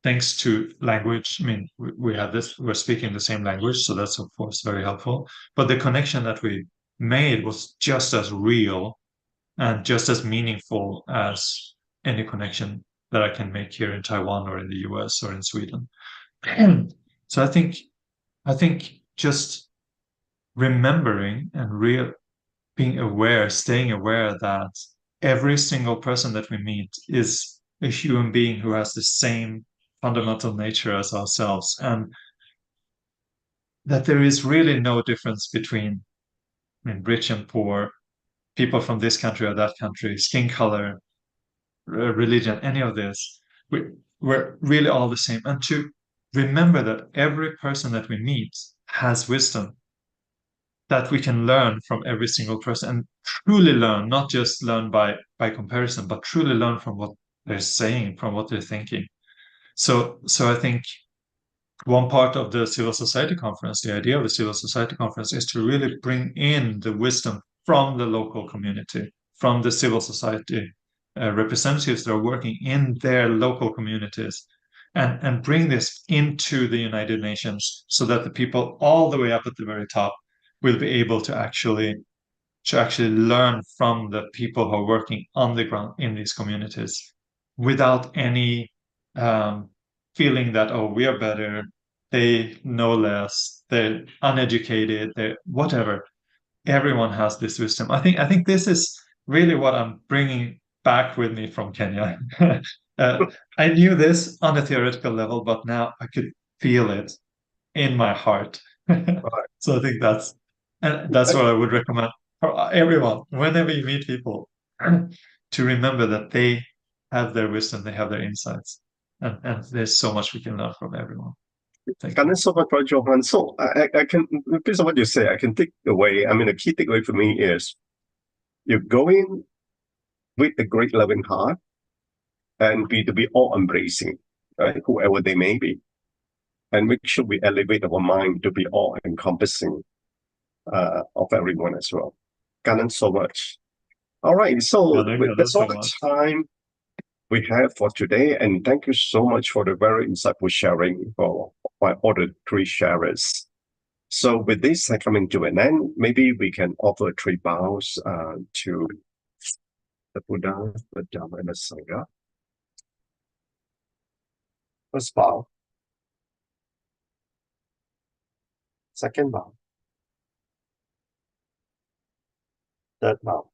thanks to language. I mean, we have this, we're speaking the same language, so that's of course very helpful. But the connection that we made was just as real and just as meaningful as any connection that I can make here in Taiwan or in the US or in Sweden. So I think just remembering and being aware, staying aware that every single person that we meet is a human being who has the same fundamental nature as ourselves, and that there is really no difference between, I mean, rich and poor, people from this country or that country, skin color, religion, any of this. We're really all the same. And to remember that every person that we meet has wisdom that we can learn from every single person, and truly learn, not just learn by comparison, but truly learn from what they're saying, from what they're thinking. So I think one part of the civil society conference, the idea of the civil society conference, is to really bring in the wisdom from the local community, from the civil society representatives that are working in their local communities, and bring this into the United Nations so that the people all the way up at the very top will be able to actually learn from the people who are working on the ground in these communities without any feeling that, oh, we are better, they know less, they're uneducated, they're whatever. Everyone has this wisdom. I think this is really what I'm bringing back with me from Kenya. I knew this on a theoretical level, but now I could feel it in my heart. So I think that's what I would recommend for everyone whenever you meet people, to remember that they have their wisdom, they have their insights, and there's so much we can learn from everyone. Thank you. So much, Johan. So I can, based on what you say, I can take away. I mean, the key takeaway for me is you're going with a great loving heart and to be all embracing, right? Whoever they may be, and make sure we elevate our mind to be all encompassing of everyone as well. Canon so much. All right, so that's all the time we have for today, and thank you so much for the very insightful sharing for all the three sharers. So with this coming to an end, maybe we can offer 3 bows to the Buddha, the Dhamma, and the Sangha. First bow. Second bow. Third bow.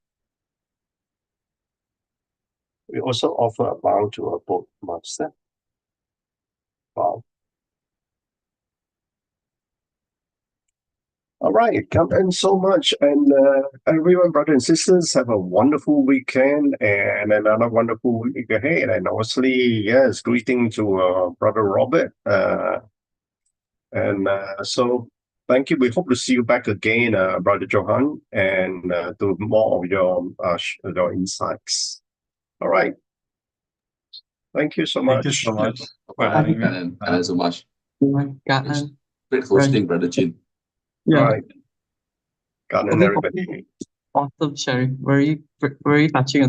We also offer a bow to our boat master. Bow. All right, come in so much. And everyone, brothers and sisters, have a wonderful weekend and another wonderful week ahead. And honestly, yes, greeting to Brother Robert. So thank you. We hope to see you back again, Brother Johan, and to more of your insights. All right. Thank you so much. Thank you so much for having me. Thank so much. Cảm Great hosting, Brother Chin. Yeah. Right. God and everybody. Awesome sharing. Very touching.